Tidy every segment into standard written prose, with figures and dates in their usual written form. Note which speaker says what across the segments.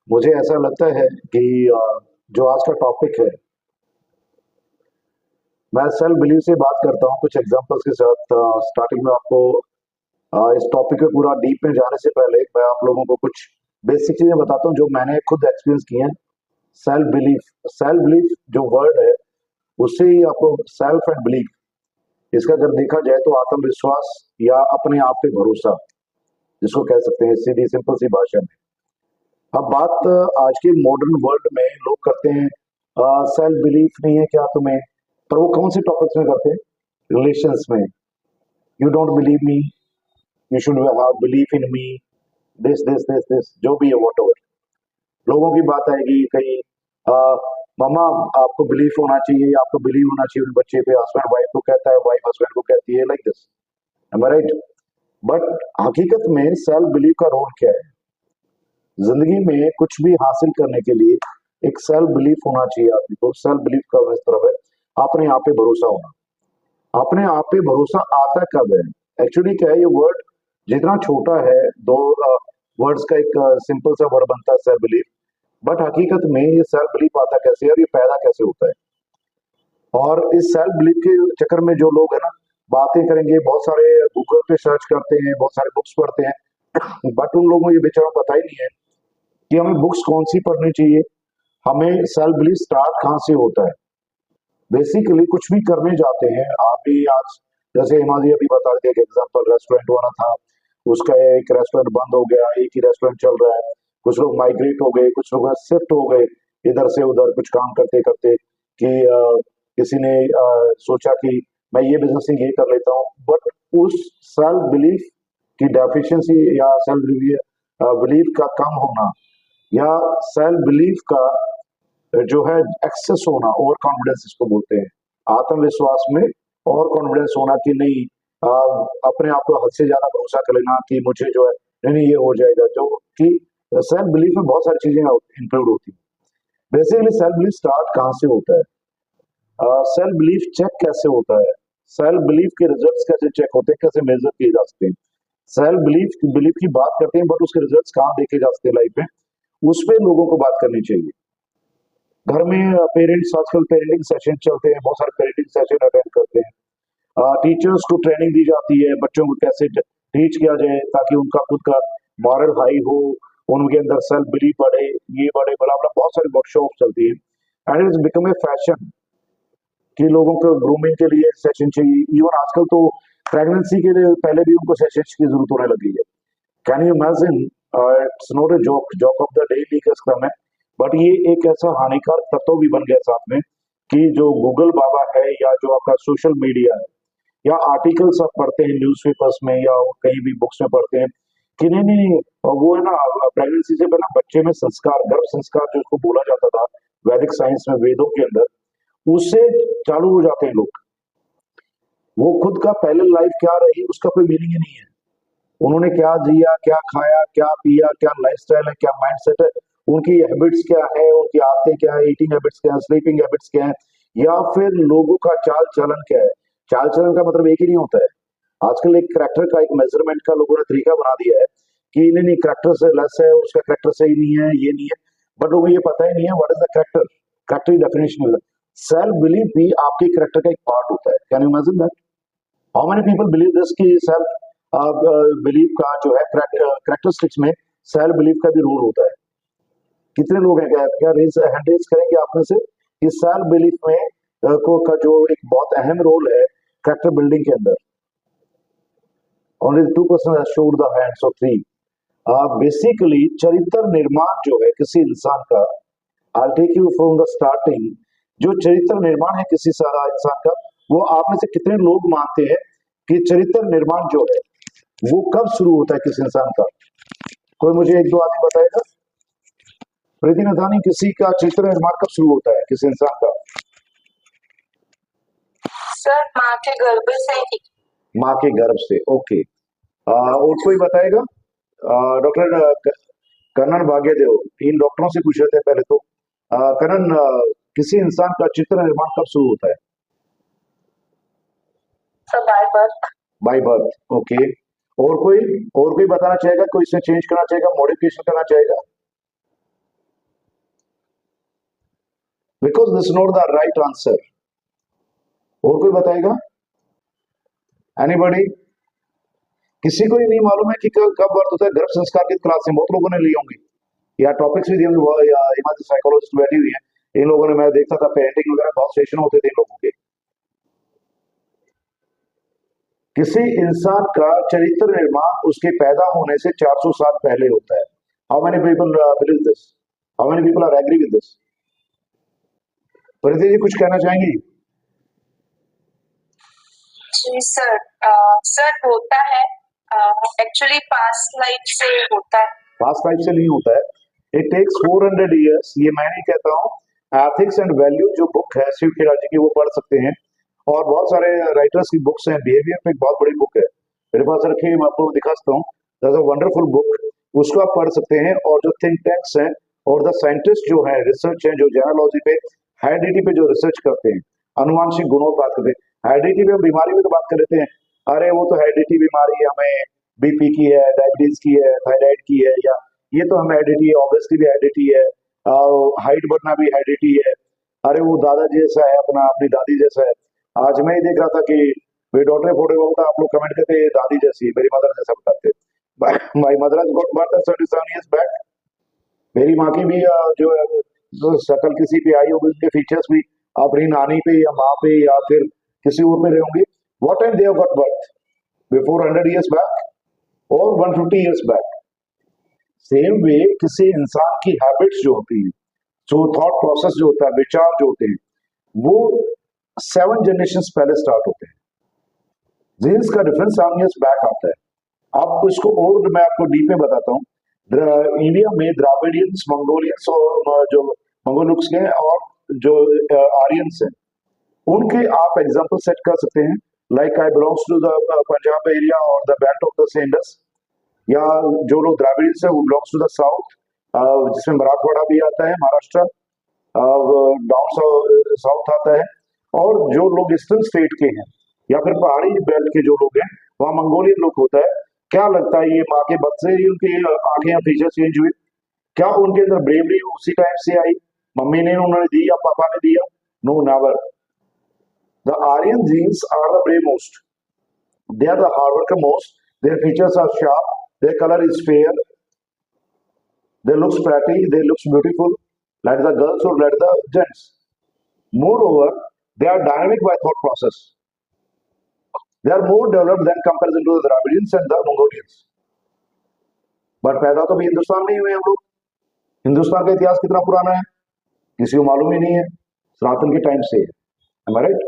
Speaker 1: मुझे ऐसा लगता है कि जो आज का टॉपिक है, मैं सेल्फ बिलीव से बात करता हूँ कुछ एग्जांपल्स के साथ। स्टार्टिंग में आपको इस टॉपिक पे पूरा डीप में जाने से पहले मैं आप लोगों को कुछ बेसिक चीजें बताता हूँ जो मैंने खुद एक्सपीरियंस की हैं। सेल्फ बिलीफ जो वर्ड है, उससे ही आपको सेल्फ एंड बिलीफ, इसका अगर देखा जाए तो आत्मविश्वास या अपने आप पे भरोसा, जिसको कह सकते हैं सीधी सिंपल सी भाषा में। अब बात आज के मॉडर्न वर्ल्ड में लोग करते हैं, सेल्फ बिलीफ नहीं है क्या तुम्हें, पर वो कौन से टॉपिक्स में करते हैं? रिलेशंस में, you don't believe me, you should have belief in me, this जो भी है वॉट एवर। लोगों की बात आएगी कहीं, मामा आपको बिलीफ होना चाहिए, आपको बिलीव होना चाहिए उस बच्चे पे, हस्बैंड वाइफ को कहता है, वाइफ हस्बैंड को कहती है, like this. Am I right? But हकीकत में सेल्फ बिलीफ का रोल क्या है? जिंदगी में कुछ भी हासिल करने के लिए एक सेल्फ बिलीफ होना चाहिए आदमी को। सेल्फ बिलीफ का इस तरफ है अपने आप पे भरोसा होना। अपने आप पे भरोसा आता कब है? एक्चुअली क्या है, ये वर्ड जितना छोटा है, दो वर्ड्स का एक सिंपल सा वर्ड बनता है सेल्फ बिलीफ, बट हकीकत में ये सेल्फ बिलीफ आता कैसे है और ये पैदा कैसे होता है? और इस सेल्फ बिलीफ के चक्कर में जो लोग है ना, बातें करेंगे, बहुत सारे गूगल पे सर्च करते हैं, बहुत सारे बुक्स पढ़ते हैं, बट उन लोगों को ये बेचारों को पता ही नहीं है कि हमें बुक्स कौन सी पढ़नी चाहिए, हमें सेल्फ बिलीफ स्टार्ट कहाँ से होता है। बेसिकली कुछ भी करने जाते हैं, आप भी आज जैसे हिमालय अभी बता रहे थे, एक एग्जांपल रेस्टोरेंट वाला था, उसका एक रेस्टोरेंट बंद हो गया, एक ही रेस्टोरेंट चल रहा है, कुछ लोग माइग्रेट हो गए, कुछ लोग शिफ्ट हो गए इधर से उधर कुछ काम करते करते, कि किसी ने सोचा कि मैं ये बिजनेस ये कर लेता हूँ, बट उस सेल्फ बिलीफ की डेफिशिएंसी या सेल्फ बिलीफ का कम होना, या सेल्फ बिलीफ का जो है एक्सेस होना, ओवर कॉन्फिडेंस इसको बोलते हैं, आत्मविश्वास में और कॉन्फिडेंस होना कि नहीं, आ, अपने आप को हद से ज्यादा भरोसा कर लेना कि मुझे जो है नहीं नहीं ये हो जाएगा, जो कि सेल्फ बिलीफ में बहुत सारी चीजें इंक्लूड होती है। बेसिकली सेल्फ बिलीफ स्टार्ट कहाँ से होता है? सेल्फ बिलीफ चेक कैसे होता है? सेल्फ बिलीफ के रिजल्ट्स कैसे चेक होते हैं, कैसे मेजर किए जा सकते हैं? सेल्फ बिलीफ बिलीफ की बात करते हैं, बट उसके रिजल्ट्स कहाँ देखे जा सकते हैं लाइफ में, उस पर लोगों को बात करनी चाहिए। घर में पेरेंट्स, आजकल पेरेंटिंग सेशन चलते हैं, बहुत सारे पेरेंटिंग सेशन अटेंड करते हैं। टीचर्स को ट्रेनिंग दी जाती है बच्चों को कैसे टीच किया जाए ताकि उनका खुद का मॉरल हाई हो, उनके अंदर सेल्फ बिलीफ बढ़े, ये बढ़े, बड़ा बड़ा बहुत सारी वर्कशॉप चलती है। And it's become a fashion कि लोगों को ग्रूमिंग के लिए सेशन चाहिए। इवन आजकल तो प्रेगनेंसी के लिए पहले भी उनको सेशन की जरूरत होने लगी है। Can you imagine? It's not a joke, joke of the day का क्रम है, बट ये एक ऐसा हानिकारक तत्व भी बन गया साथ में कि जो गूगल बाबा है या जो आपका सोशल मीडिया है या आर्टिकल्स आप पढ़ते हैं न्यूज़पेपर्स में या कहीं भी बुक्स में पढ़ते हैं कि नहीं नहीं नहीं, वो है ना, प्रेगनेंसी से पहले बच्चे में संस्कार, गर्भ संस्कार जो उसको बोला जाता था वैदिक साइंस में, वेदों के अंदर, उससे चालू हो जाते हैं लोग। वो खुद का पहले लाइफ क्या रही उसका कोई मीनिंग ही नहीं है, उन्होंने क्या जिया, क्या खाया, क्या पिया, क्या लाइफस्टाइल है, क्या माइंडसेट है, उनकी हैबिट्स क्या है, उनकी आदतें क्या है, ईटिंग हैबिट्स क्या है, स्लीपिंग हैबिट्स क्या है, या फिर लोगों का चाल चलन क्या है। चाल चलन का मतलब एक ही नहीं होता है। आजकल एक करेक्टर का, एक मेजरमेंट का लोगों ने तरीका बना दिया है कि नहीं नहीं करेक्टर से लेस है, उसका करेक्टर सही नहीं है, ये नहीं है, बट लोगों को ये पता ही नहीं है what is the character. Character की डेफिनेशन, सेल्फ बिलीफ भी आपके करेक्टर का एक पार्ट होता है। Can you imagine that? How many people believe this कि सेल्फ बिलीफ का जो है करेक्टरिस्टिक्स में सेल्फ बिलीफ का भी रोल होता है? कितने लोग हैं, क्या क्या रेज हैंड रेज करेंगे आप में से कि सेल्फ बिलीफ में को का जो एक बहुत अहम रोल है करेक्टर बिल्डिंग के अंदर? Only 2% showed the hands of 3। Basically चरित्र निर्माण जो है किसी इंसान का, I take you from the starting, जो चरित्र निर्माण है किसी सारा इंसान का, वो आप में से कितने लोग मानते हैं कि चरित्र निर्माण जो है वो कब शुरू होता है किसी इंसान का? कोई मुझे एक दो आदमी बताएगा? प्रीति नथानी, किसी का चरित्र निर्माण कब शुरू होता है किसी इंसान का?
Speaker 2: सर माँ के गर्भ से ही।
Speaker 1: माँ के गर्भ से, ओके। और कोई बताएगा? डॉक्टर कन्नन भाग्यदेव, इन डॉक्टरों से पूछ रहे थे पहले तो। कन्नन, किसी इंसान का चित्र निर्माण कब शुरू होता है?
Speaker 2: Sir by birth.
Speaker 1: By birth, okay. और कोई बताना चाहेगा? कोई इसमें चेंज करना चाहेगा, मॉडिफिकेशन करना चाहेगा? Because this not the right answer. और कोई बताएगा? एनीबॉडी? किसी को ही नहीं मालूम है कि कब अर्थ होता है? गर्भ संस्कार की क्लास में बहुत लोगों ने ली होंगी, या टॉपिक्स भी दिए होंगे, या हिमाचल साइकोलॉजिस्ट बैठी हुई है इन लोगों ने, मैं देखता था पेरेंटिंग वगैरह बहुत सेशन होते थे इन लोगों के। किसी इंसान का चरित्र निर्माण उसके पैदा होने से 400 साल पहले होता है। How many people believe this? How many people are agree with this? Preeti ji कुछ कहना चाहेंगी?
Speaker 2: जी सर, सर होता है, एक्चुअली पास्ट लाइफ से होता है।
Speaker 1: पास्ट लाइफ से नहीं होता है, इट टेक्स 400 इयर्स। ये मैं नहीं कहता हूँ, एथिक्स एंड वैल्यू जो बुक है शिव खेड़ा जी की, वो पढ़ सकते हैं, और बहुत सारे राइटर्स की बुक्स हैं। बिहेवियर पे एक बहुत बड़ी बुक है मेरे पास रखी है, मैं आपको दिखा सकता हूँ, दैट्स अ वंडरफुल बुक, उसको आप पढ़ सकते हैं। और जो थिंक टैंक्स हैं और द साइंटिस्ट जो है, रिसर्च है, जो जेनोलॉजी पे, हेरिडिटी पे जो रिसर्च करते हैं, अनुवांशिक गुणों पर बात करते हैं। हेरिडिटी पे हम बीमारी में तो बात कर लेते हैं, अरे वो तो हेरिडिटी बीमारी है, हमें बीपी की है, डायबिटीज की है, थायराइड की है, या ये तो हमें हेरिडिटी है, ऑब्वियसली भी हेरिडिटी है, हाइट बढ़ना भी हेरिडिटी है, अरे वो दादा जैसा है, अपना अपनी दादी जैसा है। आज मैं ही देख रहा था कि मेरी डॉटर फोटो होता, आप लोग कमेंट करते दादी जैसी, मेरी मदर जैसा बताते। My mother has got birth 77 years back. मेरी माँ की भी जो है, जो शक्ल किसी पे आई होगी, उनके फीचर्स भी अपनी नानी पे या माँ पे या फिर किसी और पे रहे होंगे। What time they have got birth? Before 100 years back और 150 years बैक। सेम वे किसी इंसान की हैबिट्स जो होती है, जो थॉट प्रोसेस जो होता है, विचार जो होते हैं, वो 7 जनरेशन पहले स्टार्ट होते हैं। जीन्स का डिफरेंस 7 years बैक आता है। अब इसको और मैं आपको डीप में बताता हूँ। इंडिया में द्राविडियंस, मंगोलियंस और जो मंगोलुक्स के और जो आर्यंस हैं, उनके आप एग्जांपल सेट कर सकते हैं। Like I belongs to the Punjab area और the belt of the Indus, या जो लोग द्राविडियंस है वो बिलोंग्स टू द साउथ, जिसमें मराठवाड़ा भी आता है, महाराष्ट्र डाउन साउथ आता है, और जो लोग ईस्टर्न स्टेट के हैं या फिर पहाड़ी बेल्ट के जो लोग हैं, वहाँ मंगोलियन लोग होता है। क्या लगता है, ये माँ के बद से ही उनकी आंखें या फीचर चेंज हुई? क्या उनके अंदर ब्रेवरी उसी टाइम से आई, मम्मी ने उन्होंने दी या पापा ने दिया? No, never. The Aryan genes are the brave most, they are the hard worker most, their features are sharp, their color is fair, they look pretty, they look beautiful, like the girls or like the gents. Moreover, they are dynamic by thought process. They are more developed than comparison to the Dravidians and the Mongolians. But पैदा तो भी हिंदुस्तान में ही हुए हम लोग। हिंदुस्तान का इतिहास कितना पुराना है किसी को मालूम ही नहीं है, सनातन के टाइम से है, am I right?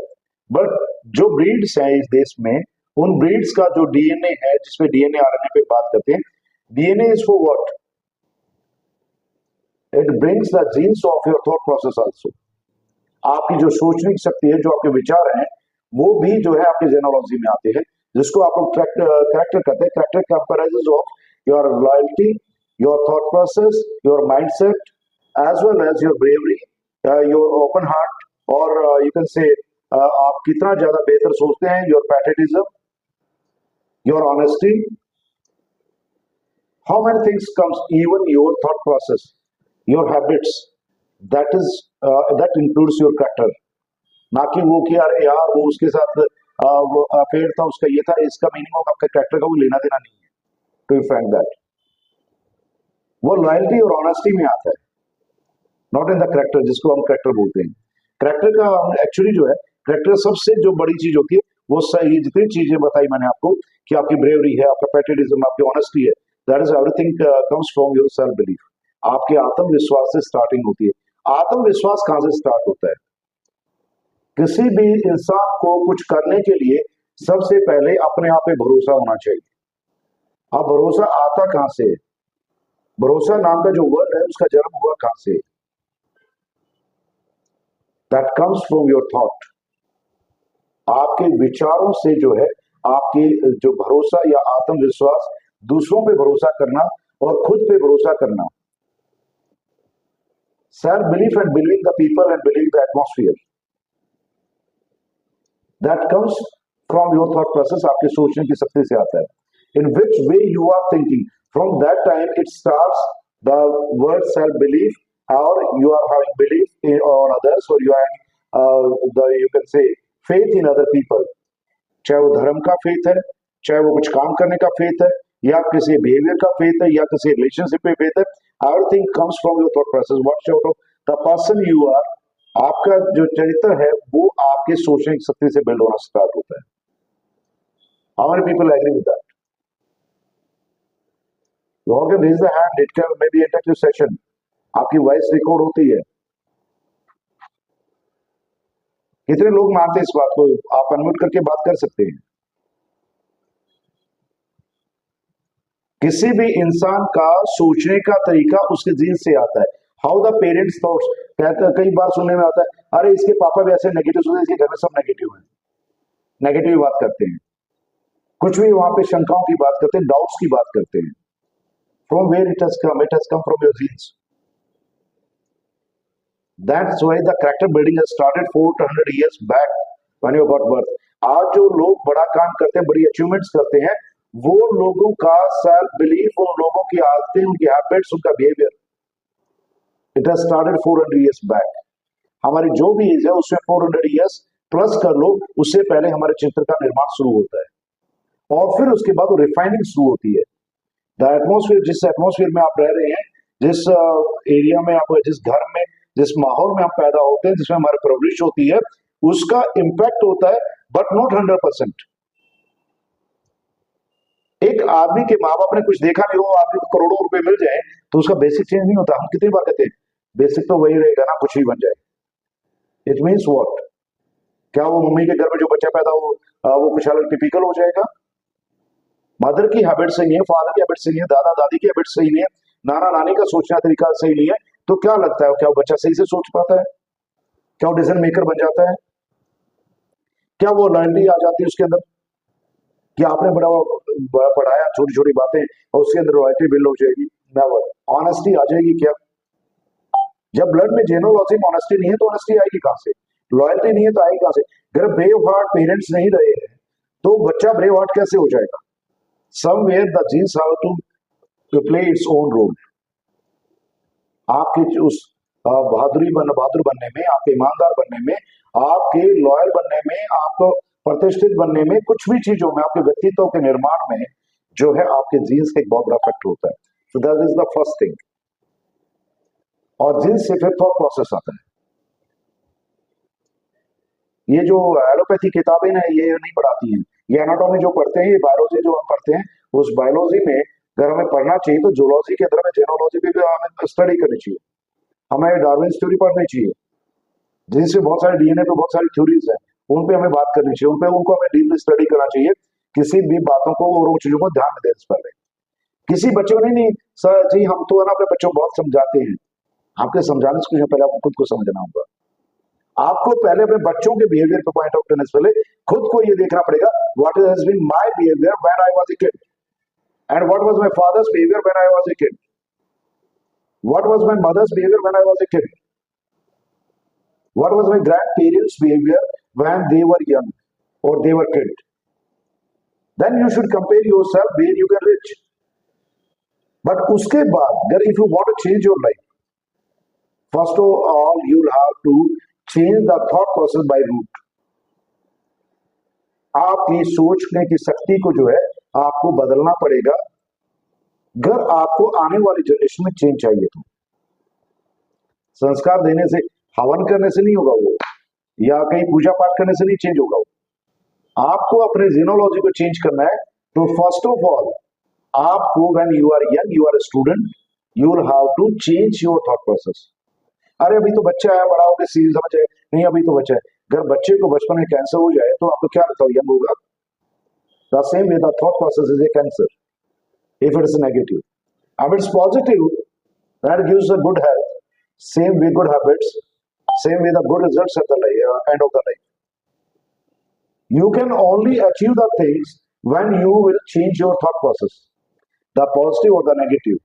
Speaker 1: बट जो ब्रीड्स हैं इस देश में, उन ब्रीड्स का जो डीएनए है, जिसमें डीएनए आरएनए पे बात करते हैं, DNA is for what? It brings the jeans of your thought process also. आपकी जो सोचने की शक्ति है, जो आपके विचार हैं, वो भी जो है आपके जेनोलॉजी में आते हैं, जिसको आप लोग कैरेक्टर कहते हैं। Character comparison of your loyalty, your thought process, your mindset, as well as your bravery, your open heart, और यू कैन से आप कितना ज्यादा बेहतर सोचते हैं, your patriotism, your honesty, how many things comes, even your thought process, your habits, that is that includes your character. ना कि वो कि यार वो उसके साथ अफेयर था, उसका ये था, इसका मीनिंग ऑफ आपका कैरेक्टर का वो लेना देना नहीं है, टू बी फ्रैंक दैट। वो लॉयल्टी और ऑनेस्टी में आता है, नॉट इन द कैरेक्टर, जिसको हम कैरेक्टर बोलते हैं। कैरेक्टर का एक्चुअली जो है, कैरेक्टर सबसे जो बड़ी चीज होती है, वो सही जितनी चीजें बताई मैंने आपको, कि आपकी ब्रेवरी है, आपका पैट्रियटिज्म, आपकी ऑनेस्टी है, that is everything comes from your self belief. आपके आत्मविश्वास से स्टार्टिंग होती है। आत्मविश्वास कहां से स्टार्ट होता है? किसी भी इंसान को कुछ करने के लिए सबसे पहले अपने आप पे भरोसा होना चाहिए। अब भरोसा आता कहां से? भरोसा नाम का जो वर्ड है, उसका जन्म हुआ कहां से? That comes from your thought. आपके विचारों से जो है, आपके जो भरोसा या आत्मविश्वास, दूसरों पे भरोसा करना और खुद पे भरोसा करना, self belief and believing the people and believing the atmosphere, that comes from your thought process. आपके सोचने की शक्ति से आता है। In which way you are thinking, from that time it starts the word self belief or you are having belief on others, or you are you can say faith in other people, चाहे वो धर्म का faith है, चाहे वो कुछ काम करने का फेथ है, या किसी बिहेवियर का फेथ है, या किसी रिलेशनशिप में फेथ है, everything comes from your thought process, what your the person you are. आपका जो चरित्र है वो आपके सोचने की शक्ति से बिल्ड होना स्टार्ट होता है। How many people agree with that? You all can raise the hand, it can may be interview session, आपकी वॉइस रिकॉर्ड होती है। कितने लोग मानते हैं इस बात को? आप अनम्यूट करके बात कर सकते हैं। किसी भी इंसान का सोचने का तरीका उसके जीन से आता है। हाउ द पेरेंट्स थॉट्स, कहते हैं, कई बार सुनने में आता है, अरे इसके पापा भी ऐसे नेगेटिव सोचते, इसके घर में सब नेगेटिव है, नेगेटिव बात करते हैं, कुछ भी वहां पे शंकाओं की बात करते हैं, डाउट्स की बात करते हैं। From where it has come? It has come from your genes. That's why the character building has started 400 years back when you got birth. आज जो लोग बड़ा काम करते हैं, बड़ी अचीवमेंट्स करते हैं, वो लोगों का सेल्फ बिलीफ, उन लोगों की आदतें, उनकी हैबिट्स, उनका behaviour, it has started 400 years back. हमारी जो भी एज है उसमें 400 years प्लस कर लो, उससे पहले हमारे चित्र का निर्माण शुरू होता है, और फिर उसके बाद रिफाइनिंग शुरू होती है। द एटमोसफियर, जिस एटमोसफियर में आप रह रहे हैं, जिस एरिया में आप, जिस घर में, जिस माहौल में हम पैदा होते हैं, जिसमें हमारी परवरिश होती है, उसका इंपैक्ट होता है, बट नॉट 100%। एक आदमी के माँ बाप ने कुछ देखा नहीं हो, आदमी को करोड़ों रुपए मिल जाए तो उसका बेसिक चेंज नहीं होता। हम कितनी बार कहते हैं बेसिक तो वही रहेगा ना, कुछ भी बन जाए। It means what? क्या वो मम्मी के घर में जो बच्चा पैदा हो वो कुछ अलग टिपिकल हो जाएगा? मदर की हैबिट सही है, फादर की हैबिट सही है, दादा दादी की हैबिट सही नहीं है, नाना नानी का सोचना तरीका सही नहीं है, तो क्या लगता है, क्या वो बच्चा सही से सोच पाता है? क्या वो डिसीजन मेकर बन जाता है? क्या वो लॉयल्टी आ जाती है उसके अंदर? कि आपने बड़ा पढ़ाया, छोटी छोटी बातें, और उसके अंदर लॉयल्टी बिल्ड हो जाएगी? नेवर। ऑनेस्टी आ जाएगी क्या? जब ब्लड में जेनोलॉजी में ऑनेस्टी नहीं है तो ऑनेस्टी आएगी कहां से? लॉयल्टी नहीं है तो आएगी कहां से? अगर ब्रेव हार्ट पेरेंट्स नहीं रहे हैं तो बच्चा ब्रेव हार्ट कैसे हो जाएगा? Somewhere the genes have to play its own role. आपके उस बहादुर बनने में, आपके ईमानदार बनने में, आपके लॉयल बनने में, आपको प्रतिष्ठित बनने में, कुछ भी चीजों में, आपके व्यक्तित्व के निर्माण में जो है आपके जीन्स का एक बहुत बड़ा फैक्टर होता है। So that is the first thing. और जीन्स से फिर थॉट प्रोसेस आता है। ये जो एलोपैथी किताबें ना, ये नहीं पढ़ाती हैं। ये एनाटॉमी जो पढ़ते हैं, ये बायोलॉजी जो हम पढ़ते हैं, उस बायोलॉजी में अगर हमें पढ़ना चाहिए तो जूलॉजी के अंदर हमें जेनोलॉजी भी हमें स्टडी करनी चाहिए, हमें डार्विन्स थ्योरी पढ़नी चाहिए, जिनसे बहुत सारे डीएनए पे बहुत सारी थ्योरीज हैं, उन पे हमें बात करनी चाहिए, उनको हमें डीपली स्टडी करना चाहिए, किसी भी बातों को और उन चीजों को ध्यान में देने से पहले। किसी बच्चे को नहीं सर जी हम तो है ना अपने बच्चों को बहुत समझाते हैं, आपके समझाने से कुछ पहले आपको खुद को समझना होगा। आपको पहले अपने बच्चों के बिहेवियर पे पॉइंट आउट करने से पहले खुद को ये देखना पड़ेगा, what has been my behaviour when I was a kid, and what was my father's behavior when I was a kid, what was my mother's behavior when I was a kid, what was my grandparents behavior when they were young or they were kid. Then you should compare yourself where you can reach. But uske baad agar if you want to change your life, first of all you'll have to change the thought process by root. आपकी सोचने की शक्ति को जो है आपको बदलना पड़ेगा अगर आपको आने वाली जनरेशन में चेंज चाहिए तो। संस्कार देने से, हवन करने से नहीं होगा वो, या कहीं पूजा पाठ करने से नहीं चेंज होगा वो। आपको अपने जीनोलॉजी को चेंज करना है तो फर्स्ट ऑफ ऑल आपको when you are young, you are a student, you will have to change your thought process. अरे अभी तो बच्चा है, बड़ा होकर सीरियस समझ जाए, नहीं अभी तो बच्चा है। अगर बच्चे को बचपन में कैंसर हो जाए तो आपको क्या लगता है यंग होगा? The same way the thought process is a cancer if it is negative. If it's positive, that gives a good health. Same way good habits, same way the good results at the end of the life. You can only achieve the things when you will change your thought process, the positive or the negative,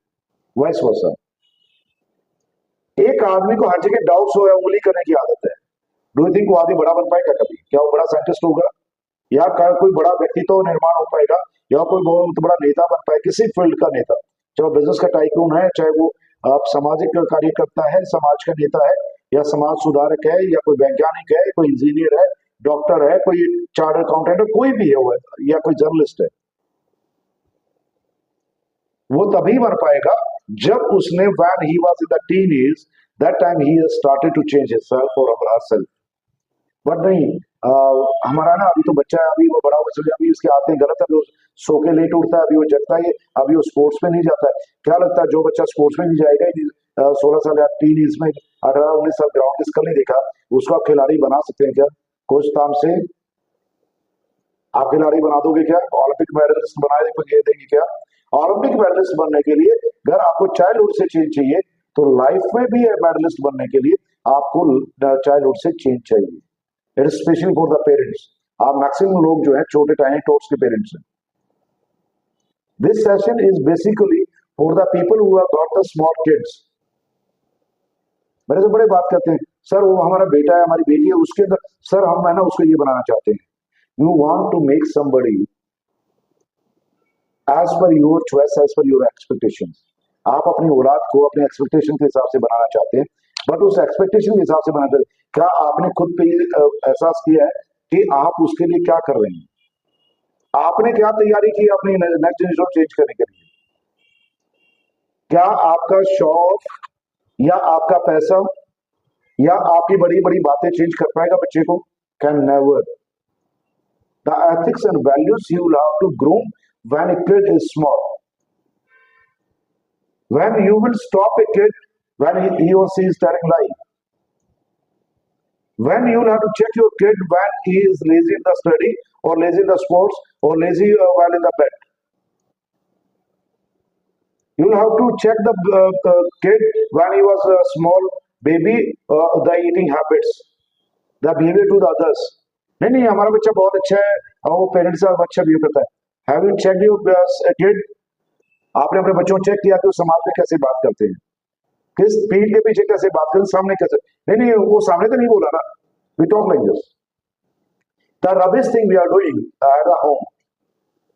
Speaker 1: vice versa. एक आदमी को हर जगह doubts हो या उंगली करने की आदत है, डू यू थिंक वो आदमी बड़ा बन पाएगा कभी? क्या वो बड़ा साइंटिस्ट होगा, या कोई बड़ा व्यक्तित्व निर्माण हो पाएगा, या कोई बहुत बड़ा नेता बन पाएगा, किसी फील्ड का नेता, चाहे वो बिजनेस का टाइकून है, चाहे वो आप सामाजिक कार्यकर्ता है, समाज का नेता है, या समाज सुधारक है, या कोई वैज्ञानिक है, कोई इंजीनियर है, डॉक्टर है, कोई चार्टर्ड अकाउंटेंट है, कोई भी है वो, या कोई जर्नलिस्ट है, वो तभी बन पाएगा जब उसने when he was in the teenage, that time he has started to change himself or herself. But नहीं, हमारा ना अभी तो बच्चा है, अभी वो बड़ा हो गया, अभी उसके आते हैं गलत, अभी वो सो के लेट उठता है, अभी वो जगता है, अभी वो स्पोर्ट्स में नहीं जाता है। क्या लगता है जो बच्चा स्पोर्ट्स में नहीं जाएगा, 16 साल या टीन में 18-19 साल ग्राउंड स्किल नहीं देखा, उसको आप खिलाड़ी बना सकते हैं क्या? कोच ताम से आप खिलाड़ी बना दोगे क्या? ओलंपिक मेडलिस्ट बना देंगे क्या? ओलंपिक मेडलिस्ट बनने के लिए अगर आपको चाइल्डहुड से चेंज चाहिए, तो लाइफ में भी मेडलिस्ट बनने के लिए आपको चाइल्डहुड से चेंज चाहिए। It is specially for the parents. आप मैक्सिमम लोग जो है छोटे टाइनी टोट्स के पेरेंट्स हैं। This session is basically for the people who have got the small kids. मेरे से बड़े बात करते हैं, सर वो हमारा बेटा है, हमारी बेटी है, उसके अंदर सर हम है ना उसको ये बनाना चाहते हैं। You want to make somebody as per your choice, as per your expectations. आप अपनी औलाद को अपने एक्सपेक्टेशन के हिसाब से बनाना चाहते हैं, बट उस एक्सपेक्टेशन के हिसाब से बनाना चाहते हैं। क्या आपने खुद पे एहसास किया है कि आप उसके लिए क्या कर रहे हैं? आपने क्या तैयारी की अपनी नेक्स्ट जनरेशन चेंज करने के लिए? क्या आपका शौक या आपका पैसा या आपकी बड़ी बड़ी बातें चेंज कर पाएगा बच्चे को? Can never. The ethics and values you will have to groom when a kid is small. When you will stop a kid when he or she is telling lie. When you will have to check your kid when he is lazy in the study or lazy in the sports or lazy while in the bed. You will have to check the kid when he was a small baby, the eating habits, the behavior to the others. नहीं हमारा बच्चा बहुत अच्छा है और वो parents से अच्छा बिहेव करता है। Have you checked your kid? आपने अपने बच्चों को चेक किया कि वो समाज में कैसे बात करते हैं, किस पीठ के पीछे कैसे बात करते, सामने कैसे? नहीं वो सामने तो नहीं बोला ना। We talk like this. The rubbish thing we are doing at the home.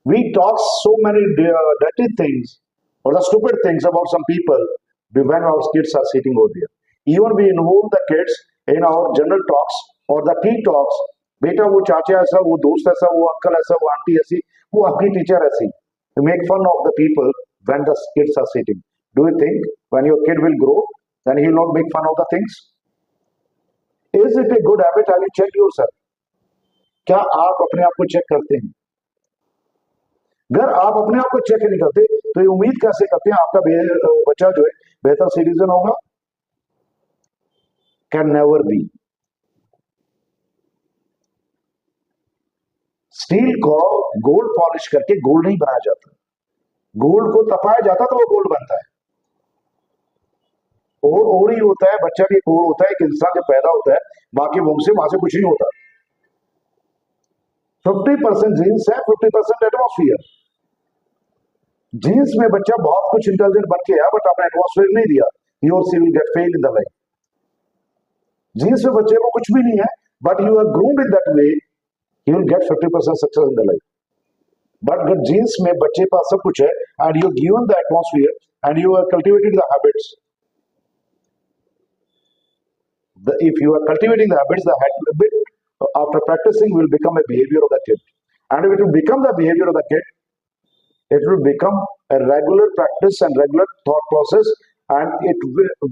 Speaker 1: We talk so many dirty things or the stupid things about some people when our kids are sitting over there. Even we involve the kids in our general talks or the tea talks. बेटा वो चाचा ऐसा, वो दोस्त ऐसा, वो uncle ऐसा, वो आंटी ऐसी, वो आपकी टीचर ऐसी. To make fun of the people when the kids are sitting. Do you think when your kid will grow, then he will not make fun of the things? Is it a good habit? Have you checked yourself? क्या आप अपने आप को check करते हैं? अगर आप अपने आप को चेक नहीं करते तो ये उम्मीद कैसे करते हैं आपका बच्चा जो है बेहतर सिटीजन होगा? Can never be. स्टील को गोल्ड पॉलिश करके गोल्ड नहीं बनाया जाता, गोल्ड को तपाया जाता तो वो गोल्ड बनता है। और ही होता है, बच्चा भी और होता है, एक इंसान जब पैदा होता है बाकी वहां से कुछ नहीं होता। 50% जीन्स है, 50% एटमॉस्फेयर। जीन्स में बच्चा बहुत कुछ इंटेलिजेंट बन के है, बट आपने एटमॉस्फेयर नहीं दिया, he or she will get fail in the life. Genes में बच्चे को कुछ भी नहीं है, but you are groomed in that way, you will get 50% success in the life. But the genes में बच्चे पास सब कुछ है and you given the atmosphere and you are cultivating the habits. If you are cultivating the habits, the habit after practicing will become a behavior of the kid. And if it will become the behavior of the kid, it will become a regular practice and regular thought process, and it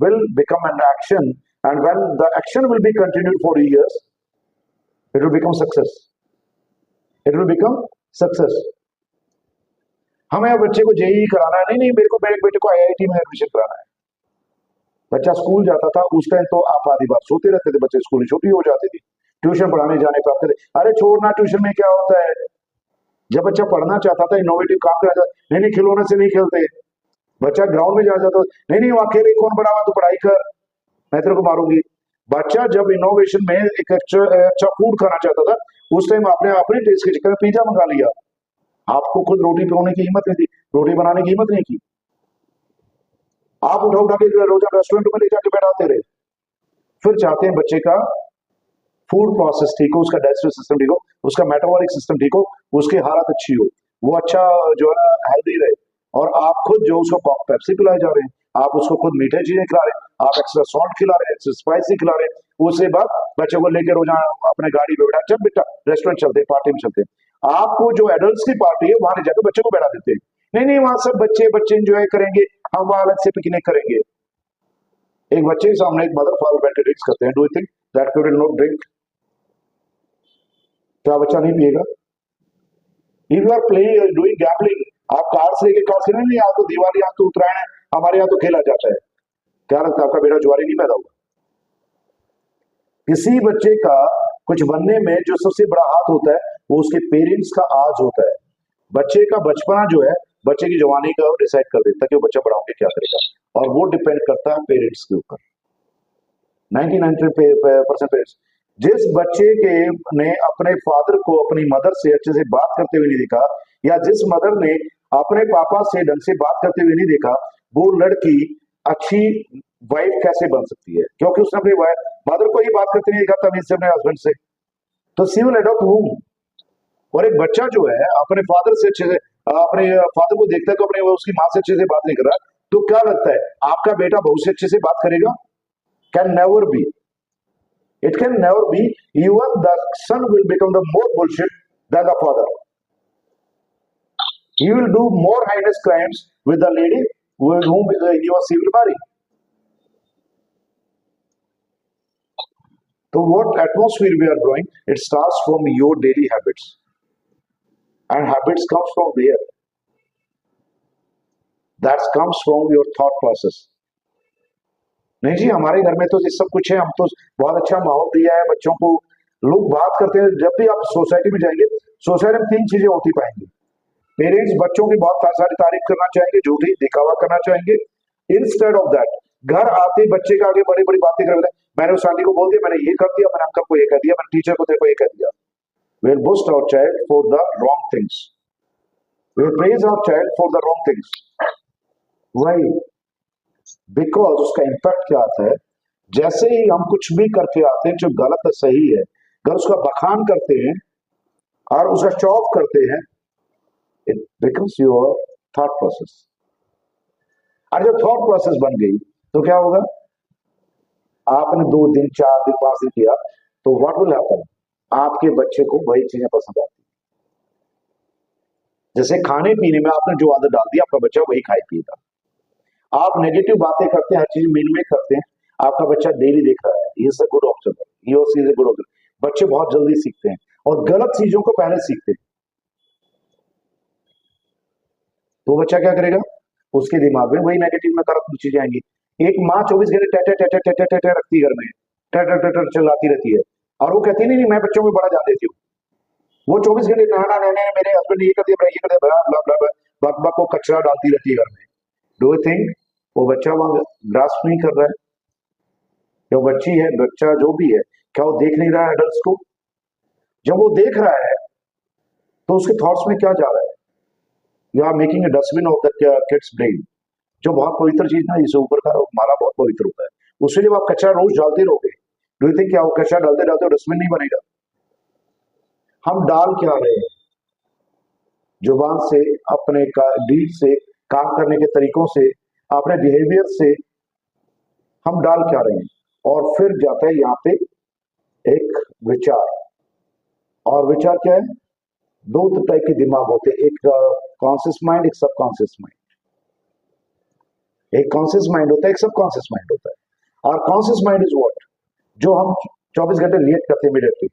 Speaker 1: will become an action. And when the action will be continued for years, it will become success. It will become success. हमें बच्चे को JEE कराना है, नहीं मेरे को मेरे बेटे को आईआईटी में एडमिशन कराना है। बच्चा स्कूल जाता था उस टाइम तो आप आधी बात सोते रहते थे, बच्चे स्कूल छुट्टी हो जाती थी, ट्यूशन पढ़ाने जाने पर आपके अरे छोड़ना, ट्यूशन में क्या होता है। जब बच्चा पढ़ना चाहता था, इनोवेटिव काम करना चाहता, नहीं खिलौने से नहीं खेलते। बच्चा ग्राउंड में जाना चाहता, नहीं वो अकेले कौन बढ़ावा, तू पढ़ाई कर, मैं तेरे को मारूंगी। बच्चा जब इनोवेशन में एक अच्छा फूड खाना चाहता था, उस टाइम आपने अपने टेस्ट के चक्कर में पिज्जा मंगा लिया। आपको खुद रोटी बनाने की हिम्मत नहीं थी, रोटी बनाने की हिम्मत नहीं की, आप उठा के रोजा रेस्टोरेंट में ले जाके बैठाते रहे। फिर चाहते हैं बच्चे का फूड प्रोसेस ठीक हो, उसका डाइजेस्टिव सिस्टम ठीक हो, उसका मेटाबॉलिक सिस्टम ठीक हो, उसकी हालत अच्छी हो, वो अच्छा जो है हेल्दी रहे, और आप खुद जो उसको पेप्सी पिलाए जा रहे हैं, आप उसको खुद मीठे चीजें खिला रहे हैं, आप एक्स्ट्रा सॉल्ट खिला रहे हैं, एक्स्ट्रा स्पाइसी खिला रहे हैं, उसके बाद बच्चे को लेकर रोजाना अपने गाड़ी पे बैठा, चल बेटा रेस्टोरेंट चलते हैं, पार्टी में चलते हैं। आपको जो एडल्ट की पार्टी है वहां ले जाकर बच्चे को बैठा देते हैं, नहीं नहीं वहां सब बच्चे बच्चे एंजॉय करेंगे, हम वहां अलग से पिकनिक करेंगे। एक बच्चे के सामने एक मदर फादर बैठ के ड्रिंक्स करते हैं, do you think that kid will not drink? क्या बच्चा नहीं पिएगा? If you are playing doing gambling, आप कार्ड्स लेके कार्ड्स खेलने, नहीं यहाँ तो दिवाली, यहाँ तो उत्तरायण है, हमारे यहाँ तो खेला जाता है, क्या लगता है आपका बेटा जुआरी नहीं पैदा हुआ? किसी बच्चे का कुछ बनने में जो सबसे बड़ा हाथ होता है वो उसके पेरेंट्स का आज होता है। बच्चे का बचपना जो है बच्चे की जवानी का डिसाइड कर देता है कि वो बच्चा बड़ा होकर क्या करेगा, और वो डिपेंड करता है पेरेंट्स के ऊपर। 99% पेरेंट्स। जिस बच्चे के ने अपने फादर को अपनी मदर से अच्छे से बात करते हुए नहीं देखा, या जिस मदर ने अपने पापा से ढंग से बात करते हुए नहीं देखा, वो लड़की अच्छी वाइफ कैसे बन सकती है? क्योंकि उसने अपनी मदर को ही बात करते नहीं देखा तमीज से अपने हस्बैंड से, तो सी विल अडॉप्ट होम। और एक बच्चा जो है अपने फादर से अच्छे से अपने फादर को देखता है तो अपने उसकी माँ से अच्छे से बात नहीं कर रहा, तो क्या लगता है आपका बेटा बहू से अच्छे से बात करेगा? Can never be, it can never be. Even the son will become the more bullshit than the father. He will do more heinous crimes with the lady with whom he was civil married. So what atmosphere we are growing, it starts from your daily habits, and habits comes from where? That comes from your thought process. नहीं जी हमारे घर में तो ये सब कुछ है, हम तो बहुत अच्छा माहौल दिया है बच्चों को। लोग बात करते हैं, जब भी आप सोसाइटी में जाएंगे, सोसाइटी में 3 चीजें होती पाएंगे। पेरेंट्स बच्चों की बहुत सारी तारीफ करना चाहेंगे, झूठी दिखावा करना चाहेंगे। इंस्टेड ऑफ दैट घर आते बच्चे के आगे बड़ी बड़ी बातें कर देते हैं, मैंने उस आंटी को बोल दिया, मैंने ये कर दिया, मैंने अंकल को ये कर दिया, मैंने टीचर को तेरे को ये कर दिया। We'll boost our child for the wrong things. We'll praise our child for the wrong things. Why? Because उसका इम्पैक्ट क्या आता है, जैसे ही हम कुछ भी करके आते हैं जो गलत है सही है, अगर उसका बखान करते हैं और उसका शो ऑफ करते हैं, it becomes your thought process. और जब थॉट प्रोसेस बन गई तो क्या होगा? आपने 2 दिन 4 दिन 5 दिन किया तो व्हाट विल हैपन? आपके बच्चे को वही चीजें पसंद आती। जैसे खाने पीने में आपने जो आदत डाल दी, आपका बच्चा वही खाए पिएगा। आप नेगेटिव बातें करते हैं, हर चीज मिल में करते हैं, आपका बच्चा डेली देख रहा है, he is a good observer, he और she is a good observer. बच्चे बहुत जल्दी सीखते हैं और गलत चीजों को पहले सीखते हैं। तो बच्चा क्या करेगा? उसके दिमाग में वही नेगेटिव नकारात्मक चीजें आएंगी। एक माँ 24 घंटे टेटे टेटे टेटे टेटे रखती घर में, टेटे टेटे चिल्लाती रहती है, और वो कहती नहीं मैं बच्चों में बड़ा जान देती हूँ। वो 24 घंटे ना मेरे हस्बैंड ये कर दिया, ये कर दिया, ब्ला ब्ला ब्ला बक बक को कचरा डालती रहती है घर में। डू यू थिंक वो बच्चा वहां ग्रास्प नहीं कर रहा है? जो बच्ची है, बच्चा जो भी है, क्या वो देख नहीं रहा है एडल्ट्स को? जब वो देख रहा है तो उसके थॉट्स में क्या जा रहा है? You are making a dustbin of the kid's brain, जो बहुत पवित्र चीज ना, इससे ऊपर का माला बहुत पवित्र होता है, उससे जब आप कचरा रोज डालते रहोगे, डू यू थिंक क्या वो कचरा डालते डालते डस्टबिन नहीं बनेगा? हम डाल क्या रहे हैं? जुबान से, अपने डीड से, काम करने के तरीकों से, अपने बिहेवियर से हम डाल क्या रहे हैं? और फिर जाता है यहाँ पे एक विचार, और विचार क्या है? 2 टाइप के दिमाग होते हैं, एक कॉन्शियस माइंड, एक सबकॉन्शियस माइंड। एक कॉन्शियस माइंड होता है, एक सबकॉन्शियस माइंड होता है। और कॉन्शियस माइंड इज व्हाट? जो हम 24 घंटे रिएक्ट करते हैं इमीडिएटली,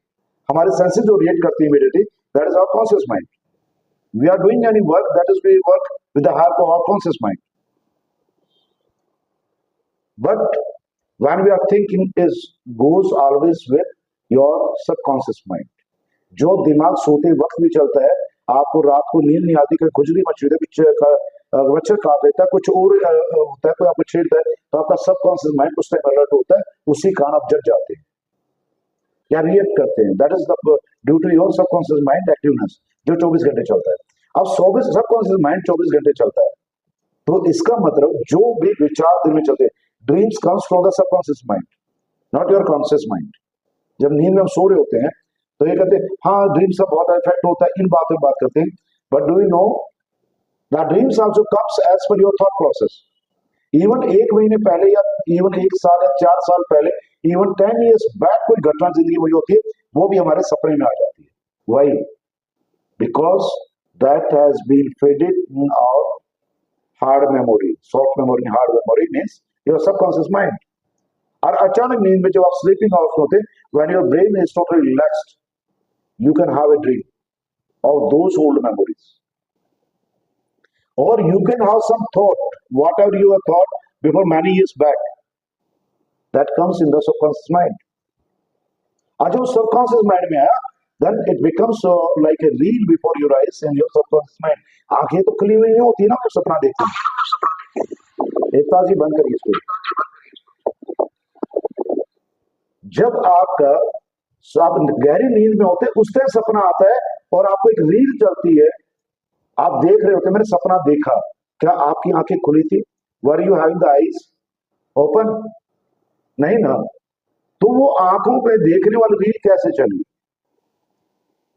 Speaker 1: हमारे सेंसेस जो रिएक्ट करती है immediately, that is our conscious mind. We are doing any work, that is we work with the help of our conscious mind. But when we are thinking is goes always with your subconscious mind. जो दिमाग सोते वक्त भी चलता है, आपको रात को नींद नहीं आती, कोई खुजली मची हुई है, मच्छर काट देता है, कुछ और होता है, कोई आपको छेड़ता है, तो आपका सबकॉन्शियस माइंड उस टाइम अलर्ट होता है, उसी कारण आप जग जाते हैं या रिएक्ट करते हैं। That is the due to your subconscious mind activeness, जो 24 घंटे चलता है। अब सबकॉन्शियस माइंड 24 घंटे चलता है, तो इसका मतलब जो भी विचार दिन में चलते हैं, dreams comes from the subconscious mind, not your conscious mind. जब नींद में हम सो रहे होते हैं तो ये कहते हैं हाँ ड्रीम्स का बहुत इफेक्ट होता है, इन बातों में बात करते हैं, but do you know the dreams also comes as per your thought process. Even एक महीने पहले या इवन एक साल या 4 साल पहले, इवन 10 years बैक कोई घटना जिंदगी में हुई होती है, वो भी हमारे सपने में आ जाती है। Why? Because that has been faded in our hard memory, soft memory, hard memory means your subconscious mind। और अचानक नींद में जब आप स्लीपिंग आउट होते, when your brain is totally relaxed, you can have a dream of those old memories, or you can have some thought, whatever you have thought before many years back, that comes in the subconscious mind। और जब subconscious mind में आया, then it becomes like a reel before your eyes in your subconscious mind। आंखें तो खुली हुई नहीं होती ना, जब सपना देखते हैं। एक ताजी बंद करिए इसको। जब आप गहरी नींद में होते, उस टाइम सपना आता है और आपको एक रील चलती है, आप देख रहे होते, मैंने सपना देखा, क्या आपकी आंखें खुली थी? Were you having the eyes open? नहीं ना। तो वो आंखों पे देखने वाली रील कैसे चली?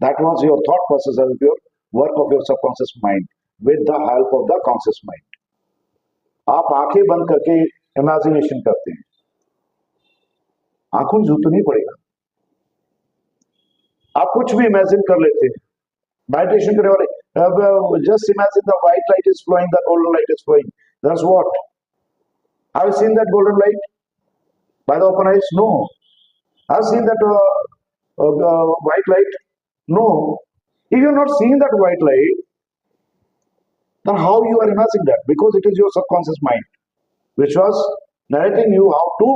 Speaker 1: That was your thought process of your work of your subconscious mind with the help of the conscious mind. आप आंखें बंद करके इमेजिनेशन करते हैं, आंखों में जरूरत नहीं पड़ेगा, आप कुछ भी इमेजिन कर लेते हैं। मेडिटेशन करने वाले, just imagine the white light is flowing, the golden light is flowing. That's what? Have you seen that golden light by the open eyes? No. Have you seen that white light? No. If you are not seeing that white light, then how you are imagining that? Because it is your subconscious mind which was narrating you how to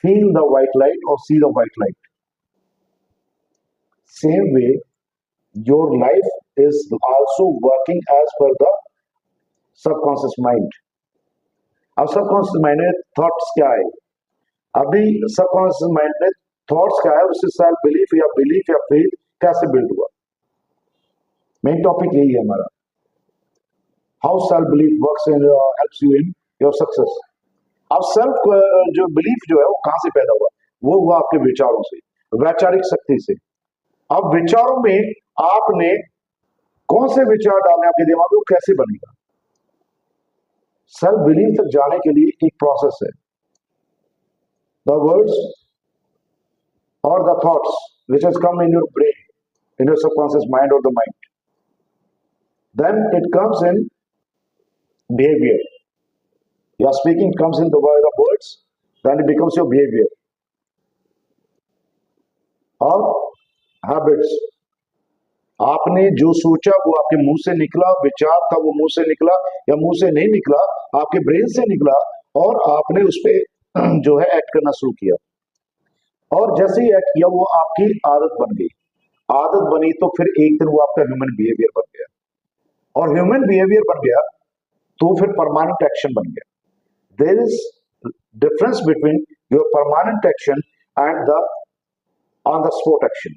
Speaker 1: feel the white light or see the white light. Same way, your life is also working as per the subconscious mind। अब subconscious mind में thoughts क्या है? अभी subconscious mind में thoughts क्या है, उससे self belief या faith कैसे build हुआ? मेन टॉपिक यही है हमारा, how self belief works and helps you in your success। अब self जो belief जो है वो कहां से पैदा हुआ? वो हुआ आपके विचारों से, वैचारिक शक्ति से। अब विचारों में आपने कौन से विचार डालने आपके दिमाग में, वो कैसे बनेगा? सेल्फ बिलीफ तक जाने के लिए एक प्रोसेस है। द वर्ड्स और the thoughts which has come in your brain, in your subconscious mind और the mind, then it comes in behaviour. Your speaking comes in the words, then it becomes your behaviour और habits. आपने जो सोचा वो आपके मुंह से निकला, विचार था वो मुंह से निकला या मुंह से नहीं निकला, आपके ब्रेन से निकला, और आपने उस पर जो है एक्ट करना शुरू किया, और जैसे ही एक्ट किया वो आपकी आदत बन गई। आदत बनी तो फिर एक दिन वो आपका ह्यूमन बिहेवियर बन गया, और ह्यूमन बिहेवियर बन गया तो फिर परमानेंट एक्शन बन गया। There is difference between your permanent action and the on the spot action,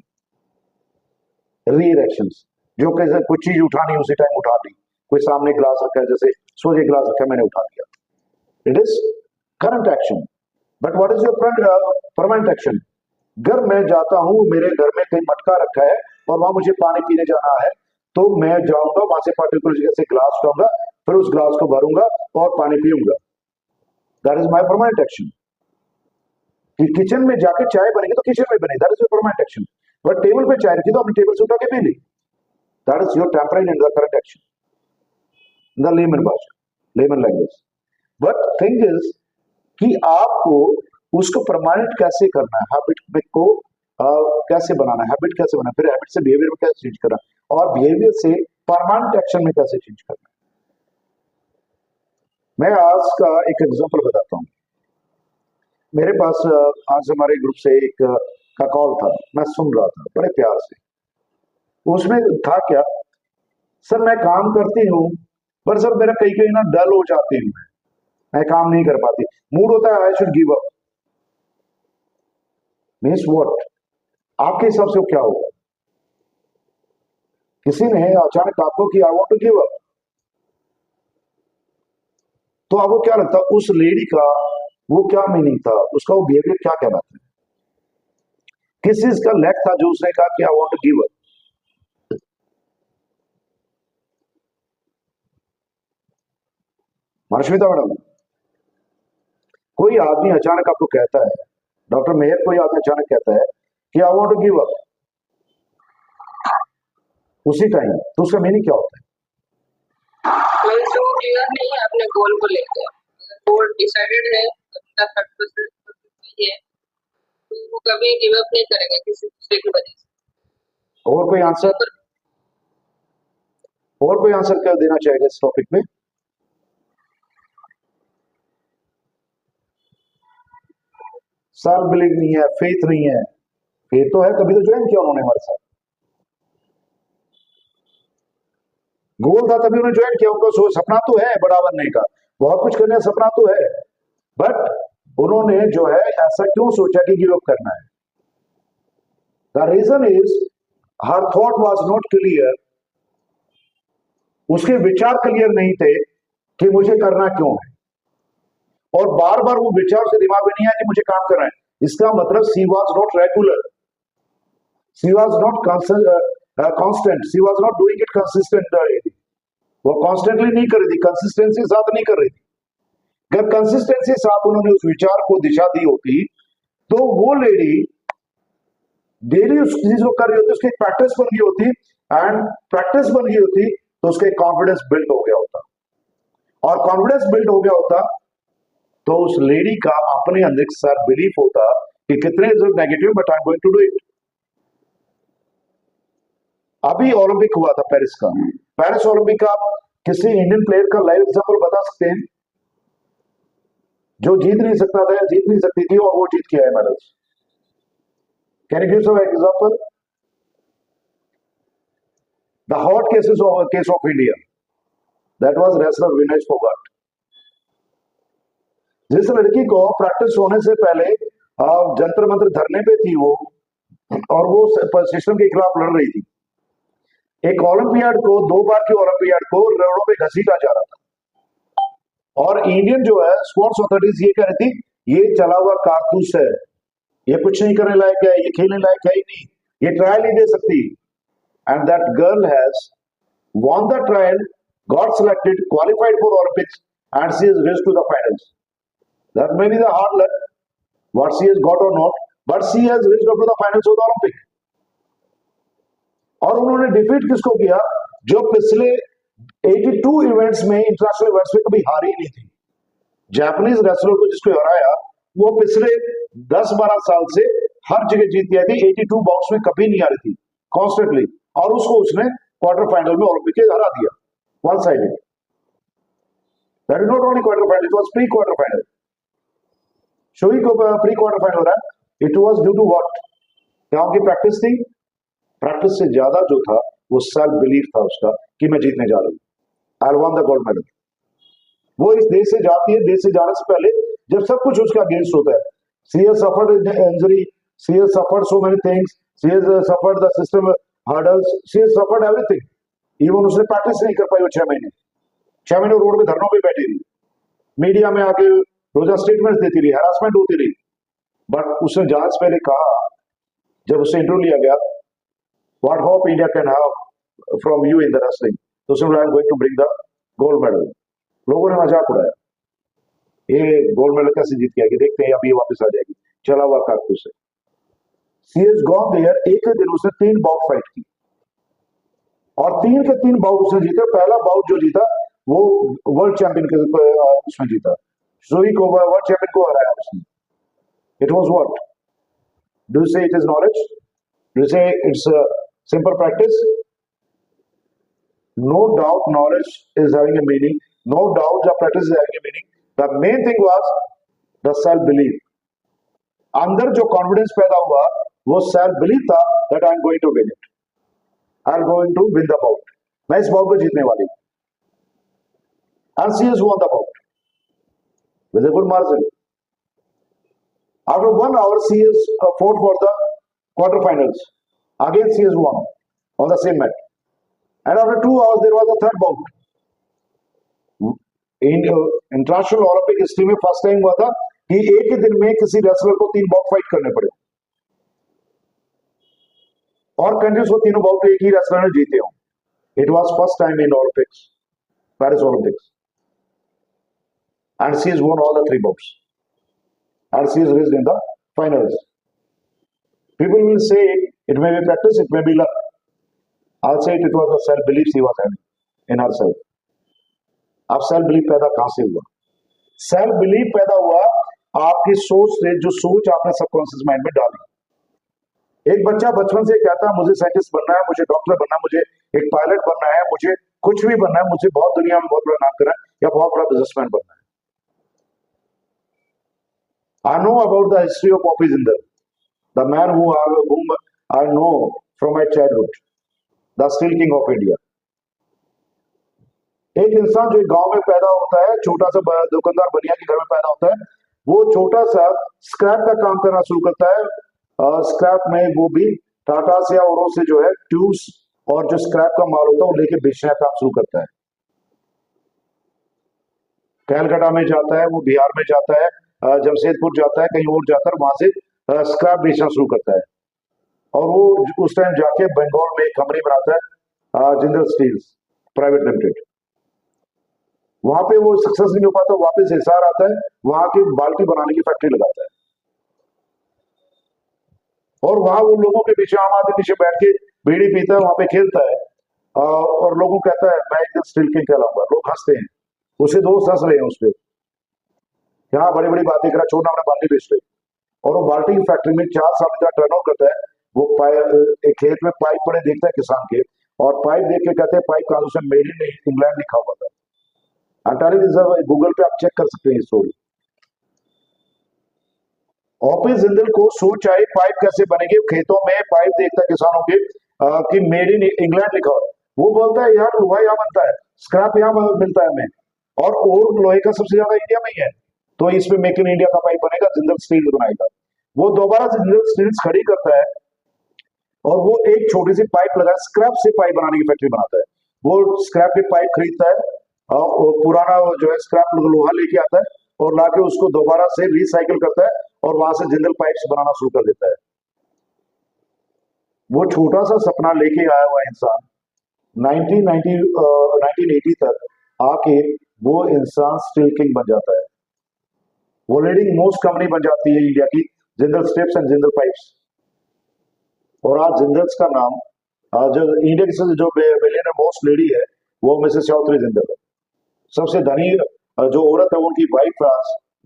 Speaker 1: reactions. जो कैसे कुछ चीज उठानी उसी टाइम उठा ली, कोई सामने ग्लास रखा है, जैसे सोचे ग्लास रखा है मैंने उठा लिया, it is current action. But what is your permanent action? घर मैं जाता हूं, मेरे घर में कहीं मटका रखा है और वहां मुझे पानी पीने जाना है, तो मैं जाऊंगा वहां से पर्टिकुलर जगह से ग्लास उठाऊंगा, फिर उस ग्लास को भरूंगा और पानी पीऊंगा। That is my permanent action. कि किचन में जाके चाय बनेगी तो किचन में बनेगी, that is your permanent action. But table पे चाय रखी तो अपनी टेबल से उठा के पी ली, that is your temporary and the current action, the layman भाषा, layman language. But thing is कि आपको उसको परमानेंट कैसे करना है, हैबिट को कैसे बनाना है, हैबिट कैसे बनाना, फिर हैबिट से बिहेवियर में कैसे चेंज करना, और बिहेवियर से परमानेंट एक्शन में कैसे चेंज करना है। मैं आज का एक एग्जांपल बताता हूँ। मेरे पास आज हमारे ग्रुप से एक का कॉल था, मैं सुन रहा था बड़े प्यार से। उसमें था क्या, सर मैं काम करती हूँ पर सर मेरा कहीं कहीं ना डल हो जाती हूँ, मैं काम नहीं कर पाती, मूड होता है I should give up. Means what? आपके हिसाब से क्या होगा? किसी ने अचानक आपको कि I want to give up, तो आपको क्या लगता है उस लेडी का वो क्या मीनिंग था, उसका वो बिहेवियर क्या क्या बात है, किस चीज का लैक था जो उसने कहा कि I want to give up? Manasmita madam, कोई आदमी अचानक आपको कहता है, डॉक्टर मेहर कोई आदमी अचानक कहता है कि I want to give up, उसी टाइम तो उसका मीनिंग क्या होता है?
Speaker 2: तो क्लियर नहीं है अपने गोल को लेकर, गोल डिसाइडेड है, अपना सक्सेस है, तो वो कभी गिव अप नहीं करेगा किसी दूसरे की वजह से।
Speaker 1: और कोई आंसर क्या देना चाहेगा इस टॉपिक में? सेल्फ बिलीव नहीं है, फेथ नहीं है। फेथ तो है, तभी तो ज्वाइन किया उन्होंने हमारे साथ। गोल था तभी उन्होंने ज्वाइन किया। उनको सपना तो है बड़ा बनने का, बहुत कुछ करने का सपना तो है, बट उन्होंने जो है ऐसा क्यों सोचा कि गिव अप करना है? The reason is her thought was not clear. उसके विचार क्लियर नहीं थे कि मुझे करना क्यों है, और बार बार वो विचार से दिमाग में नहीं आया कि मुझे काम करना है। इसका मतलब she was not regular, she was not constant, she was not doing it consistent. वो कॉन्स्टेंटली नहीं कर रही थी, कंसिस्टेंसी साथ नहीं कर रही थी। अगर कंसिस्टेंसी साथ उन्होंने उस विचार को दिशा दी होती तो वो लेडी डेली उस चीज को कर रही होती, उसकी प्रैक्टिस बन गई होती, एंड प्रैक्टिस बन गई होती तो उसके कॉन्फिडेंस बिल्ड हो गया होता, और कॉन्फिडेंस बिल्ड हो गया होता तो उस लेडी का अपने अंदर एक सेल्फ बिलीफ होता कि कितने negative but I am going to do it. अभी ओलंपिक हुआ था पेरिस का, पेरिस ओलंपिक का आप किसी इंडियन प्लेयर का लाइव एग्जांपल बता सकते हैं जो जीत नहीं सकता था, जीत नहीं सकती थी, और वो जीत के आए medals? Can you give some example? The hot case of India, that was wrestler Vinesh Phogat. जिस लड़की को प्रैक्टिस होने से पहले जंतर मंत्र धरने पे थी वो, और वो सिस्टम के खिलाफ लड़ रही थी। एक ओलंपियाड को, 2 बार की ओलंपियाड को रोडों पे घसीटा जा रहा था, और इंडियन जो है स्पोर्ट्स अथॉरिटीज ये कह रही थी ये चला हुआ कारतूस है, ये कुछ नहीं करने लायक है, ये खेलने लायक है ही नहीं, ये ट्रायल नहीं दे सकती। And that girl has won the trial, got selected, qualified for Olympics, and she has reached to the finals. That may be the hard luck, what she has got or not, but she has reached up to the finals of the Olympic. और उन्होंने defeat किसको किया? जो पिछले 82 events में, international events में कभी हारी नहीं थी। जापानीज रेसलर को जिसको हराया वो पिछले 10-12 साल से हर जगह जीत गई थी, 82 बाउट्स में कभी नहीं हारी थी कॉन्स्टेंटली, और उसको उसने क्वार्टर फाइनल में ओलंपिक के हरा दिया, one sided. That is not only quarter final, it was pre quarter final. शोई को प्री क्वार्टर फाइनल हो रहा है, it was due to what? क्या उनकी प्रैक्टिस थी? प्रैक्टिस से ज्यादा जो था वो सेल्फ बिलीफ था उसका कि मैं जीतने जा रहा हूं, I one the gold medal. वो इस देश से जाती है, देश से जाने से पहले जब सब कुछ उसका अगेंस्ट होता है, she has suffered injury, she has suffered so many things, she has suffered the system hurdles, she has suffered everything. Even उसने प्रैक्टिस नहीं कर पाई वो 6 महीने, 6 महीने रोड पे धरनों पे बैठी रही, मीडिया में आके रोजा स्टेटमेंट देती रही, हैरासमेंट होती रही, बट उसने जाने से पहले कहा, जब उससे इंटरव्यू लिया गया, what hope India can have from you in the wrestling, तो उसने बोला I am going to bring the gold medal. लोगों ने मजाक उड़ाया, ये गोल्ड मेडल कैसे जीत के आएगी, देखते हैं अभी वापस आ जाएगी, चला हुआ कारतूस से। शी हैज गॉन देयर, एक दिन उसने 3 बाउट फाइट की, और 3 के 3 बाउट उसने जीते। पहला बाउट जो जीता वो वर्ल्ड चैंपियन के उसमें जीता, जोई को वर्ल्ड चैंपियन को हराया उसने। It was what? Do you say it is knowledge? Do you say it's simple practice? No doubt knowledge is having a meaning, no doubt the practice is having a meaning. The main thing was the self belief. अंदर जो confidence पैदा हुआ वो self belief था that I am going to win it, I am going to win the bout, मैं इस bought को जीतने वाली हूं। And she has won the bout with a good margin. After 1 hour she has fought for the quarterfinals, again she has won on the same mat, and after 2 hours there was a third bout. in international Olympic history में first time हुआ था कि एक ही दिन में किसी wrestler को 3 bought fight करने पड़े, और कंट्रीज को तीनों बाउट एक ही रेसलर ने जीते हो। It was first time in Olympics, Paris Olympics. and she has won all the 3 bouts, and she is reached in the finals. People will say it may be practice, it may be luck. I'll say it was a self belief she was having in herself. अब self belief पैदा कहां से हुआ? Self belief पैदा हुआ आपकी सोच से, जो सोच आपने सबकॉन्शियस माइंड में डाली। एक बच्चा बचपन से कहता है मुझे साइंटिस्ट बनना है, मुझे डॉक्टर बनना है, मुझे एक पायलट बनना है, मुझे कुछ भी बनना है, मुझे बहुत दुनिया में बहुत बड़ा नाम करना है या बहुत बड़ा बिजनेसमैन बनना है। I know about the history of Poppy Jindal, the man whom I know from my childhood, the steel king of India. एक इंसान जो एक गांव में पैदा होता है, छोटा सा दुकानदार बनिया के घर में पैदा होता है, वो छोटा सा स्क्रैप का काम करना शुरू करता है। स्क्रैप में वो भी टाटा से या औरों से जो है ट्यूब्स और जो स्क्रैप का माल होता है वो लेके बेचने का काम शुरू करता है। कैलकाटा में जाता है, वो बिहार में जाता है, जमशेदपुर जाता है, कहीं और जाता है, वहां से स्क्रैप बेचना शुरू करता है। और वो उस टाइम जाके बंगाल में एक कंपनी बनाता है, जिंदल स्टील्स प्राइवेट लिमिटेड। वहां पे वो सक्सेस नहीं हो पाता, वापस हिसार आता है, वहां की बाल्टी बनाने की फैक्ट्री लगाता है और वहां वो लोगों के पीछे, आम आदमी पीछे बैठ के बीड़ी पीता है, वहां पे खेलता है और लोगों को कहता है मैं एक दिन स्टील किंग कहलाऊंगा। लोग हंसते हैं, उसे दोस्त हंस रहे हैं उस पर, यहाँ बड़ी बड़ी बातें करा, छोड़ना अपना बाल्टी बेच रहे। और वो बाल्टी की फैक्ट्री में 4 साल का टर्नओवर करता है। वो एक खेत में पाइप पड़े देखता है किसान के, और पाइप देख के कहते हैं पाइप कहां से, मेड इन इंग्लैंड लिखा हुआ था। गूगल पे आप चेक कर सकते हैं स्टोरी। ऑपी जिंदल को सोच आई पाइप कैसे बनेगी, खेतों में पाइप देखता है किसानों के कि मेड इन इंग्लैंड लिखा हुआ। वो बोलता है यार लोहा यहाँ बनता है, स्क्रैप यहाँ मिलता है हमें, और लोहे का सबसे ज्यादा इंडिया में ही है, तो इसमें मेक इन इंडिया का पाइप बनेगा, जिंदल स्टील बनाएगा। वो दोबारा जिंदल स्टील्स खड़ी करता है और वो एक छोटी सी पाइप लगा, स्क्रैप से पाइप बनाने की फैक्ट्री बनाता है। वो स्क्रैप के पाइप खरीदता है, पुराना जो है स्क्रैप लोहा लेके आता है और लाके उसको दोबारा से रिसाइकिल करता है और वहां से जिंदल पाइप्स बनाना शुरू कर देता है। वो छोटा सा सपना लेके आया हुआ इंसान 1980 तक आके वो इंसान स्टील किंग बन जाता है। वो लीडिंग मोस्ट कंपनी बन जाती है इंडिया की, Jindal steps and Jindal pipes. और आज जिंदल्स का नाम जो इंडिया की जो मिलियनर मोस्ट लेडी है वो मिसेस चौधरी जिंदल है। सबसे धनी जो औरत है उनकी वाइफ,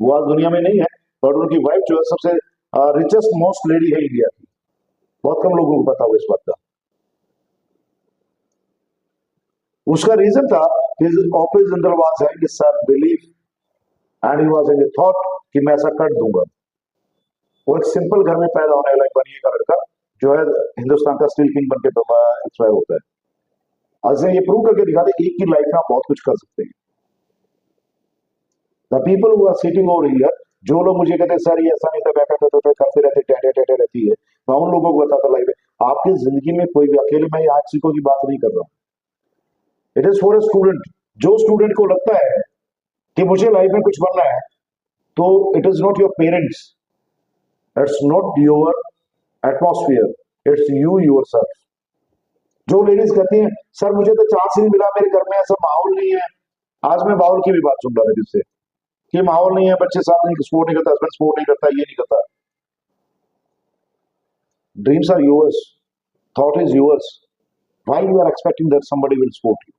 Speaker 1: वो आज दुनिया में नहीं है, पर उनकी वाइफ जो है सबसे रिचेस्ट मोस्ट लेडी है इंडिया की। बहुत कम लोगों को पता हुआ इस बात का। उसका रीजन था OP Jindal was having self belief and he was having thought कि मैं ऐसा कर दूंगा। वो एक सिंपल घर में पैदा होने वाला एक बनिए का लड़का जो है हिंदुस्तान का स्टील किंग बनके एक्सपायर होता है। आज ये प्रूव करके दिखाते एक की लाइफ में आप बहुत कुछ कर सकते हैं। The people who are sitting over here, जो लोग मुझे कहते हैं सर ये ऐसा नहीं था, करते रहते टेटे रहती है, मैं उन लोगों को बताता लाइफ में आपकी जिंदगी में कोई भी अकेले, मैं आज किसी की बात नहीं कर रहा हूं। It is for a student. जो स्टूडेंट को लगता है कि मुझे लाइफ में कुछ बनना है, तो it is not your parents, it's not your atmosphere, it's you yourself. जो लेडीज कहती हैं सर मुझे तो चांस ही नहीं मिला, मेरे घर में ऐसा माहौल नहीं है। आज मैं माहौल की भी बात सुन रहा था जिससे कि माहौल नहीं है, बच्चे साथ नहीं, सपोर्ट नहीं करता, हस्बैंड सपोर्ट नहीं करता, ये नहीं करता। Dreams are yours, thought is yours, why you are expecting that somebody will support you?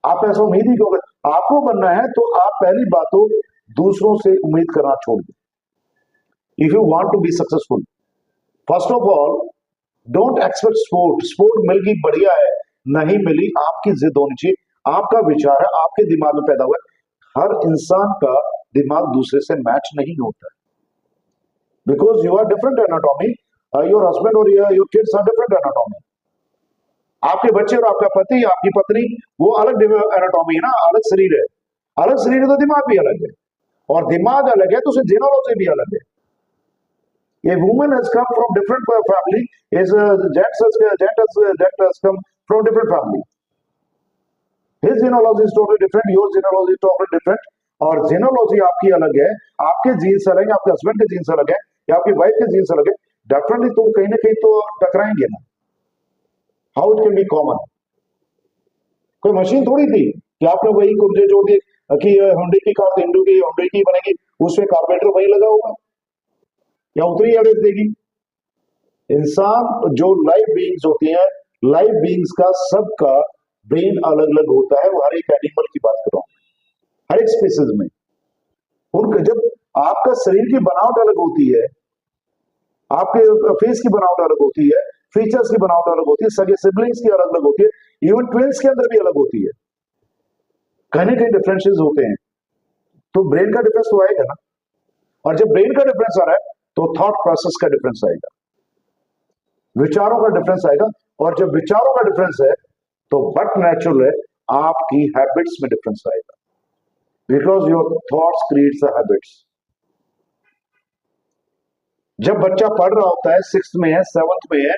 Speaker 1: आप ऐसा उम्मीद ही क्यों कर? आपको बनना है तो आप पहली बात तो दूसरों से उम्मीद करना छोड़ दें। If you want to be successful, first of all don't expect support. Support मिल गई बढ़िया है, नहीं मिली आपकी जिद होनी चाहिए, आपका विचार है, आपके दिमाग में पैदा हुआ है। हर इंसान का दिमाग दूसरे से मैच नहीं होता है, because you are different anatomy, your husband और your kids are different anatomy. आपके बच्चे और आपका पति, आपकी पत्नी, वो अलग एनाटॉमी है ना, अलग शरीर है। अलग शरीर है तो दिमाग भी अलग है, और दिमाग अलग है तो उसकी जीनोलॉजी भी अलग है। A woman has come from different family, is gent has come from different family. His genealogy is totally different, your genealogy is totally different, और genealogy आपकी अलग है, आपके जीन्स अलग है, आपके हस्बैंड के जीन्स अलग है, या आपकी वाइफ के जीन्स अलग है, डेफिनेटली तुम कहीं ना कहीं तो टकराएंगे ना। How it can be common? कोई मशीन थोड़ी थी कि आपने वही कुर्जे जोड़ दिए, कि होंडे की कार हिंदू की होंडे की बनेगी, उसमें कार्बोरेटर वही लगा होगा या उतनी एवरेज देगी? इंसान जो लाइव बीइंग्स होती हैं, लाइव बीइंग्स का सबका ब्रेन अलग अलग होता है। वो हर एक एनिमल की बात कर रहा हूं, हर एक स्पीसीज में उनका जब आपका शरीर की बनावट अलग होती है, आपके फेस की बनावट अलग होती है, फीचर्स की बनावट अलग होती है, सगे सिबलिंग्स की अलग अलग होती है, इवन ट्विंस के अंदर भी अलग होती है, कहीं ना कहीं डिफरेंसेस होते हैं, तो ब्रेन का डिफरेंस तो आएगा ना। और जब ब्रेन का डिफरेंस आ रहा है तो थॉट प्रोसेस का डिफरेंस आएगा, विचारों का डिफरेंस आएगा। और जब विचारों का डिफरेंस है तो बट नेचुरल है आपकी हैबिट्स में डिफरेंस आएगा, because your thoughts creates the habits. जब बच्चा पढ़ रहा होता है, 6th में है, 7th में है,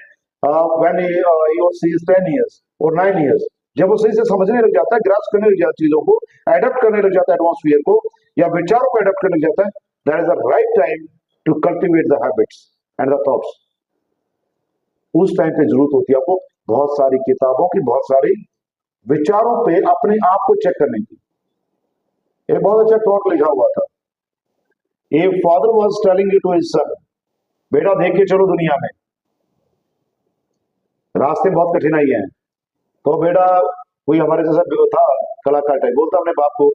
Speaker 1: when he or she is 10 years और 9 years, जब वो सही से समझने लग जाता है, ग्रास्प करने लग जाता है चीजों को, एडप्ट करने लग जाता है एटमॉस्फेयर को या विचारों को एडप्ट करने लग जाता है, that is the right time to cultivate the habits and the thoughts. उस टाइम पे जरूरत होती है आपको बहुत सारी किताबों की, बहुत सारी विचारों पे अपने आप को चेक करने की। एक बहुत अच्छा थॉट लिखा हुआ था, a father was telling it to his son, बेटा देख के चलो दुनिया में, रास्ते में बहुत कठिनाई है। तो बेटा कोई हमारे जैसा था कलाकार टाइप, बोलता अपने बाप को,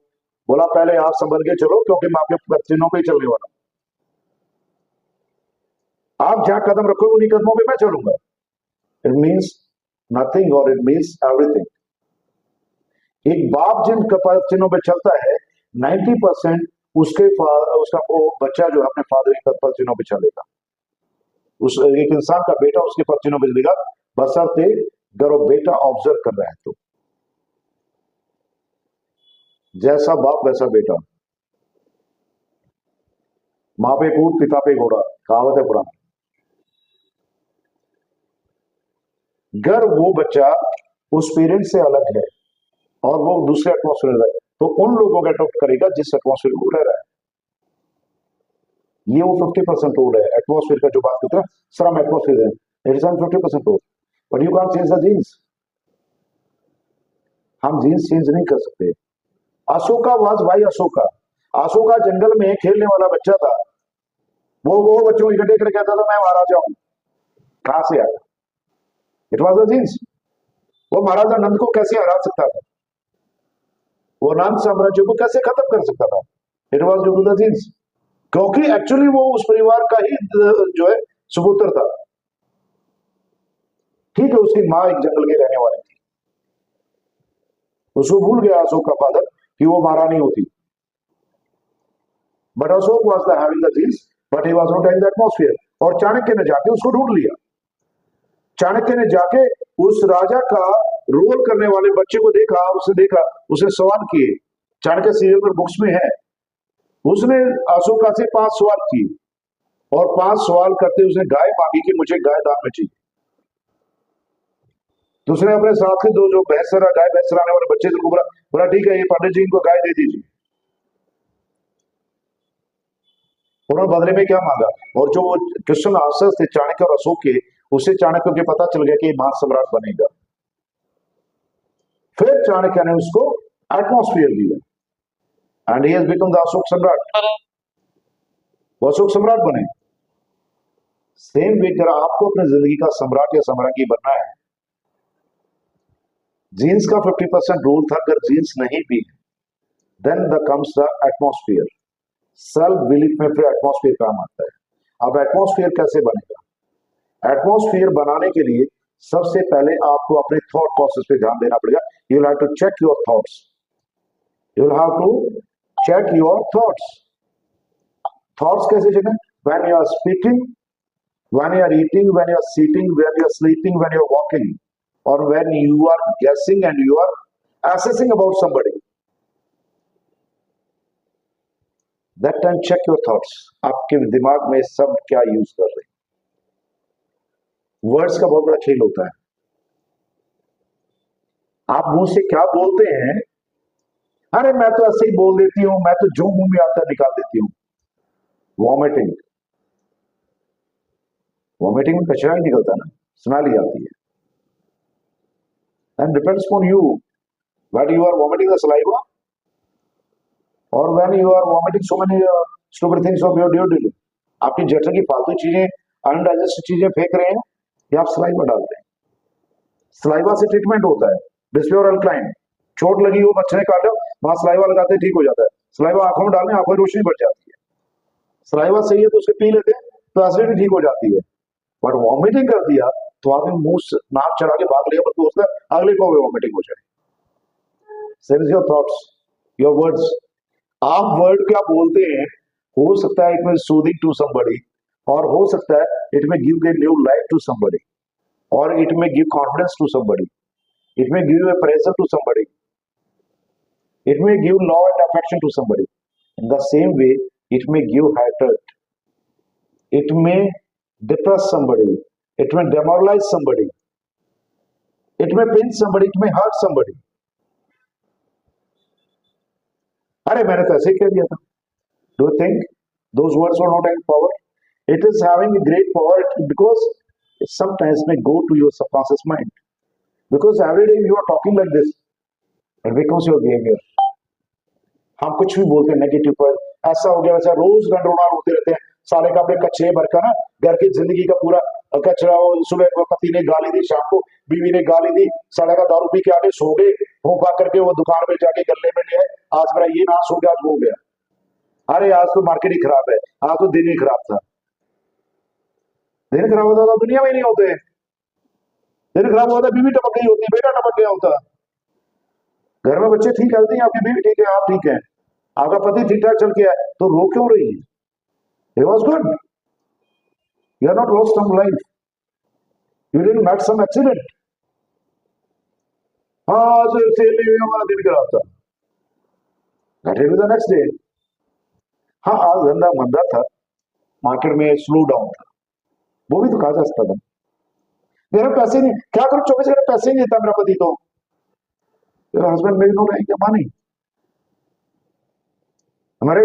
Speaker 1: बोला पहले आप संभल के चलो क्योंकि मैं आपके कदमों पे ही चलने वाला हूं, आप जहां कदम रखोगे उन्हीं कदमों पे मैं चलूंगा। इट मीन्स नथिंग और इट मीन्स एवरीथिंग। एक बाप जिन चिन्हों पे चलता है 90% उसका वो बच्चा जो है अपने फादर के पद चिन्हों पे चलेगा। उस एक इंसान का बेटा उसके पद चिन्हों पे चलेगा, बशर्ते अगर वो बेटा ऑब्जर्व कर रहा है तो। जैसा बाप वैसा बेटा, माँ पे ऊंट पिता पे घोड़ा, कहावत है पुरानी। अगर वो बच्चा उस पेरेंट से अलग है और वो दूसरे एटमॉस्फेयर में है तो उन लोगों का अडॉप्ट करेगा जिस एटमॉस्फेयर में रह रहा है। ये वो 50% रूल है एटमॉस्फेयर का जो बात करते हैं, सर हम एटमॉस्फेयर है, it is 50% rule, but you can't change the genes. हम जीन्स चेंज नहीं कर सकते। अशोका वाज वाई अशोका, अशोका जंगल में खेलने वाला बच्चा था, वो बच्चों को इकट्ठे करके कहता था मैं महाराजा हूं। कहां से आया? It was the genes. वो महाराजा नंद को कैसे हरा सकता था, वो नंद साम्राज्य को कैसे खत्म कर सकता था? It was due to the genes, क्योंकि एक्चुअली वो उस परिवार का ही जो है सुपुत्र था। ठीक है, उसकी माँ एक जंगल के रहने वाली थी, उसको भूल गया अशोक का फादर कि वो महारानी होती, but Ashok was the having the genes but he was not in the atmosphere. और चाणक्य ने जाके उसको ढूंढ लिया। चाणक्य ने जाके उस राजा का रोल करने वाले बच्चे को देखा, उसने सवाल किए, चाणक्य सीरियल पर बुक्स में है। उसने अशोका से 5 सवाल किए और 5 सवाल करते उसने गाय मांगी कि मुझे गाय दान में चाहिए। तो उसने अपने साथ के दो जो गाय भैंस चराने वाले बच्चे थे उनको बोला ठीक है ये पंडित जी इनको गाय दे दीजिए। उन्होंने बदले में क्या मांगा, और जो वो क्वेश्चन आंसर्स थे चाणक्य और अशोक के, उससे चाणक्य को पता चल गया कि ये महान सम्राट बनेगा। फिर चाणक्य ने उसको एटमॉस्फेयर दिया and he has become the Ashok सम्राट। वो अशोक सम्राट बने। सेम वे अगर आपको अपनी जिंदगी का सम्राट या सम्राज्ञी बनना है, जीन्स का 50% रूल था, अगर जीन्स नहीं भी then the comes the atmosphere. Self belief में फिर एटमॉस्फेयर काम आता है। अब एटमॉस्फेयर कैसे बनेगा? एटमॉस्फेयर बनाने के लिए सबसे पहले आपको अपने थॉट प्रोसेस पे ध्यान देना पड़ेगा। You will have to check your thoughts, you will have to check your thoughts. Thoughts कैसे check? When you are speaking, when you are eating, when you are sitting, when you are sleeping, when you are walking, और when you are guessing and you are assessing about somebody, that time check your thoughts। आपके दिमाग में सब क्या use कर रहे हैं। Words का बहुत बड़ा खेल होता है। आप मुंह से क्या बोलते हैं, अरे मैं तो ऐसे ही बोल देती हूं, मैं तो जो मुंह में आता है निकाल देती हूं। वॉमिटिंग, वॉमिटिंग में कचरा ही निकलता है ना, स्मेल ही आती है। And depends on you, when you are vomiting the saliva और when you are vomiting so many stupid things of your due daily, आपकी जठर की फालतू चीजें, अनडाइजेस्टेड चीजें फेंक रहे हैं या आप सलाइवा डाल रहे हैं। सलाइवा से ट्रीटमेंट होता है, डिस्प्योर अल्कलाइन। चोट लगी हो, मच्छर ने काटा, वहां सलाइवा लगाते हैं, ठीक हो जाता है। सलाइवा आंखों में डालने, आंखों में रोशनी बढ़ जाती है। सलाइवा सही है तो उसे पी लेते हैं तो एसिडिटी ठीक हो जाती है। बट वॉमिटिंग कर दिया तो आदमी मुंह नाक चढ़ा के भाग लिया, बल्कि उसका अगले को वॉमिटिंग हो जाए। Save your thoughts, your words. आप वर्ड क्या बोलते हैं, हो सकता है इट में सूदिंग टू समबडी, और हो सकता है it may give a new life to somebody, और it may give confidence to somebody, it may give a pressure to somebody, it may give love and affection to somebody. In the same way it may give hatred, it may depress somebody, it may demoralize somebody, it may pinch somebody, it may hurt somebody. अरे मैंने तो ऐसे ही कह दिया था। Do you think those words were not having power? It is having a great power because it sometimes may go to your subconscious mind. Because every day you are talking like this, it becomes your behavior. हम कुछ भी बोलते हैं negative पर, ऐसा हो गया वैसा, रोज गंडरोड़ा होते रहते हैं। साले का अपने कचरे भर का ना घर की जिंदगी का पूरा कचरा, सुबह को पति ने गाली दी, शाम को बीवी ने गाली दी, साले का दारू पी के आगे सो गए, भूखा करके वो दुकान में जाके गले में ले आए, आज मेरा ये नाश हो गया, आज हो गया। अरे आज तो मार्केट ही खराब है, आज तो दिन ही खराब था। दिन खराब होता था दुनिया में ही नहीं होते। दिन खराब होता, बीवी टपक गई होती, बेटा टपक गया होता, घर में बच्चे ठीक हेल्थी हैं, आपकी बीवी ठीक है, आप ठीक है, आपका पति ठीक ठाक चल के है, तो रो क्यों रही है? It was good. You are not lost some life. You didn't met some accident. हाँ, सेल में हमारा दिन खराब था। That is the next day. हाँ, आज धंधा मंदा था, मार्केट में स्लो डाउन था, वो भी तो कहा जा सकता था। मेरे पैसे नहीं, क्या करूं, 24 घंटे पैसे ही नहीं देता मेरा पति, तो हस्बैंड मेरी नो रहेंगे, मानी हमारे।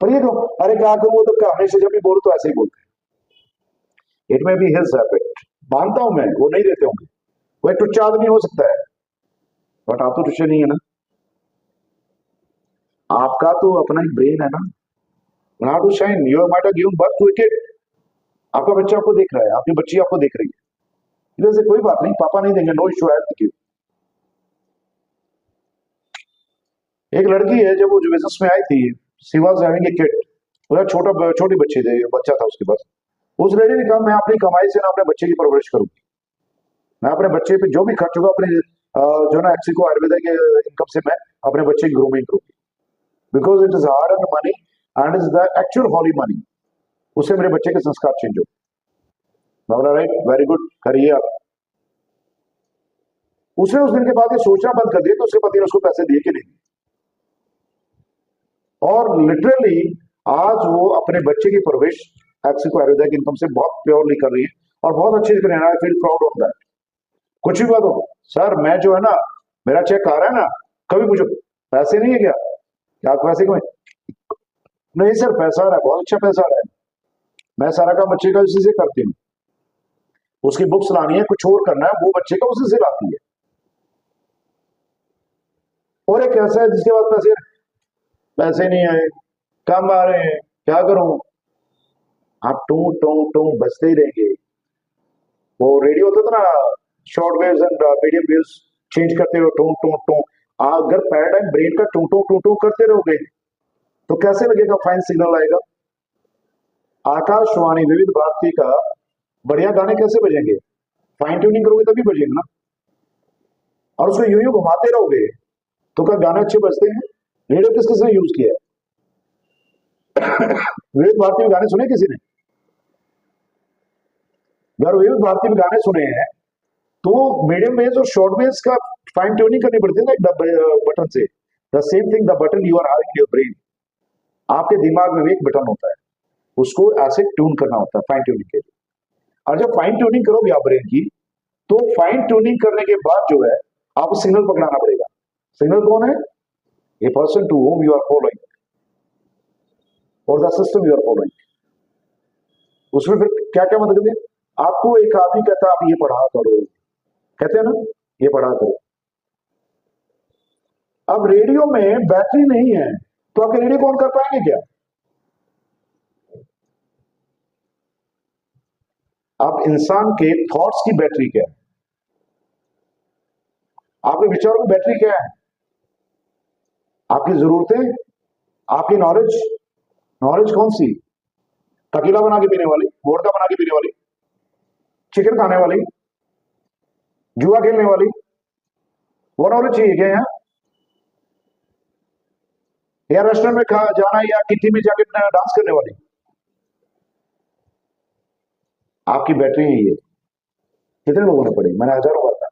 Speaker 1: पर ये तो अरे क्या करूं, वो तो क्या हमेशा जब भी बोलो तो ऐसे ही बोलते हैं। इट में भी हिज हैबिट, मानता हूं मैं, वो नहीं देते होंगे, वो एक टुच्चा आदमी हो सकता है, बट आप तो टुच्चे नहीं है ना। आपका तो अपना एक ब्रेन है ना, not to shine, you might have given birth to a kid. आपका बच्चा आपको देख रहा है, आपकी बच्ची आपको देख रही है, वैसे कोई बात नहीं, पापा नहीं देंगे, नो इशू, हेल्थ की। एक लड़की है, जब वो जो बिजनेस में आई थी, she was having a kid, वो छोटी बच्ची थी, बच्चा था उसके पास। उस लेडी ने कहा मैं अपनी कमाई से ना अपने बच्चे की परवरिश करूंगी, मैं अपने बच्चे पे जो भी खर्च होगा अपने जो ना एक्सी को आयुर्वेदा के इनकम से मैं अपने बच्चे की ग्रूमिंग करूंगी, because it is hard earn money and is the actual holy money, उससे मेरे बच्चे के संस्कार चेंज हो। राइट, वेरी गुड, करिए आप। उसने उस दिन के बाद ये सोचना बंद कर दिया तो उसके पति ने उसको पैसे दिए कि नहीं, और लिटरली आज वो अपने बच्चे की परवरिश एक्सिको आयुर्वेदा की इनकम से बहुत प्योरली कर रही है और बहुत अच्छे से कर रही है। I feel proud of that. कुछ भी बात हो, सर मैं जो है ना, मेरा चेक आ रहा है ना, कभी पूछो पैसे नहीं है क्या, क्या आप पैसे कमाए? नहीं सर पैसा आ रहा है, बहुत अच्छा पैसा आ रहा है, मैं सारा काम बच्चे का उसी से करती हूँ, उसकी बुक्स लानी है, कुछ और करना है, वो बच्चे का उसी से लाती है। और एक ऐसा है जिसके पास पैसे नहीं आए, कम आ रहे हैं, क्या करूं? आप टू टू टू बजते ही रहेंगे। वो रेडियो होता था ना, short waves and medium waves change करते हो, टू टू टू। अगर पैराडाइम ब्रेन का टू टू टू टू करते रहोगे तो कैसे लगेगा, फाइन सिग्नल आएगा। आकाशवाणी विविध भारती का बढ़िया गाने कैसे बजेंगे? फाइन ट्यूनिंग करोगे तभी बजेंगे ना, और उसको यूं यूं घुमाते रहोगे तो क्या गाने अच्छे बजते हैं? रेडियो किस किसने यूज किया है? विविध भारती में गाने सुने किसी ने? अगर विविध भारती में गाने सुने हैं तो मीडियम वेव्स और शॉर्ट वेव्स का फाइन ट्यूनिंग करनी पड़ती है ना एक बटन से। The same thing the button you are having in your brain, आपके दिमाग में भी एक बटन होता है, उसको ऐसे ट्यून करना होता है फाइन ट्यूनिंग के लिए। और जब फाइन ट्यूनिंग करोगे आप ब्रेन की, तो फाइन ट्यूनिंग करने के बाद जो है आपको सिग्नल पकड़ाना पड़ेगा। सिग्नल कौन है? A person to home you are following और the system you are following. उसमें फिर क्या क्या मदद है? आपको एक आदमी कहता है आप ये पढ़ा करो, कहते हैं ना ये पढ़ा करो। अब रेडियो में बैटरी नहीं है तो आपके रेडियो को ऑन कर पाएंगे क्या? आप इंसान के थॉट्स की बैटरी क्या है, आपके विचारों की बैटरी क्या है, आपकी जरूरतें, आपकी नॉलेज। नॉलेज कौन सी? टकीला बना के पीने वाली, वोडका बना के पीने वाली, चिकन खाने वाली, जुआ खेलने वाली, वो नॉलेज चाहिए क्या यहाँ? या रेस्टोरेंट में खा जाना, या किटी में जाके डांस करने वाली? आपकी बैटरी है ये। कितने लोगों ने पढ़ी? मैंने हजारों बार कहा।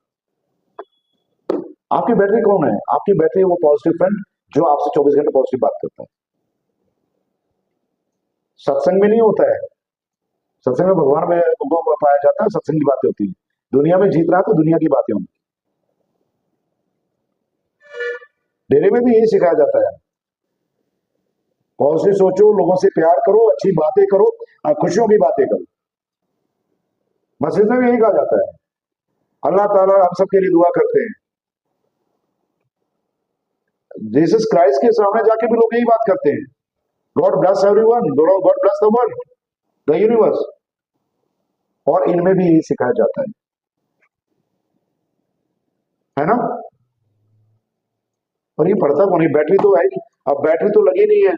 Speaker 1: आपकी बैटरी कौन है? आपकी बैटरी है वो पॉजिटिव फ्रेंड जो आपसे 24 घंटे पॉजिटिव बात करता है। सत्संग में नहीं होता है, सत्संग में भगवान में को पाया जाता है, सत्संग की बातें होती है। दुनिया में जीत रहा है तो दुनिया की बातें होंगी। डेरे में भी यही सिखाया जाता है, पॉजिटिव सोचो, लोगों से प्यार करो, अच्छी बातें करो, खुशियों की बातें करो। मस्जिद में भी यही कहा जाता है। अल्लाह ताला हम सबके लिए दुआ करते हैं। जीसस क्राइस्ट के सामने जाके भी लोग यही बात करते हैं, God bless everyone, God bless the world, the universe. और इनमें भी यही सिखाया जाता है ना? और ये पढ़ता कौन है? बैटरी तो है नहीं। अब बैटरी तो लगी नहीं है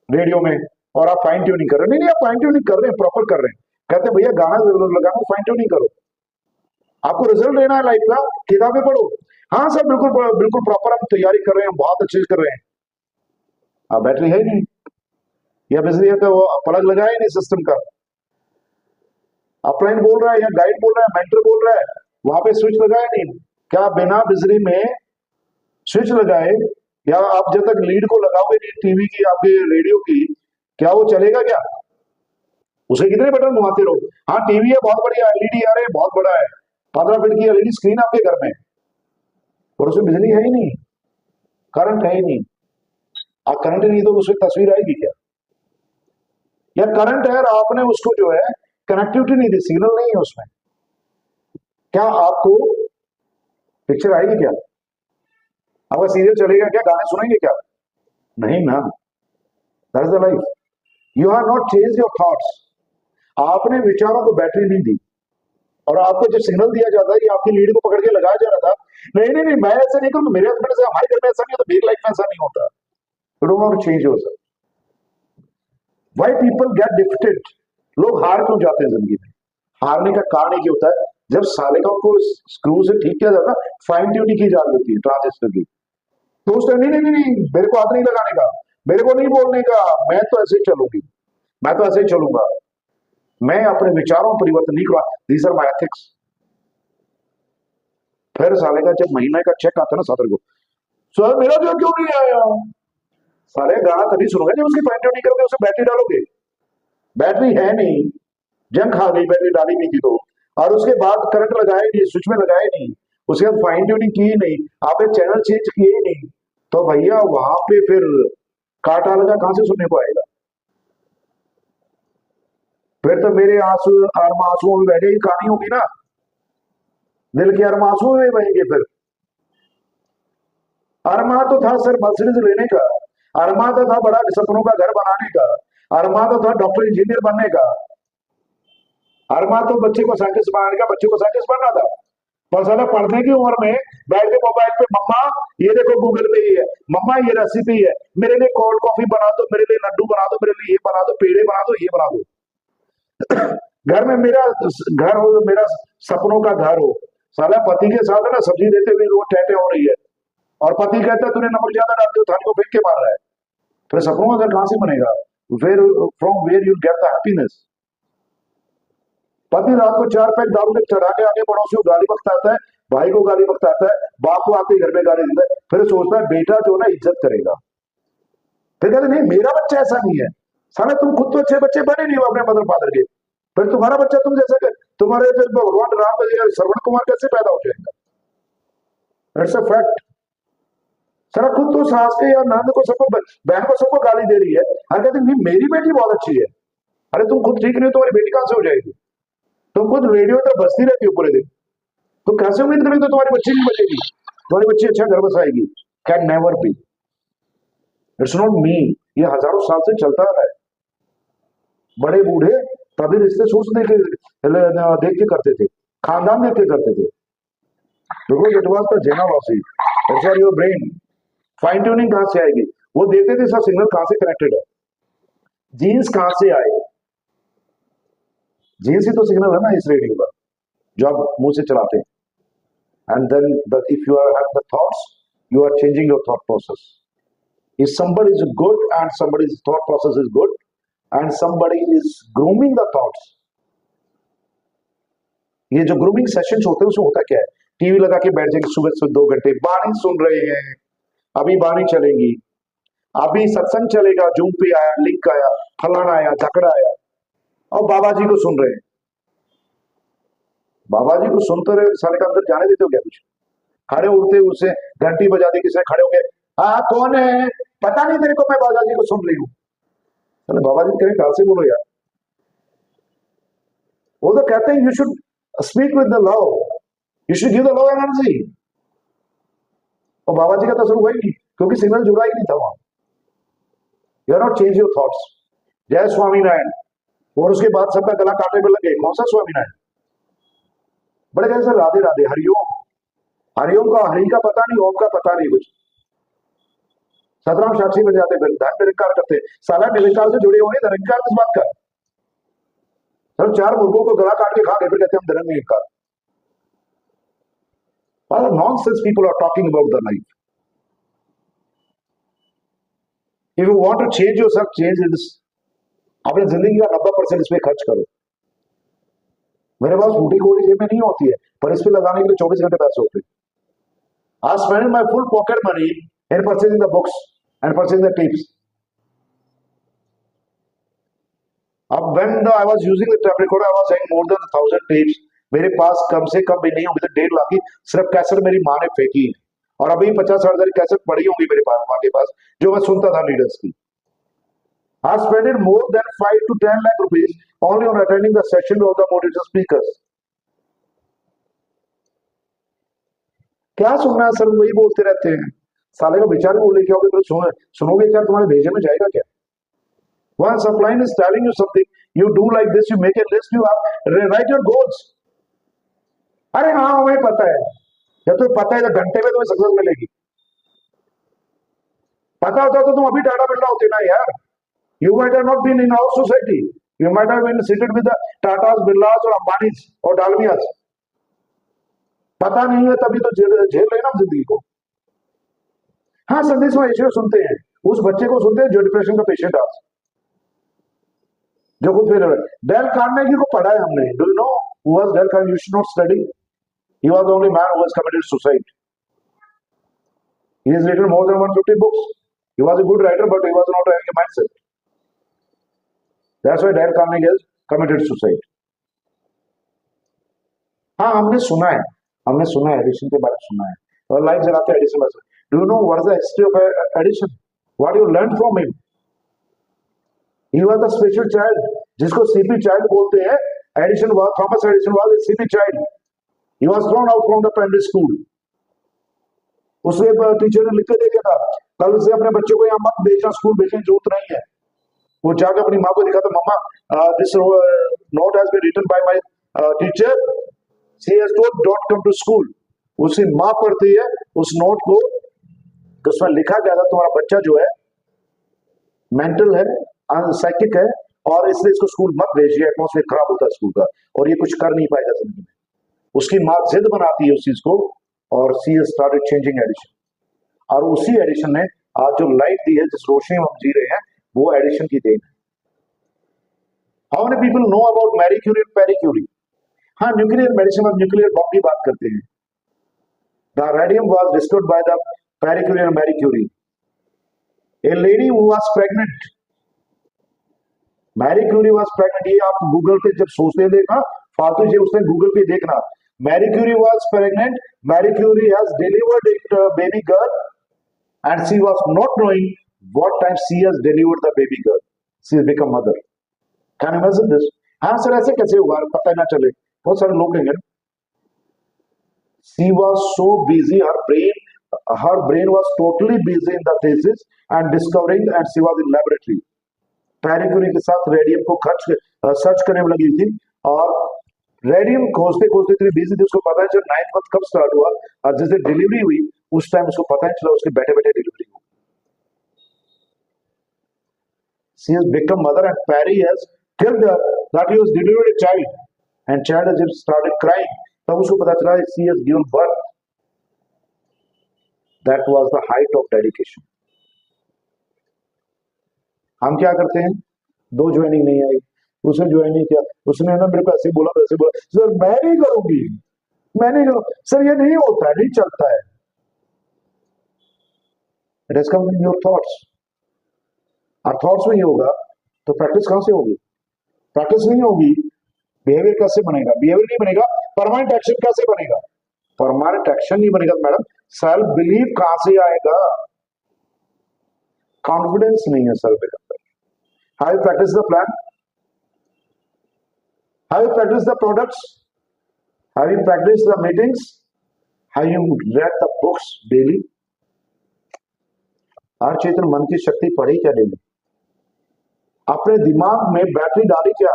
Speaker 1: रेडियो में, और आप फाइन ट्यूनिंग कर रहे हैं। नहीं, आप फाइन ट्यूनिंग कर रहे हैं, प्रॉपर कर रहे हैं। कहते हैं भैया गाना जरूर लगाना, फाइन ट्यूनिंग करो। आपको रिजल्ट लेना है लाइफ का, किताबें पढ़ो। हाँ सर, बिल्कुल बिल्कुल प्रॉपर हम तैयारी कर रहे हैं, बहुत अच्छे से कर रहे हैं। अब बैटरी है ही नहीं, या बिजली का वो प्लग लगाया ही नहीं सिस्टम का। अपलाइन बोल रहा है, या गाइड बोल रहा है, मेंटर बोल रहा है, वहां पे स्विच लगाया नहीं। क्या बिना बिजली में स्विच लगाए, या आप जब तक लीड को लगाओगे नहीं टीवी की, आपके रेडियो की, क्या वो चलेगा क्या? उसे कितने बटन घुमाते रहो। हाँ टीवी है, बहुत बढ़िया, एलईडी आ रहे हैं, बहुत बड़ा है, 15 फीट की एलईडी स्क्रीन आपके घर में, और उसमें बिजली है ही नहीं, करंट है ही नहीं। आप करंट नहीं तो उसमें तस्वीर आएगी क्या? या करंट है और आपने उसको जो है कनेक्टिविटी नहीं दी, सिग्नल नहीं है उसमें, क्या आपको पिक्चर आएगी क्या? आपका सीरियल चलेगा क्या? गाने सुनेंगे क्या? नहीं ना। That is the life. You have not change your thoughts. आपने विचारों को बैटरी नहीं दी, और आपको जब सिग्नल दिया जाता है, आपकी लीड को पकड़ के लगाया जा रहा था, नहीं नहीं नहीं मैं ऐसा नहीं करूँ, मेरे हस्बैंड से, हमारे घर में ऐसा नहीं होता, मेरी लाइफ में ऐसा नहीं होता। You don't want to change yourself. Why people get defeated? लोग हार क्यों जाते हैं जिंदगी में? हारने का कारण एक ही होता है, जब सालेगा को स्क्रू से ठीक किया जाता है, फाइन ट्यूनिंग की जा रही होती है ट्रांजिस्टर की, तो उस टाइम नहीं नहीं नहीं मेरे को हाथ नहीं लगाने का, मेरे को नहीं बोलने का, मैं तो ऐसे ही चलूंगी, मैं तो ऐसे ही चलूंगा, मैं अपने विचारों में परिवर्तन नहीं करूंगा, दीज आर माय एथिक्स। फिर साले का जब महीने का चेक आता है ना 7 को, सर मेरा जो क्यों नहीं आया? साले गाना तभी सुनोगे जब उसकी फाइन ट्यूनिंग करोगे, उसे बैटरी डालोगे। बैटरी है नहीं, जंग खा गई, बैटरी डाली नहीं थी तो, और उसके बाद करंट लगाए नहीं, स्विच में लगाए नहीं, उसके बाद फाइन ट्यूनिंग की ही नहीं, आपने चैनल चेंज किए ही नहीं, तो भैया वहां पे फिर काटा लगा कहां से सुनने को आएगा? फिर तो मेरे आंसू आंसुओं में बह गई कहानी होगी ना, दिल के आंसुओं में बहेंगे। फिर अरमा तो था सर मर्सिडीज लेने का, अरमा तो था बड़ा सपनों का घर बनाने का, अरमा तो था डॉक्टर इंजीनियर बनने का, अरमा तो बच्चे को साइंटिस्ट बनाने का, बच्चे को साइंटिस्ट बनना था। पर साला पढ़ने की उम्र में बैठ के मोबाइल पे, मम्मा ये देखो गूगल पे ये है, मम्मा ये रेसिपी है, मेरे लिए कोल्ड कॉफी बना दो, मेरे लिए लड्डू बना दो, मेरे लिए ये बना दो, पेड़े बना दो, ये बना दो। घर में मेरा घर हो, मेरा सपनों का घर हो, साला पति के साथ है ना सब्जी देते हुए वो टहटे हो रही है, और पति कहता है तूने नमक ज्यादा डाल दिया, थाली को फेंक के मार रहा है। फिर सपनों का घर कहां से बनेगा? Where from where you get the happiness? पति रात को 4 पैक दारू के चढ़ा के आगे पड़ोसी को गाली बकता है, भाई को गाली बकता है, बाप को आके घर में गाली देता है, फिर सोचता है बेटा जो ना इज्जत करेगा। फिर कहते नहीं मेरा बच्चा ऐसा नहीं है। साला तुम खुद तो अच्छे बच्चे बने नहीं हो अपने मदर फादर के, फिर तुम्हारा बच्चा तुम जैसा कर, तुम्हारे भगवान राम श्रवण कुमार कैसे पैदा हो जाएगा? It's a fact. साला खुद तो सास के या नंद को सबको, बहन को सबको गाली दे रही है, और कहते नहीं मेरी बेटी बहुत अच्छी है। अरे तुम खुद ठीक नहीं हो, तुम्हारी बेटी कहां से हो जाएगी? तुम खुद रेडियो तो बसती रहती हो पूरे दिन, तो कैसे उम्मीद करेंगे तो तुम्हारी बच्ची नहीं बचेगी, तुम्हारी बच्ची अच्छा घर बसाएगी? Can never be. It's not me, ये हजारों साल से चलता आ रहा है। बड़े बूढ़े तभी रिश्ते सोच देख के करते थे, खानदान देख के करते थे, because it was the genealogy, it's for your brain. Fine tuning कहां से आएगी? वो देखते थे सब सिग्नल कहां से कनेक्टेड है, जीन्स कहां से आए, जीन्स ही तो सिग्नल है ना इस रेडियो का जो आप मुंह से चलाते हैं। And then if you are having the thoughts, you are changing your thought process. If somebody is good and somebody's thought process is good and somebody is grooming the thoughts, ये जो grooming sessions होते हैं उसमें होता क्या है, TV लगा के बैठ जाएंगे सुबह से 2 घंटे, बाणी सुन रहे हैं, अभी बाणी चलेंगी, अभी सत्संग चलेगा, जूम पे आया, लिंक आया, फलाना आया, झकड़ा आया, और बाबा जी को सुन रहे हैं। बाबा जी को सुनते रहे, सारे का अंदर जाने देते हो क्या? कुछ खड़े उठते उसे घंटी बजा दी, किसी खड़े हो गए, हाँ कौन है, पता नहीं तेरे को, मैं बाबा जी को सुन रही हूँ। अरे बाबा जी कहें कहां से बोलो यार। वो तो कहते हैं you should speak with the love, you should give the love energy, और बाबा जी का तो असर हुआ ही नहीं क्योंकि सिग्नल जुड़ा ही नहीं था वहां। You are not change your thoughts. Jai Swaminarayan, और उसके बाद सबका गला काटे पे लगे, कौन सा स्वामीनारायण? बड़े कैसे राधे राधे, हरिओम, हरिओम का हरि का पता नहीं, ओम का पता नहीं कुछ, सतराम साक्षी बन जाते, फिर धन निरंकार करते, साला निरंकार से जुड़े होंगे, निरंकार किस बात का? सर 4 मुर्गों को गला काट के खा गए, फिर कहते हैं हम धन निरंकार। What nonsense people are talking about the life. If you want to change yourself, change this. अपनी जिंदगी का 90% इस पे खर्च करो। मेरे पास फूटी कोड़ी जेब में नहीं होती है, पर इस पे लगाने के लिए 24 घंटे पैसे होते हैं। I spend my full pocket money in purchasing the books and purchasing the tapes. When I was using the tape recorder, I was saying more than 1,000 tapes. मेरे पास कम से कम भी नहीं होगी तो 1.5 लाख की सिर्फ कैसेट मेरी माँ ने फेंकी, और अभी 50-60 हजार कैसेट पड़ी होंगी मेरे पास माँ के पास, जो मैं सुनता था लीडर्स की। I spent more than 5 to 10 lakh rupees only on attending the session of the motivational speakers. क्या सुनना है सर, वही बोलते रहते हैं, साले का विचार बोले क्या होगा, तो सुनोगे क्या, तुम्हारे भेजे में जाएगा क्या? Once a client is telling you something, you do like this, you make a list, you write your goals. अरे हाँ हमें पता है, जब तुम्हें पता है तो घंटे में तुम्हें सक्सेस मिलेगी। पता होता तो तुम अभी टाटा बिरला होते ना यार। You might have not been in our society, you might have been seated with the Tatas, Birlas और Ambanis और Dalmias। पता नहीं है तभी तो झेल लेना जिंदगी को। हाँ संदेश में ऐसे सुनते हैं, उस बच्चे को सुनते हैं जो डिप्रेशन का पेशेंट आज, जो खुद फेल है। डेल कार्नेगी को पढ़ा है हमने, do you know who was Dale Carnegie? You should not study, he was the only man who was committed suicide. He has written more than 150 books, he was a good writer but he was not having a mindset, that's why Dale Carnegie has committed suicide. हाँ हमने सुना है addition के बारे में सुना है, और लाइफ जलाते एडिशन बस। Do you know what is the history of Edison? What you learn from him? He was the special child, जिसको सीपी चाइल्ड बोलते हैं। Edison was, Thomas Edison was a CP child. He was thrown out from the primary school. उसके teacher ने लिख के दे दिया था, कल से अपने बच्चों को यहाँ मत भेजना, स्कूल भेजने की जरूरत नहीं है। वो जाकर अपनी माँ को दिखा था, mama this note has been written by my teacher, she has told don't come to school. उसकी माँ पढ़ती है उस नोट को, तो उसमें लिखा गया था तुम्हारा बच्चा जो है मेंटल है, साइकिक है, और इसलिए इसको स्कूल मत भेजिए, एटमॉस्फेयर खराब होता है स्कूल का, और ये कुछ कर नहीं पाएगा जिंदगी में। उसकी माँ जिद बनाती है उस चीज को, और सी हैज स्टार्टेड चेंजिंग एडिशन। और उसी एडिशन ने आज जो लाइफ दी है, जिस रोशनी में हम जी रहे हैं, वो एडिशन की देन है। How many people know about Marie Curie and Pierre Curie? हाँ, न्यूक्लियर मेडिसिन और न्यूक्लियर बॉम्ब की बात करते हैं। The radium was discovered by the Pierre Curie and Marie Curie. A lady who was pregnant, Marie Curie was pregnant. ये आप Google पे जब सोचते देखना, फालतू से उसने गूगल पे देखना, Marie Curie was pregnant, Marie Curie has delivered a baby girl and she was not knowing what time she has delivered the baby girl, she has become mother. Can you imagine this? हाँ sir ऐसे कैसे हुआ, पता ही ना चले, बहुत सारे लोग कहेंगे। She was so busy, her brain her brain was totally busy in the thesis and discovering, and she was in laboratory. Pierre Curie के साथ रेडियम को सर्च करने में लगी थी, और रेडियम खोजते खोजते इतनी बिजी थी, उसको पता है जब 9th मंथ कब स्टार्ट हुआ और जिस दिन डिलीवरी हुई उस टाइम उसको पता नहीं चला, उसके बैठे बैठे डिलीवरी हुई. She has become mother, and Perry has killed her that he was delivered a child, and child has started crying. तब उसको पता चला she has given birth. That was the height of dedication. हम क्या करते हैं, 2 joining नहीं आई, उसने ज्वाइन नहीं किया, उसने ना मेरे को ऐसे बोला वैसे बोला, सर मैं नहीं करूंगी, मैं नहीं करूँ, सर ये नहीं होता है, नहीं चलता है. It has come in your thoughts. और थॉट्स में ही होगा तो प्रैक्टिस कहां से होगी? प्रैक्टिस नहीं होगी, बिहेवियर कैसे बनेगा? बिहेवियर नहीं बनेगा, परमानेंट एक्शन कैसे बनेगा? परमानेंट एक्शन नहीं बनेगा मैडम, सेल्फ बिलीव कहां से आएगा? कॉन्फिडेंस नहीं है सेल्फ के अंदर. How you practise the plan? How you practise the products? How you practise the meetings? How you read the books daily? हर चेतन मन की शक्ति पढ़ी क्या डेली? अपने दिमाग में बैटरी डाली क्या?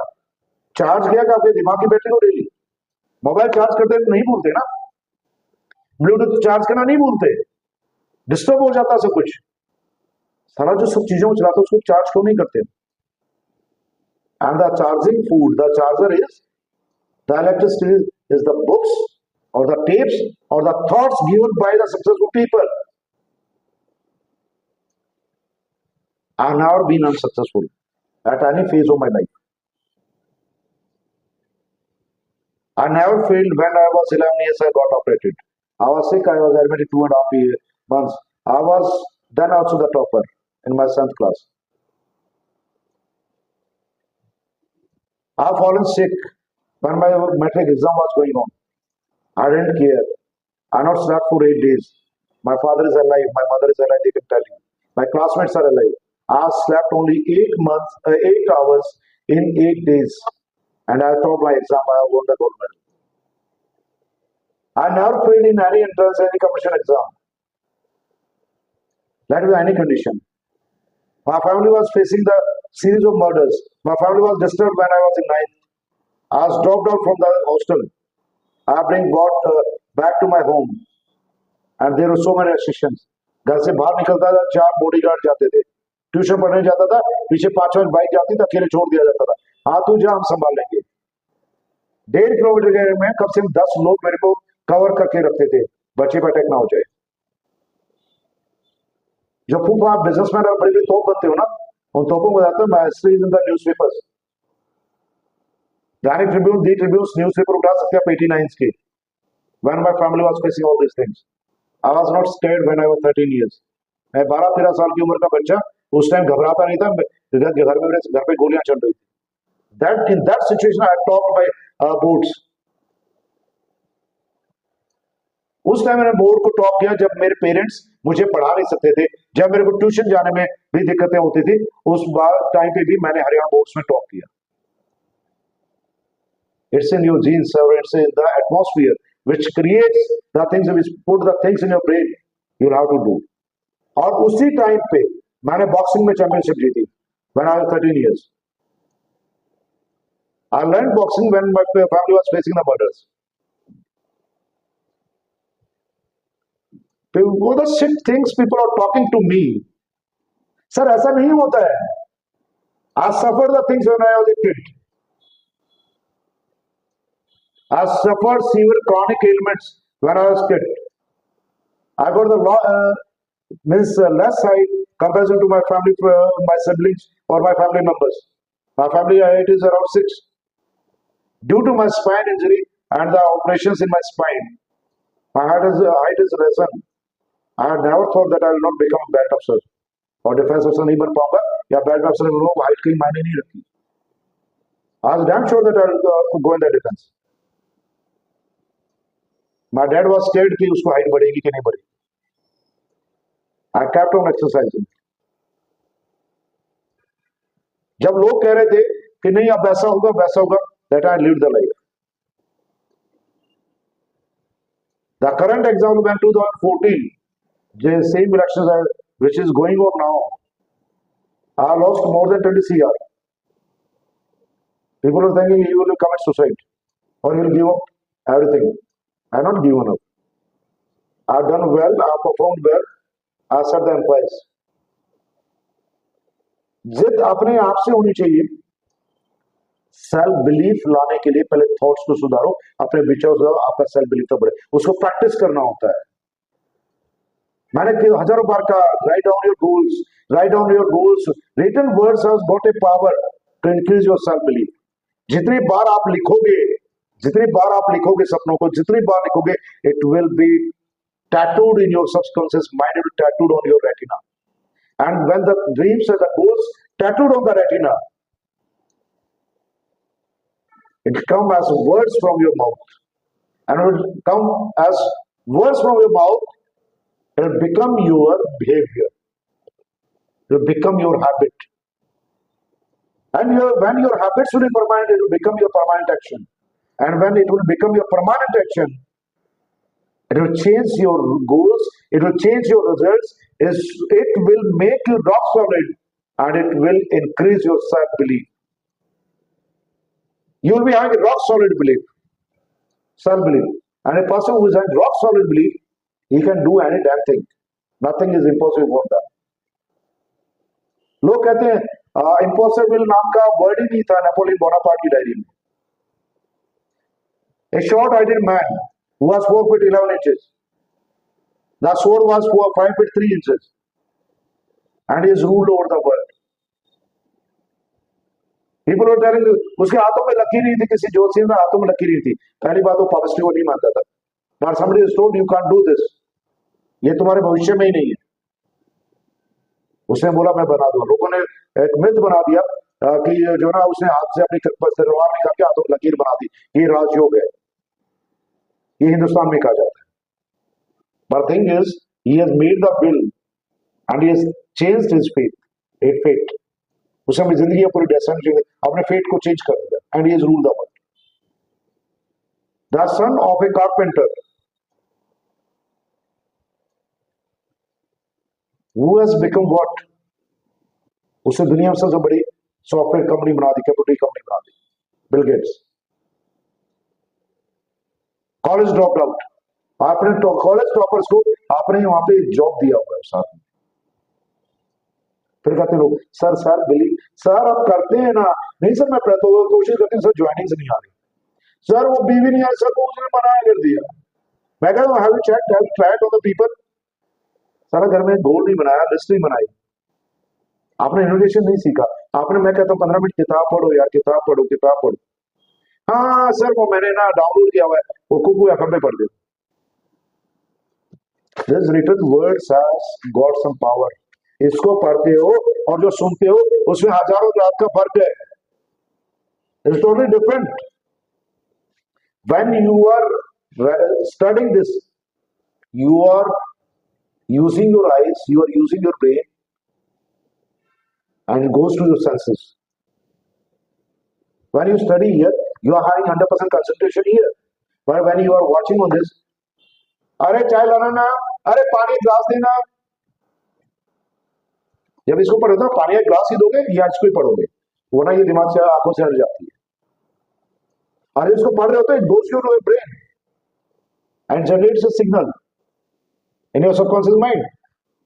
Speaker 1: चार्ज किया क्या आपके दिमाग की बैटरी को डेली? मोबाइल चार्ज करते नहीं भूलते ना, ब्लूटूथ चार्ज करना नहीं भूलते, डिस्टर्ब हो जाता सब कुछ, सारा जो सब चीजों को चलाते उसको चार्ज क्यों नहीं करते? And the charging food, the charger is the electricity, is the books और द टेप्स और the thoughts given by the successful people. I have never been unsuccessful at any phase of my life. I never failed. When I was 11 years, I got operated. I was sick. I was admitted 2.5 months. I was then also the topper in my 7th class. I have fallen sick when my metric exam was going on. I didn't care. I not slept for 8 days. My father is alive. My mother is alive. They can tell you. My classmates are alive. I slept only 8 hours in 8 days, and I topped my exam. I won the gold medal. I never failed in any entrance, any competition exam. That was any condition. My family was facing the series of murders. My family was disturbed when I was in 9th. I was dropped out from the hostel. I bring brought back to my home, and there were so many restrictions. घर से बाहर निकलता था, 4 bodyguard जाते थे. Tuition पढ़ने जाता था, पीछे 5-5 बाइक जाती थी, अकेले छोड़ दिया जाता था. हाँ तू जा, हम संभाल लेंगे. 1.5 किलोमीटर के एरिया में कम से कम 10 लोग मेरे को कवर करके रखते थे, बच्चे पर अटैक ना हो जाए. जो खूब आप बिजनेसमैन और बड़े बड़े तोप बनते हो ना, उन तोपों को बताता है history in the newspapers. Dainik Tribune, the Tribune newspaper उठा सकते हैं 89 के. When my family was facing all these things, I was not scared when I was 13 years. मैं 12-13 साल की उम्र का बच्चा उस टाइम घबराता नहीं था. घर में मेरे घर पे गोलियां चल रही थी. That in that situation I topped by boards. उस टाइम मैंने बोर्ड को टॉप किया जब मेरे पेरेंट्स मुझे पढ़ा नहीं सकते थे, जब मेरे को ट्यूशन जाने में भी दिक्कतें होती थी. उस टाइम पे भी मैंने हरियाणा बोर्ड्स में टॉप किया. It's in your genes, or it's in the atmosphere which creates the things, which put the things in your brain you'll have to do. और उसी टाइम पे मैंने बॉक्सिंग में चैंपियनशिप जीती when I was 13 years. I learned boxing when my family was facing the murders. What the shit things people are talking to me. Sir, ऐसा नहीं होता है. I suffered the things when I was a kid. I suffered severe chronic ailments when I was a kid. I got the less height comparison to my family, my siblings or my family members. My family height is around 6. Due to my spine injury and the operations in my spine, my height is risen. I had never thought that I will not become a bad officer और defence officer नहीं बन पाऊंगा या bad officer में लोग height कहीं मायने नहीं रखती. I was damn sure that I will go in the defense. My dad was scared कि उसको हाइट बढ़ेगी कि नहीं बढ़ेगी. I kept on exercising. जब लोग कह रहे थे कि नहीं अब वैसा होगा, that I lived the life. The current example when 2014 The same election which is going on now, I lost more than 20 CR. People are thinking he will commit suicide or he will give up everything. I have not given up. I have done well, I have performed well, I set the employees. जिद अपने आप से होनी चाहिए. Self belief लाने के लिए पहले थॉट्स को सुधारो, अपने विचार सुधारो, आपका सेल्फ बिलीफ तो बढ़े. उसको प्रैक्टिस करना होता है. मैंने हजारों बार कहा, write down your goals, write down your goals. Written words has got a power to increase your self belief. जितनी बार आप लिखोगे, जितनी बार आप लिखोगे सपनों को, जितनी बार लिखोगे, it will be tattooed in your subconscious mind, it will tattooed on your retina. And when the dreams and the goals tattooed on the retina, it come as words from your mouth, and it will come as words from your mouth. It will become your behavior. It will become your habit. And when your habits will be permanent, it will become your permanent action. And when it will become your permanent action, it will change your goals, it will change your results, it will make you rock solid, and it will increase your self-belief. You will be having a rock solid belief, self-belief. And a person who is having rock solid belief, he can do any damn thing. Nothing is impossible for that. लोग कहते हैं impossible नाम का word ही नहीं था Napoleon Bonaparte की diary में. A short-heighted man who was 4 feet 11 inches. The sword was 5 feet 3 inches. And he is ruled over the world. People were telling you, उसके हाथों में लकीर नहीं थी, किसी जोशी के हाथों में लकीर नहीं थी. पहली बात वो पब्लिसिटी को नहीं मानता था. But somebody has told you can't do this. ये तुम्हारे भविष्य में ही नहीं है. उसने बोला मैं बना दूंगा. लोगों ने एक मिथ बना दिया कि जो ना उसने हाथ से अपनी तलवार निकाल के हाथों में लकीर बना दी. ये राजयोग है. ये हिंदुस्तान में कहा जाता है. But the thing is, he has made the will and he has changed his fate. उसने अपनी जिंदगी पूरी डेस्टिनी अपने फेट को चेंज कर दिया. And he has ruled the world. The son of a carpenter who has become what? उसने दुनिया में सबसे बड़ी सॉफ्टवेयर कंपनी बना दी, कंप्यूटर कंपनी बना दी. Bill Gates. College drop out. आपने कॉलेज टॉपर्स को आपने वहां पे जॉब दिया होगा साथ में. फिर कहते लोग सर बिलीव सर आप करते हैं ना. नहीं सर मैं कोशिश करती हूँ सर, ज्वाइनिंग से नहीं आ रही. सर वो बीवी नहीं आई सर, वो उसने मना कर दिया. मैं कहता हूँ have you checked, have tried on the people. सारा घर में गोल नहीं बनाया, लिस्ट नहीं बनाई, आपने इनोवेशन नहीं सीखा. आपने, मैं कहता हूँ 15 मिनट किताब पढ़ो यार, किताब पढ़ो. हाँ सर वो मैंने ना डाउनलोड किया हुआ है, वो कुकू एफएम पे पढ़ दो. This written words has got some power. इसको पढ़ते हो और जो सुनते हो उसमें हजारों लाख का फर्क है. It's totally different. When you are studying this, you are using your eyes, you are using your brain, and it goes to your senses. When you study here, you are having 100% concentration here. But when you are watching on this, अरे चाय लाना ना, अरे पानी glass देना. जब इसको पढ़ोगे तो पानी एक ग्लास ही दोगे या इसको ही पढ़ोगे, वरना ये दिमाग से आंखों से हट जाती है. अरे इसको पढ़ रहे हो तो it goes your brain and generates a signal in your subconscious mind.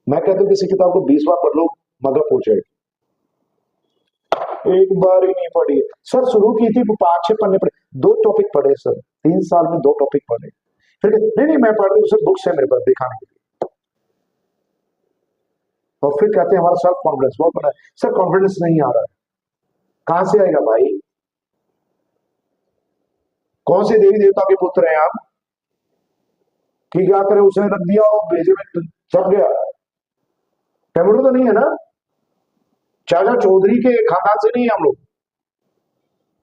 Speaker 1: मैं कहता हूँ किसी किताब को 20 बार पढ़ लो, मगर पहुंचे. एक बार ही नहीं पढ़ी सर, शुरू की थी 5-6 पन्ने पढ़े, 2 टॉपिक पढ़े सर, 3 साल में 2 टॉपिक पढ़े. फिर नहीं मैं पढ़ रही हूँ सर, बुक्स है मेरे पास दिखाने के लिए. और फिर कहते हैं हमारा सेल्फ कॉन्फिडेंस बहुत बड़ा है. सर कॉन्फिडेंस नहीं आ रहा है. कहां से आएगा भाई? कौन से देवी देवता के पुत्र हैं आप कि क्या करे, उसने रख दिया और भेजे में छप गया. कंप्यूटर तो नहीं है ना. चाचा चौधरी के खानदान से नहीं है हम लोग,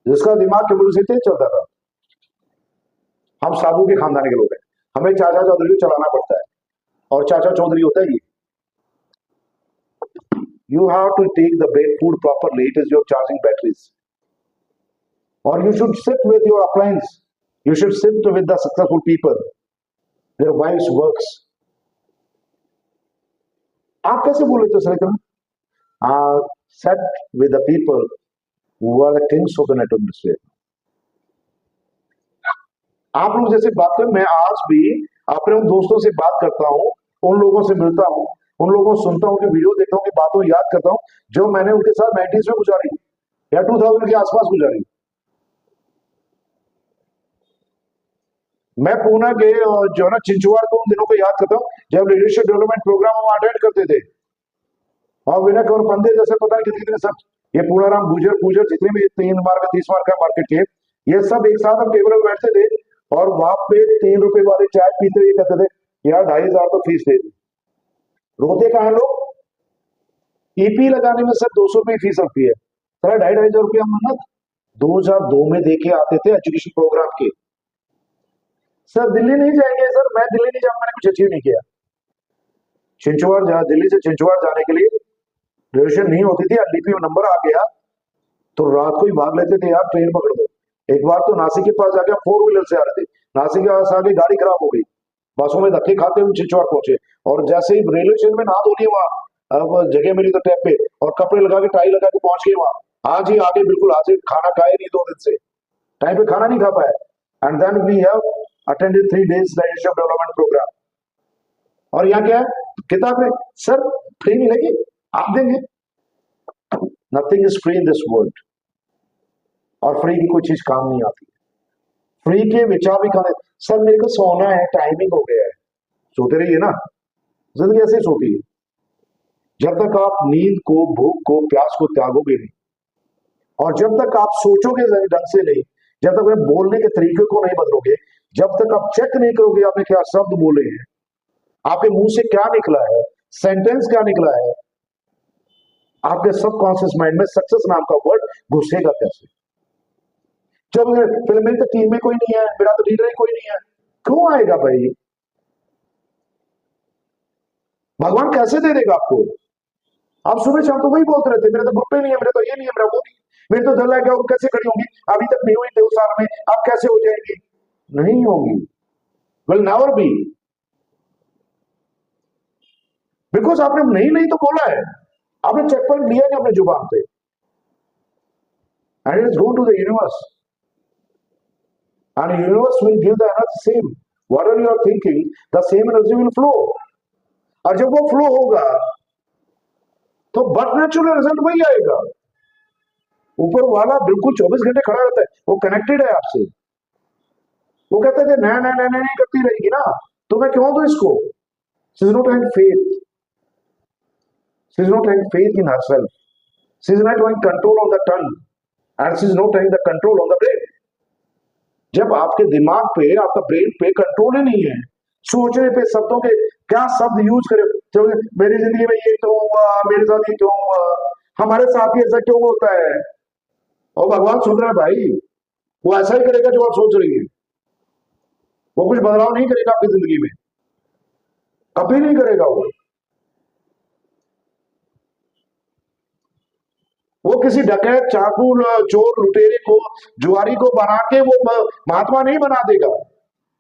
Speaker 1: जिसका दिमाग कंप्यूटर से तेज चलता था. हम साधु के खानदान के लोग हैं. हमें चाचा चौधरी को चलाना पड़ता है, और चाचा चौधरी होता है ये. You have to take the brain food properly. It is your charging batteries. Or you should sit with your appliance. You should sit with the successful people. Their wives works. आप कैसे बोल लेते हो sir? Set with the people who are the kings of the network industry. आप लोग जैसे बात करें, मैं आज भी अपने उन दोस्तों से बात करता हूं, उन लोगों से मिलता हूं, उन लोगों को सुनता हूं, उनकी वीडियो देखता हूं, की बातों याद करता हूं जो मैंने उनके साथ 90s में गुजारी या 2000 के आसपास गुजारी। मैं पूना के और जो है ना चिंचवाड़ को उन दिनों को याद करता हूं जब लीडरशिप डेवलपमेंट प्रोग्राम हम अटेंड करते थे, और विनय कौर पंदे जैसे पता नहीं कितने सब, ये पूनाराम गुजर पूजर जितने भी 3 मार्क 30 मार्क का मार्केट के, ये सब एक साथ हम टेबल पर बैठते थे और वहां पे 3 रुपए वाली चाय पीते हुए कहते थे यार 2500 तो फीस दे दी। रोते कहा लोग? ईपी लगाने में सर 200 रुपये फीस लगती है, सर 2500 रुपया मन्नत 2002 में देके आते थे एजुकेशन प्रोग्राम के। सर दिल्ली नहीं जाएंगे? सर मैं दिल्ली नहीं जाऊंगा, मैंने कुछ अचीव नहीं किया। चिंचवाड़ दिल्ली से चिंचवाड़ जाने के लिए ग्रेजुएशन नहीं होती थी, डीपी में नंबर आ गया तो रात को ही भाग लेते थे यार ट्रेन पकड़ दो। एक बार तो नासिक के पास जाके 4 व्हीलर से आ रहे थे, नासिक के पास आगे गाड़ी खराब हो गई, बसों में धक्के खाते हुए चिंचवाड़ पहुंचे, और जैसे ही रेलवे स्टेशन में नहा धो लिए वहां, अब जगह मिली तो टैप पे और कपड़े लगा के टाई लगा के पहुंच गए वहां। आज ही आगे बिल्कुल आज ही खाना खाए नहीं 2 दिन से, टाइम पे खाना नहीं खा पाए। And then we have attended 3 days leadership development programme. और यहाँ क्या है? किताब में सर फ्री मिलेगी, आप देंगे? Nothing is free in this world, और फ्री की कोई चीज काम नहीं आती। फ्री के विचार भी खाने, सर मेरे को सोना है, टाइमिंग हो गया है, सोते रहिए ना, जिंदगी ऐसे ही सोती है। जब तक आप नींद को, भूख को, प्यास को त्यागोगे नहीं, और जब तक आप सोचोगे ढंग से नहीं, जब तक आप बोलने के तरीके को नहीं बदलोगे, जब तक आप चेक नहीं करोगे आपने क्या शब्द बोले हैं, आपके मुंह से क्या निकला है, सेंटेंस क्या निकला है, आपके सबकॉन्शियस माइंड में सक्सेस नाम का वर्ड घुसेगा कैसे? जब फिर मेरी तो टीम में कोई नहीं है, मेरा तो लीडर ही कोई नहीं है, क्यों आएगा भाई? भगवान कैसे दे देगा आपको? आप सुबह शाम तो वही बोलते रहते, मेरे तो ग्रुप ही नहीं है, मेरे तो ये नहीं है, मेरा वो नहीं, मेरे तो दिल है क्या, कैसे खड़ी होंगी, अभी तक नहीं हुई 2 साल में, अब कैसे हो जाएगी? नहीं होंगी, विल नेवर बी, बिकॉज आपने नहीं नहीं तो बोला है, आपने चेक पॉइंट लिया नहीं अपने जुबान पे, and it is going to the universe, and universe will give the energy same, whatever you are thinking the same energy will flow, और जब वो फ्लो होगा तो बट नेचुरल रिजल्ट वही आएगा। ऊपर वाला बिल्कुल 24 घंटे खड़ा रहता है, वो कनेक्टेड है आपसे, वो कहते थे नहीं करती रहेगी ना, तो मैं क्यों दूं इसको? She is not having faith. She is not having faith in herself. She is not having control on the tongue, and she is not having the control on the brain. जब आपके दिमाग पे, आपका ब्रेन पे control ही नहीं है, सोचने पे, शब्दों के क्या शब्द यूज करे, जब मेरी जिंदगी में ये क्यों हुआ, मेरे साथ ये क्यों हुआ, हमारे साथ ही ऐसा क्यों होता है, और भगवान सुन रहा है भाई, वो ऐसा ही करेगा जो आप सोच रही है, वो कुछ बदलाव नहीं करेगा आपकी जिंदगी में, कभी नहीं करेगा वो किसी डकैत, चाकू, चोर, लुटेरे को, जुआरी को बना के वो महात्मा नहीं बना देगा,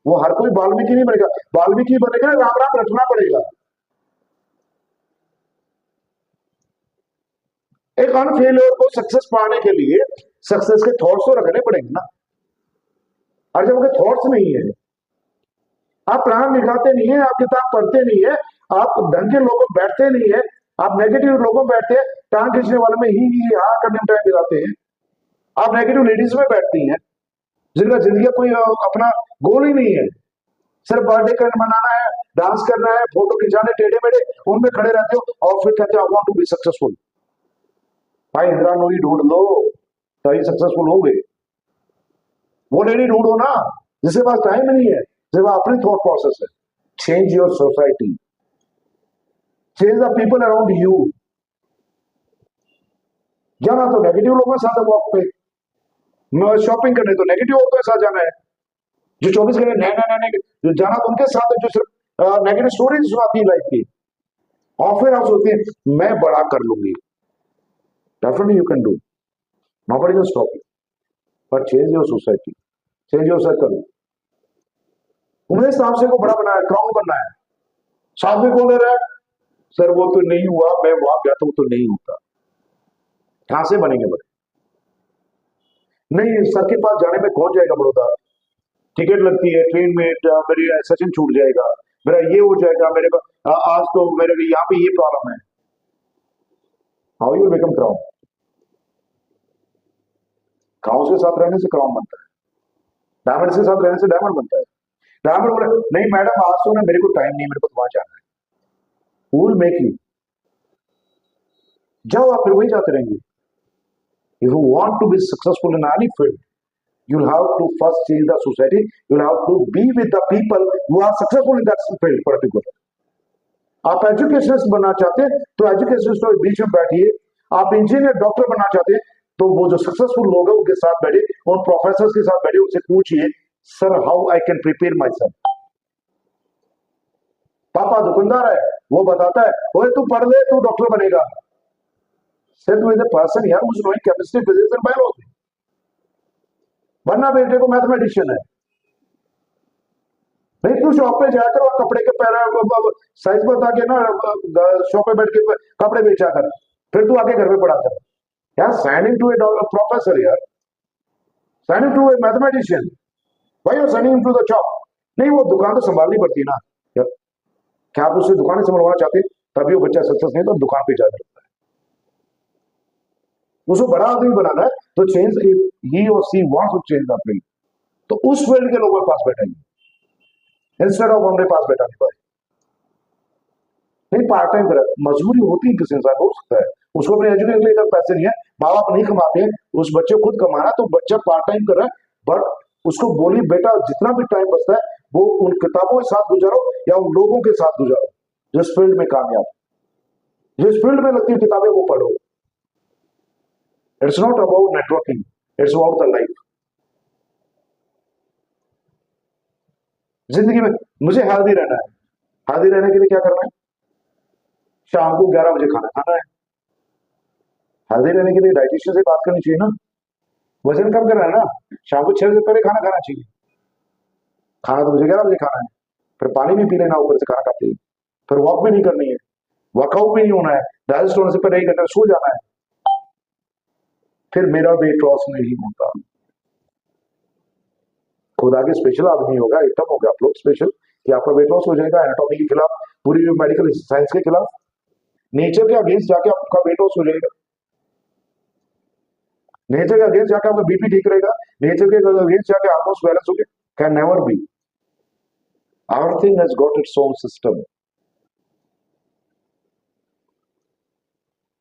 Speaker 1: वो हर कोई वाल्मीकि नहीं बनेगा, वाल्मीकि बनेगा राम राम रटना पड़ेगा। एक अनफेलियर को सक्सेस पाने के लिए सक्सेस के थॉट्स तो रखने पड़ेंगे ना, और जब उनके थॉट्स नहीं है, आप प्राण निकालते नहीं है, आप किताब पढ़ते नहीं है, आप ढंग के लोगों बैठते नहीं है, आप नेगेटिव लोगों बैठते हैं, टांग खींचने वाले में ही हाँ करने में टाइम दिलाते हैं, आप नेगेटिव लेडीज में बैठती हैं जिनका जिंदगी कोई अपना गोल ही नहीं है, सिर्फ बर्थडे मनाना है, डांस करना है, फोटो खिंचाने टेढ़े मेढ़े उनमें खड़े रहते हो, और फिर कहते हो I want to be successful. भाई इंदिरा नोई ढूंढ लो तभी सक्सेसफुल हो गए, वो लेडी ढूंढो ना जिसके पास टाइम नहीं है, जिसके पास अपनी थॉट प्रोसेस है। Change your society, change the people around you. जाना तो नेगेटिव लोगों के साथ वॉक पे, शॉपिंग करने तो नेगेटिव लोगों के साथ जाना है, जो 24 घंटे नए जो जाना तो उनके साथ है जो सिर्फ नेगेटिव स्टोरीज सुनाती है लाइफ की, और फिर आप सोचते हैं मैं बड़ा कर लूंगी। Definitely you can do, nobody can stop you, but change your society, change your circle. Umesh साहब से को बड़ा बनाया, क्राउन बनना है, साथ में कौन ले रहा है? सर वो तो नहीं हुआ, मैं वहां गया तो वो तो नहीं होता। कहां से बनेंगे बड़े? नहीं, सर के पास जाने में कौन जाएगा बड़ौदा? टिकट लगती है ट्रेन में, मेरी सेशन छूट जाएगा, मेरा ये हो जाएगा, मेरे को आज तो मेरे यहाँ पे ये प्रॉब्लम है। How you become crown? Crown के साथ रहने से क्राउन बनता है, डायमंड के साथ रहने से डायमंड बनता है। डायमंड बोले नहीं मैडम आज तो ना मेरे को टाइम नहीं, मेरे को तो वहां जाना है। वुल मेक यू जाओ, आप फिर वही जाते रहेंगे। If you want to be successful in any field, you'll have to first change the society. You'll have to be with the people who are successful in that field particular. आप educationist बनना चाहते हैं तो educationist के बीच में बैठिए। आप engineer doctor बनना चाहते हैं तो वो जो सक्सेसफुल लोग हैं उनके साथ बैठिए, उन प्रोफेसर के साथ बैठिए, उनसे पूछिए sir how I can prepare my self. पापा दुकानदार है, वो बताता है ओए तू पढ़ ले तू डॉक्टर बनेगा। Sit with the person here who is knowing chemistry, physics and biology. वरना बेटे को मैथमेटिशियन है। नहीं तू शॉप पे जाकर और कपड़े के पैरा साइज बता के ना शॉप पे बैठ के कपड़े बेचा कर, फिर तू आके घर पे पढ़ा कर। यार साइनिंग टू ए प्रोफेसर, यार साइनिंग टू ए मैथमेटिशियन, भाई you signing to the job. नहीं वो दुकान तो संभालनी पड़ती है ना यार। क्या आप उससे दुकान संभालवाना चाहते तभी वो बच्चा सक्सेस नहीं तो दुकान पे जाकर लगता है। उसको बड़ा आदमी बनाना है तो चेंज ही और she wants to change the field, तो उस फील्ड के लोगों के पास बैठेंगे इंस्टेड ऑफ हमारे पास बैठा नहीं पाए। नहीं पार्ट टाइम कर मजबूरी होती है किसी इंसान को, हो सकता है उसको अपने एजुकेशन के लिए पैसे नहीं है, माँ बाप नहीं कमाते हैं, उस बच्चे को खुद कमाना तो बच्चा पार्ट टाइम कर रहा है। बट उसको बोली बेटा जितना भी टाइम बचता है वो उन किताबों के साथ गुजारो या उन लोगों के साथ गुजारो जिस फील्ड में कामयाब, जिस फील्ड में लगती है किताबें वो पढ़ो। It's not about networking, it's about the life. जिंदगी में मुझे हेल्दी रहना है, हेल्दी रहने के लिए क्या करना है? शाम को 11 बजे खाना खाना है। हेल्दी रहने के लिए डाइटिशियन से बात करनी चाहिए ना, वजन कम करना है ना, शाम को 6 बजे पहले खाना खाना चाहिए। खाना तो मुझे 11 बजे खाना है, फिर पानी भी पी लेना ऊपर से खाना खाते ही, फिर वॉक भी नहीं करनी है, वर्कआउट भी नहीं होना है, डाइजेस्ट होने से पहले 1 घंटा सो जाना है, फिर मेरा वेट लॉस नहीं होता। खुदा के स्पेशल आदमी होगा, एकदम होगा आप लोग स्पेशल कि आपका वेट लॉस हो जाएगा एनाटॉमी के खिलाफ, पूरी मेडिकल साइंस के खिलाफ, नेचर के अगेंस्ट जाके आपका वेट लॉस हो जाएगा, नेचर के अगेंस्ट जाके आपका बीपी ठीक रहेगा, नेचर के अगेंस्ट जाके ऑलमोस्ट बैलेंस हो गया, can never B. Everything has got its own system.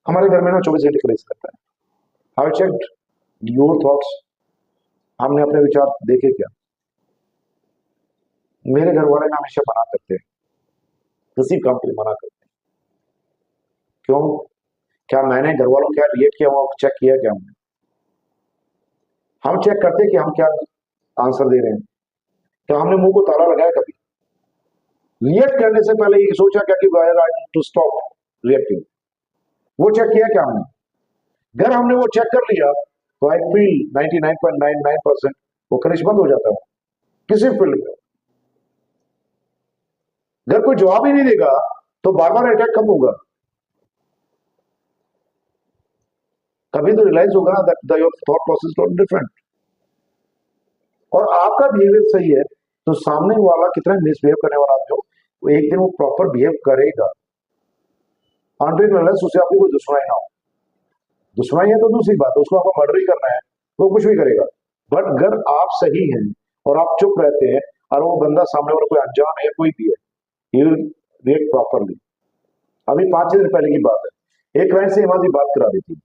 Speaker 1: हमारे घर में ना 24 घंटे क्लेश करता है। हाउ चेक्ड योर थॉट्स, हमने अपने विचार देखे क्या? मेरे घर वाले ना हमेशा मना करते हैं, किसी काम के लिए मना करते हैं। क्यों? क्या मैंने घर वालों क्या रिएक्ट किया वो चेक किया क्या? हम चेक करते हैं कि हम क्या आंसर दे रहे हैं। क्या हमने मुंह को ताला लगाया कभी? रिएक्ट करने से पहले ये सोचा क्या कि आई टू स्टॉप रिएक्टिंग? वो चेक किया क्या हमने? अगर हमने वो चेक कर लिया तो आई फील 99.99% वो करिश बंद हो जाता है किसी फील्ड में। अगर कोई जवाब ही नहीं देगा तो बार बार अटैक कब होगा? कभी तो रियलाइज होगा that your thought process is different. और आपका बिहेवियर सही है तो सामने वाला कितना मिसबिहेव करने वाला आदमी हो वो एक दिन वो प्रॉपर बिहेव करेगा, अनटिल उसे आपकी कोई दुश्मनी ना हो। दुश्मनी है तो दूसरी बात, उसको आपको मर्डर ही करना है वो कुछ भी करेगा। बट अगर आप सही हैं और आप चुप रहते हैं और वो बंदा सामने वाला कोई अनजान है कोई भी है, ही विल रिएक्ट प्रॉपरली। अभी 5-6 दिन पहले की बात है, एक क्लाइंट से हेमा जी बात करा दी थी।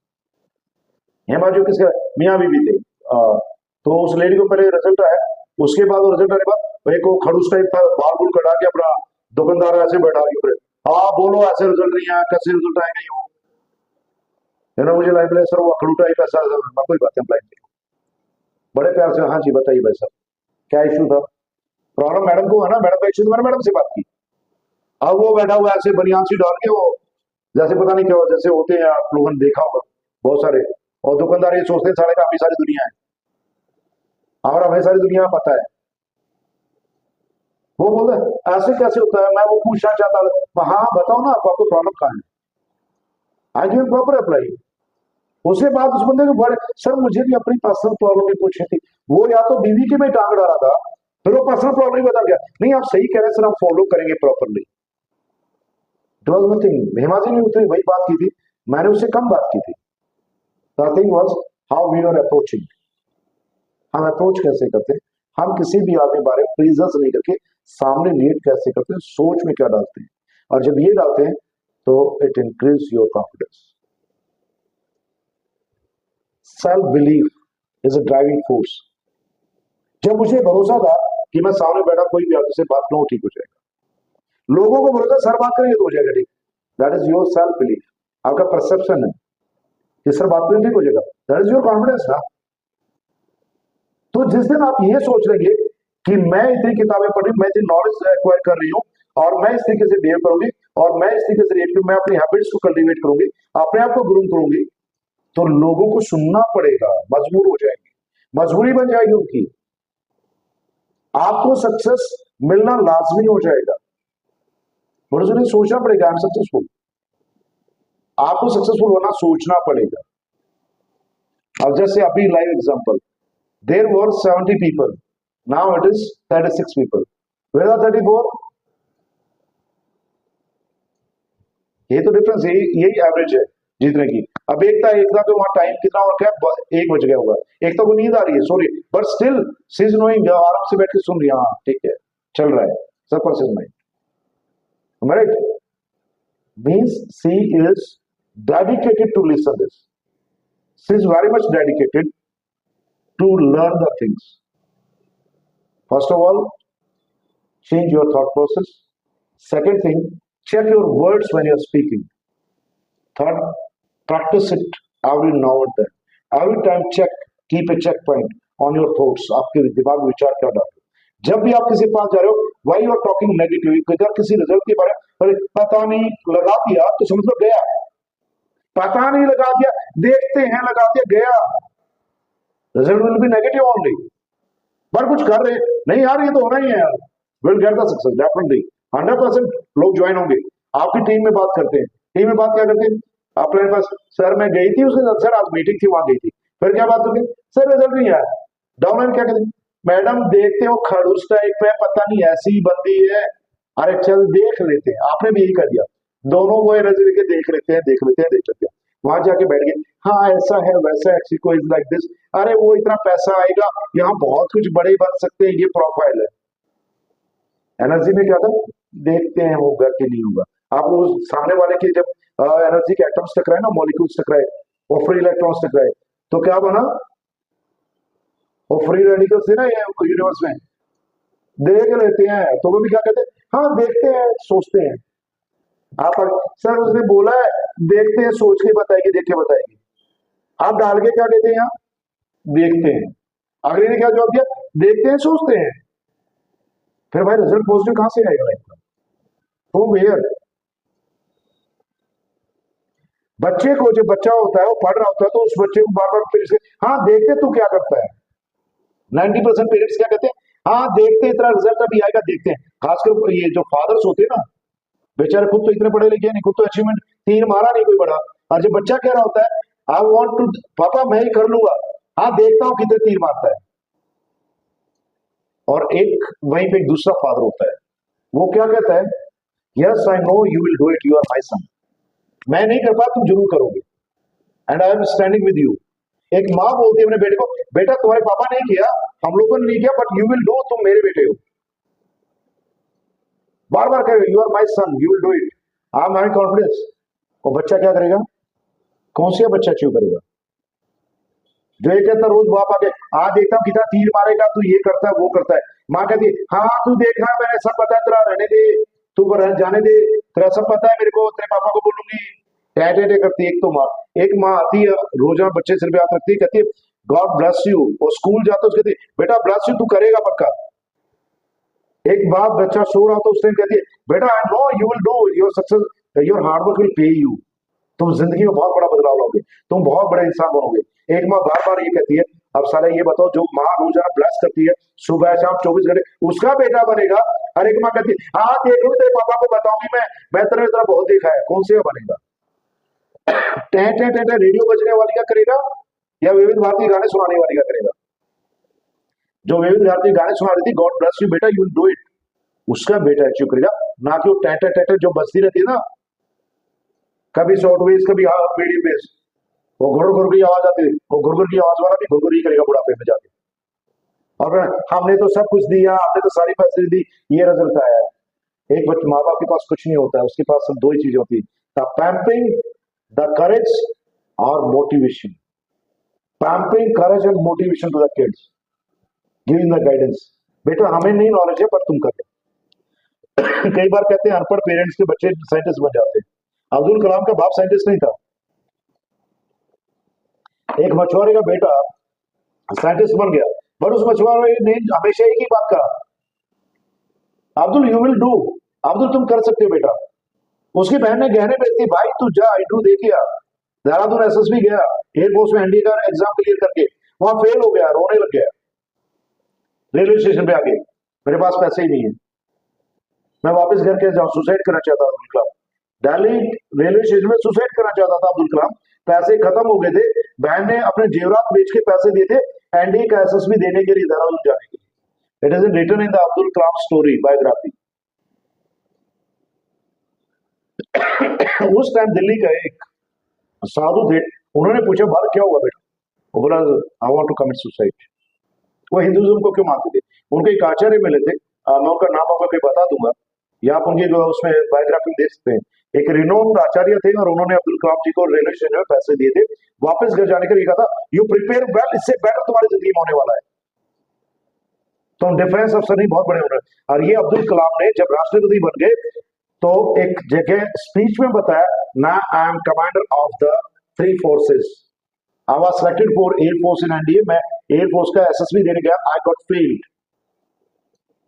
Speaker 1: हेमा जो किसका मियाँ बीवी थे, तो उस लेडी को पहले रिजल्ट आया, उसके बाद वो रिजल्ट आने के बाद एक वो खड़ूस टाइप था, बाल बुल कटा के अपना दुकानदार ऐसे बैठा के हाँ बोलो ऐसे रिजल्ट नहीं आया, कैसे रिजल्ट आएगा ये वो है ना। मुझे लाइफ सर वो खड़ू टाइप ऐसा कोई बात है, बड़े प्यार से हाँ जी बताइए भाई साहब क्या इशू था? प्रॉब्लम मैडम को है ना, मैडम का इशू तो मैंने मैडम से बात की। अब वो बैठा हुआ ऐसे बनियान सी डाल के वो जैसे पता नहीं क्या जैसे होते हैं, आप लोगों ने देखा होगा बहुत सारे, और दुकानदार ये सोचते हैं साढ़े का हमें सारी दुनिया है, हमारा हमें सारी दुनिया पता है। वो बोलता है ऐसे कैसे होता है, मैं वो पूछना चाहता हूँ, हाँ बताओ ना आपको प्रॉब्लम कहाँ है, आई गिव प्रॉपर रिप्लाई। उसके बाद उस बंदे को बड़े, सर मुझे भी अपनी पर्सनल प्रॉब्लम भी पूछी थी, वो या तो बीवी के में टांग डाला था, फिर वो पर्सनल प्रॉब्लम ही बता गया, नहीं आप सही कह रहे हैं सर, हम फॉलो करेंगे properly. It was nothing, Hema ji ने उतनी वही बात की थी, मैंने उससे कम बात की थी। The thing was how we are approaching, हम अप्रोच कैसे करते हैं, हम किसी भी आदमी के बारे में प्रीजर्स नहीं करके सामने लीड कैसे करते हैं, सोच में क्या डालते हैं, और जब ये डालते हैं तो it increase your confidence. Self belief is a driving force. जब मुझे भरोसा था कि मैं सामने बैठा कोई भी आदमी से बात करूं ठीक हो जाएगा, लोगों को भरोसा सर बात करेंगे तो हो जाएगा ठीक, that is your self belief, आपका परसेप्शन है कि सर बात करेंगे ठीक हो जाएगा, दैट इज योर कॉन्फिडेंस ना। तो जिस दिन आप ये सोच लेंगे कि मैं इतनी किताबें पढ़ रही हूं, मैं इतनी नॉलेज एक्वायर कर रही हूं, और मैं इस तरीके से बिहेव करूंगी, और मैं इस तरीके से रिएक्ट करूंगी, मैं अपनी हैबिट्स को कल्टीवेट करूंगी, अपने आप को ग्रूम करूंगी, तो लोगों को सुनना पड़ेगा, मजबूर हो जाएंगे, मजबूरी बन जाएगी उनकी, आपको सक्सेस मिलना लाजमी हो जाएगा। मुझे सोचना पड़ेगा आई एम सक्सेसफुल, आपको सक्सेसफुल होना सोचना पड़ेगा। अब जैसे अभी live example, there were 70 people, now it is 36 people, where are 34, ये तो डिफरेंस है, यही एवरेज है जीतने की। अब एकता तो वहां टाइम कितना और क्या 1 बज गया होगा, एकता को नींद आ रही है, sorry, but still she is knowing, आराम से बैठ के सुन रही है, हाँ ठीक है चल रहा है, subconscious mind, right, means she is dedicated to listen this, she is very much dedicated to learn the things. First of all change your thought process. Second thing, check your words when you are speaking. Third, practice it every now and then. Every time check, keep a checkpoint on your thoughts. आपके दिमाग में विचार क्या डाल रहे हो। जब भी आप किसी के पास जा रहे हो, why you are talking negative, अगर किसी रिजल्ट के बारे में पता नहीं लगा दिया तो समझ लो गया, पता नहीं लगा दिया, देखते हैं लगा दिया गया, result will be negative only. पर कुछ कर रहे नहीं यार, ये तो होना ही है यार, will get the success definitely, 100% लोग ज्वाइन होंगे, आपकी टीम में बात करते हैं, टीम में बात क्या करते हैं, अपने पास सर मैं गई थी उसके साथ, सर आज मीटिंग थी वहां गई थी, फिर क्या बात करते हैं, सर रिजल्ट नहीं आया, डाउनलाइन क्या कहते हैं, मैडम देखते हो खड़ूस टाइप है, पता नहीं ऐसी बंदी है, अरे चल देख लेते हैं, आपने भी यही कर दिया, दोनों वो रिजल्ट के देख लेते हैं देख लेते हैं देख लेते हैं, वहां जाके बैठ गए, हाँ ऐसा है वैसा, एक्सिको इज लाइक दिस, अरे वो इतना पैसा आएगा, यहाँ बहुत कुछ बड़े बन सकते हैं, ये प्रोफाइल है। एनर्जी में क्या था, देखते हैं होगा कि नहीं होगा, आप वो सामने वाले के जब एनर्जी के एटम्स टकराए ना, मॉलिक्यूल्स टकराए, वो फ्री इलेक्ट्रॉन्स टकराए, तो क्या बना, वो फ्री रेडिकल्स थे ना ये यूनिवर्स में, देख लेते हैं, तो वो भी क्या कहते हैं, हाँ देखते हैं सोचते हैं, आप सर उसने बोला है देखते हैं सोच के बताएगी देख के बताएगी, आप डाल के क्या कहते हैं यहाँ, देखते हैं, अगले ने क्या जवाब दिया, देखते हैं सोचते हैं, फिर भाई रिजल्ट पॉजिटिव कहां से आएगा लाइफ का, तो वेयर बच्चे को, जब बच्चा होता है वो पढ़ रहा होता है, तो उस बच्चे को बार बार फिर से हाँ देखते तू क्या करता है, 90% पेरेंट्स क्या कहते हैं, हाँ देखते हैं तेरा रिजल्ट अभी आएगा देखते हैं, खासकर ये जो फादर्स होते हैं ना, बेचारे खुद तो इतने पढ़े लिखे नहीं, खुद तो अचीवमेंट तीर मारा नहीं कोई बड़ा, और जब बच्चा कह रहा होता है आई वांट टू पापा मैं ही कर लूंगा, हाँ देखता हूं कितने तीर मारता है, और एक वहीं पे एक दूसरा फादर होता है, वो क्या कहता है, yes I know you will do it, you are my son, मैं नहीं कर पाया तुम जरूर करोगे, and I am standing with you. एक माँ बोलती है अपने बेटे को, बेटा तुम्हारे पापा ने किया, हम लोगों ने नहीं किया, बट यू विल डू, तुम मेरे बेटे हो, बार बार करेगा, you are my son you will do it, I am having confidence, और बच्चा क्या करेगा, कौन सा बच्चा अचीव करेगा, जो ये कहता रोज बाप आके देखता हूँ कितना तीर मारेगा, तू ये करता है वो करता है, माँ कहती है हाँ तू देखा मैंने सब पता है, तेरा रहने दे, तू जाने दे, तेरा सब पता है मेरे को, तेरे पापा को बोलूंगी, टे करती है। एक तो माँ, एक माँ आती है रोजाना बच्चे सिर पे हाथ रखती है, कहती है गॉड ब्लेस यू, और स्कूल जाता है कहती है बेटा ब्लेस यू, तू करेगा पक्का। एक बाप बच्चा सो रहा तो उस टाइम कहती है बेटा आई know you will do, your success, your hard work will pay you, तुम जिंदगी में बहुत बड़ा बदलाव लाओगे, तुम बहुत बड़े इंसान बनोगे। एक माँ बार बार ये कहती है, अब साला ये बताओ जो माँ रोजाना ब्लेस करती है सुबह शाम 24 घंटे, उसका बेटा बनेगा हर एक माँ कहती है हाँ देख लो तेरे पापा को बताऊंगी मैं तेरे तरह बहुत देखा है। कौन से बनेगा? टें टें टें टें रेडियो बजने वाली का करेगा या विविध भारती गाने सुनाने वाली का करेगा? जो विविध भारती गाने सुना रही थी, गॉड ब्लेस यू बेटा, यू विल डू इट, उसका बेटा एक्चुअली करेगा, ना कि वो टें टें टें टें जो बजती रहती है ना, कभी शॉर्ट वेज कभी मीडियम वेज, वो घुर घुर की आवाज आती है, वो घुर घुर की आवाज वाला भी घुर घुर ही करेगा बुढ़ापे में जाके। और हमने तो सब कुछ दिया, हमने तो सारी फैसिलिटी दी, ये रिजल्ट आया है। एक बच्चे माँ बाप के पास कुछ नहीं होता है, उसके पास सिर्फ दो ही चीजें होती है, द पैम्पिंग, द करेज और motivation. Pampering, courage and motivation to the kids, giving the guidance. बेटा हमें नहीं नॉलेज है पर तुम कर लो। कई बार कहते हैं अनपढ़ पेरेंट्स के बच्चे साइंटिस्ट बन जाते हैं। अब्दुल कलाम का बाप साइंटिस्ट नहीं था, एक मछुआरे का बेटा साइंटिस्ट बन गया, पर उस मछुआरे ने हमेशा एक ही बात कहा, Abdul you will do, Abdul तुम कर सकते हो बेटा। उसकी बहन ने गहने बेचती, भाई तू जा इंटरव्यू दे के आ। देहरादून एसएसबी गया, एयरफोर्स में एनडीए का एग्जाम क्लियर करके वहां फेल हो गया, रोने लग गया। रेलवे स्टेशन पे आके मेरे पास पैसे ही नहीं है, मैं वापस घर के जाऊं, सुसाइड करना चाहता था अब्दुल कलाम। दिल्ली रेलवे स्टेशन में सुसाइड करना चाहता था अब्दुल कलाम, पैसे खत्म हो गए थे, बहन ने अपने जेवरात बेच के पैसे दिए थे एनडीए का एसएसबी देने के लिए, देहरादून जाने के लिए। It is written in the Abdul Kalam story biography. उस टाइम दिल्ली का एक साधु थे, उन्होंने पूछा बात क्या हुआ बेटा? वो बोला I want to commit suicide. वो हिंदुइज्म को क्यों मानते थे? उनके एक आचार्य मिले थे, मैं उनका नाम आपको कहीं बता दूंगा, या आप उनकी जो उसमें बायोग्राफी देख सकते हैं। एक रिनोन्ड आचार्य थे और उन्होंने अब्दुल कलाम जी को रेलवे स्टेशन में पैसे दिए थे, वापस घर जाने के लिए कहा था यू प्रिपेयर वेल, इससे बेटर तुम्हारी जिंदगी में होने वाला है, तो डिफेंस अफसर नहीं बहुत बड़े हो रहे। और ये अब्दुल कलाम ने जब राष्ट्रपति बन गए तो एक जगह स्पीच में बताया, ना I am commander of the 3 forces, I was selected for air force in NDA, मैं एयरफोर्स का एसएसबी देने गया, I got failed,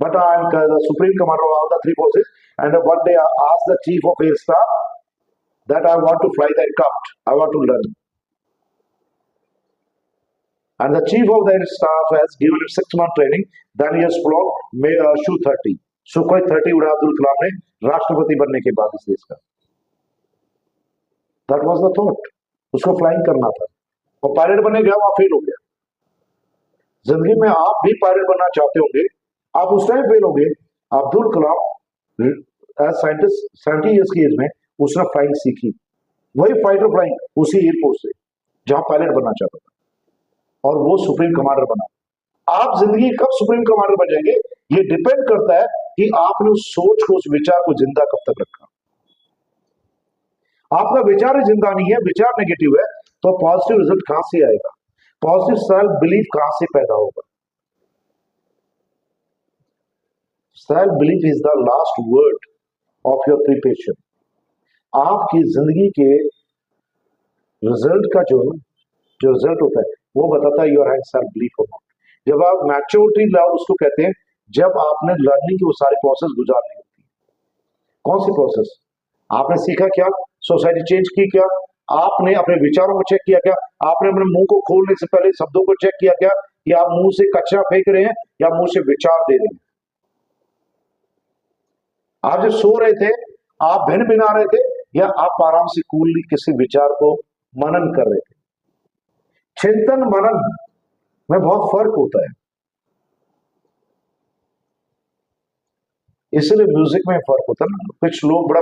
Speaker 1: but I am the supreme commander of all the 3 forces, and one day I asked the chief of air staff that I want to fly the aircraft, I want to learn, and the chief of the air staff has given him 6-month training, then he has flown Su-30, Sukhoi 30 उड़ा अब्दुल कलाम ने राष्ट्रपति बनने के बाद इस देश का। That was the thought, उसको फ्लाइंग करना था, और पायलट बनने गया, वहां फेल हो गया। जिंदगी में आप भी पायलट बनना चाहते होंगे, आप उस टाइम फेल हो गए। Abdul Kalam as scientist 70 years की एज में उसने फ्लाइंग सीखी, वही फाइटर फ्लाइंग उसी एयरफोर्स से जहां पायलट बनना चाहता था, और वो सुप्रीम कमांडर बना। आप जिंदगी कब सुप्रीम कमांडर बन जाएंगे, ये डिपेंड करता है कि आपने उस सोच को, उस विचार को जिंदा कब तक रखा। आपका विचार ही जिंदा नहीं है, विचार नेगेटिव है, तो पॉजिटिव रिजल्ट कहां से आएगा? पॉजिटिव सेल्फ बिलीफ कहां से पैदा होगा? Self belief is the last word of your preparation. आपकी जिंदगी के रिजल्ट का जो रिजल्ट होता है वो बताता है यूर हैव सेल्फ बिलीफ और नॉट। जब आप मैच्योरिटी लेवल उसको कहते हैं, जब आपने लर्निंग की वो सारे प्रोसेस गुजारनी होती है। कौन सी प्रोसेस? आपने सीखा क्या? सोसाइटी चेंज की क्या? आपने अपने विचारों को चेक किया क्या? आपने अपने मुंह को खोलने से पहले शब्दों को चेक किया क्या कि आप मुंह से कचरा फेंक रहे हैं या मुंह से विचार दे रहे हैं? आप जब सो रहे थे आप भिन भिना रहे थे या आप आराम से कूलली किसी विचार को मनन कर रहे थे? चिंतन मनन में बहुत फर्क होता है, इसलिए म्यूजिक में फर्क होता है ना। कुछ लोग बड़ा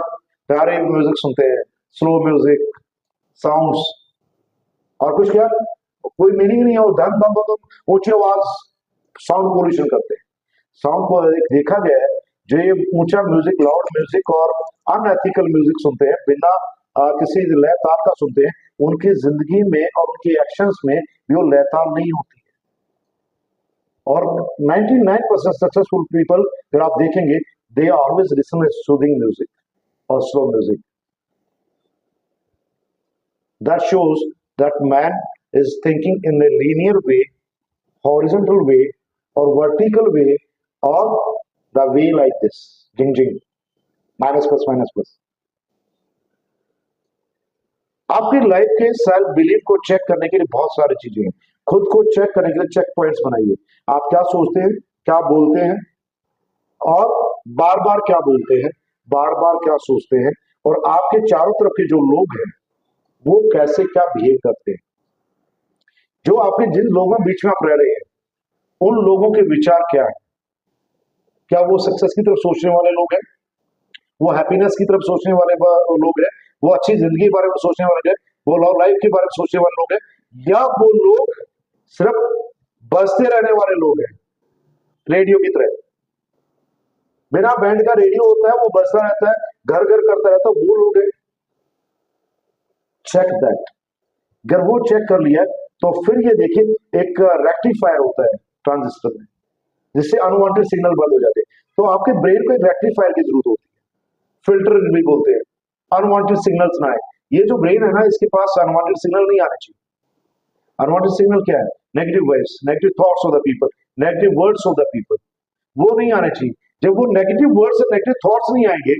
Speaker 1: प्यारे म्यूजिक सुनते हैं, स्लो म्यूजिक, साउंड्स, और कुछ क्या कोई मीनिंग नहीं है, और धन धन धन ऊंची आवाज साउंड पोल्यूशन करते हैं। साउंड को देखा गया है, जो ये ऊंचा म्यूजिक, लाउड म्यूजिक और अनएथिकल म्यूजिक सुनते हैं, बिना किसी लय ताल का सुनते हैं, उनकी जिंदगी में और उनके एक्शंस में वो लय ताल नहीं होती है। और 99% सक्सेसफुल पीपल अगर आप देखेंगे, they always listen to soothing music और slow music. That shows that man is thinking in a linear way, horizontal way, or vertical way, or the way like this, jing jing, minus plus minus plus. आपकी life के self belief को check करने के लिए बहुत सारी चीजें हैं। खुद को चेक करने के लिए चेक पॉइंट्स बनाइए। आप क्या सोचते हैं, क्या बोलते हैं, और बार बार क्या बोलते हैं, बार बार क्या सोचते हैं, और आपके चारों तरफ के जो लोग हैं वो कैसे क्या बिहेव करते हैं। जो आपके जिन लोगों के बीच में आप रह रहे हैं उन लोगों के विचार क्या है, क्या वो सक्सेस की तरफ सोचने वाले लोग हैं, वो हैप्पीनेस की तरफ सोचने वाले लोग हैं, वो अच्छी जिंदगी के बारे में सोचने वाले हैं, वो लव लाइफ के बारे में सोचने वाले लोग हैं, या वो लोग सिर्फ बजते रहने वाले लोग हैं रेडियो की तरह। बिना बैंड का रेडियो होता है, वो बजता रहता है, घर घर करता रहता है, वो लोग हैं। Check that. अगर वो चेक कर लिया तो फिर ये देखिए एक रेक्टिफायर होता है ट्रांजिस्टर में, जिससे अनवांटेड सिग्नल बंद हो जाते हैं। तो आपके ब्रेन को एक रेक्टिफायर की जरूरत होती है, फिल्टर भी बोलते हैं, अनवांटेड सिग्नल्स ना आए। ये जो ब्रेन है ना, इसके पास अनवांटेड सिग्नल नहीं आने चाहिए। अनवांटेड सिग्नल क्या है? Negative voice, negative thoughts of the people, negative words of the people, वो नहीं आने चाहिए। जब वो नेगेटिव वर्ड्स और नेगेटिव थॉट्स नहीं आएंगे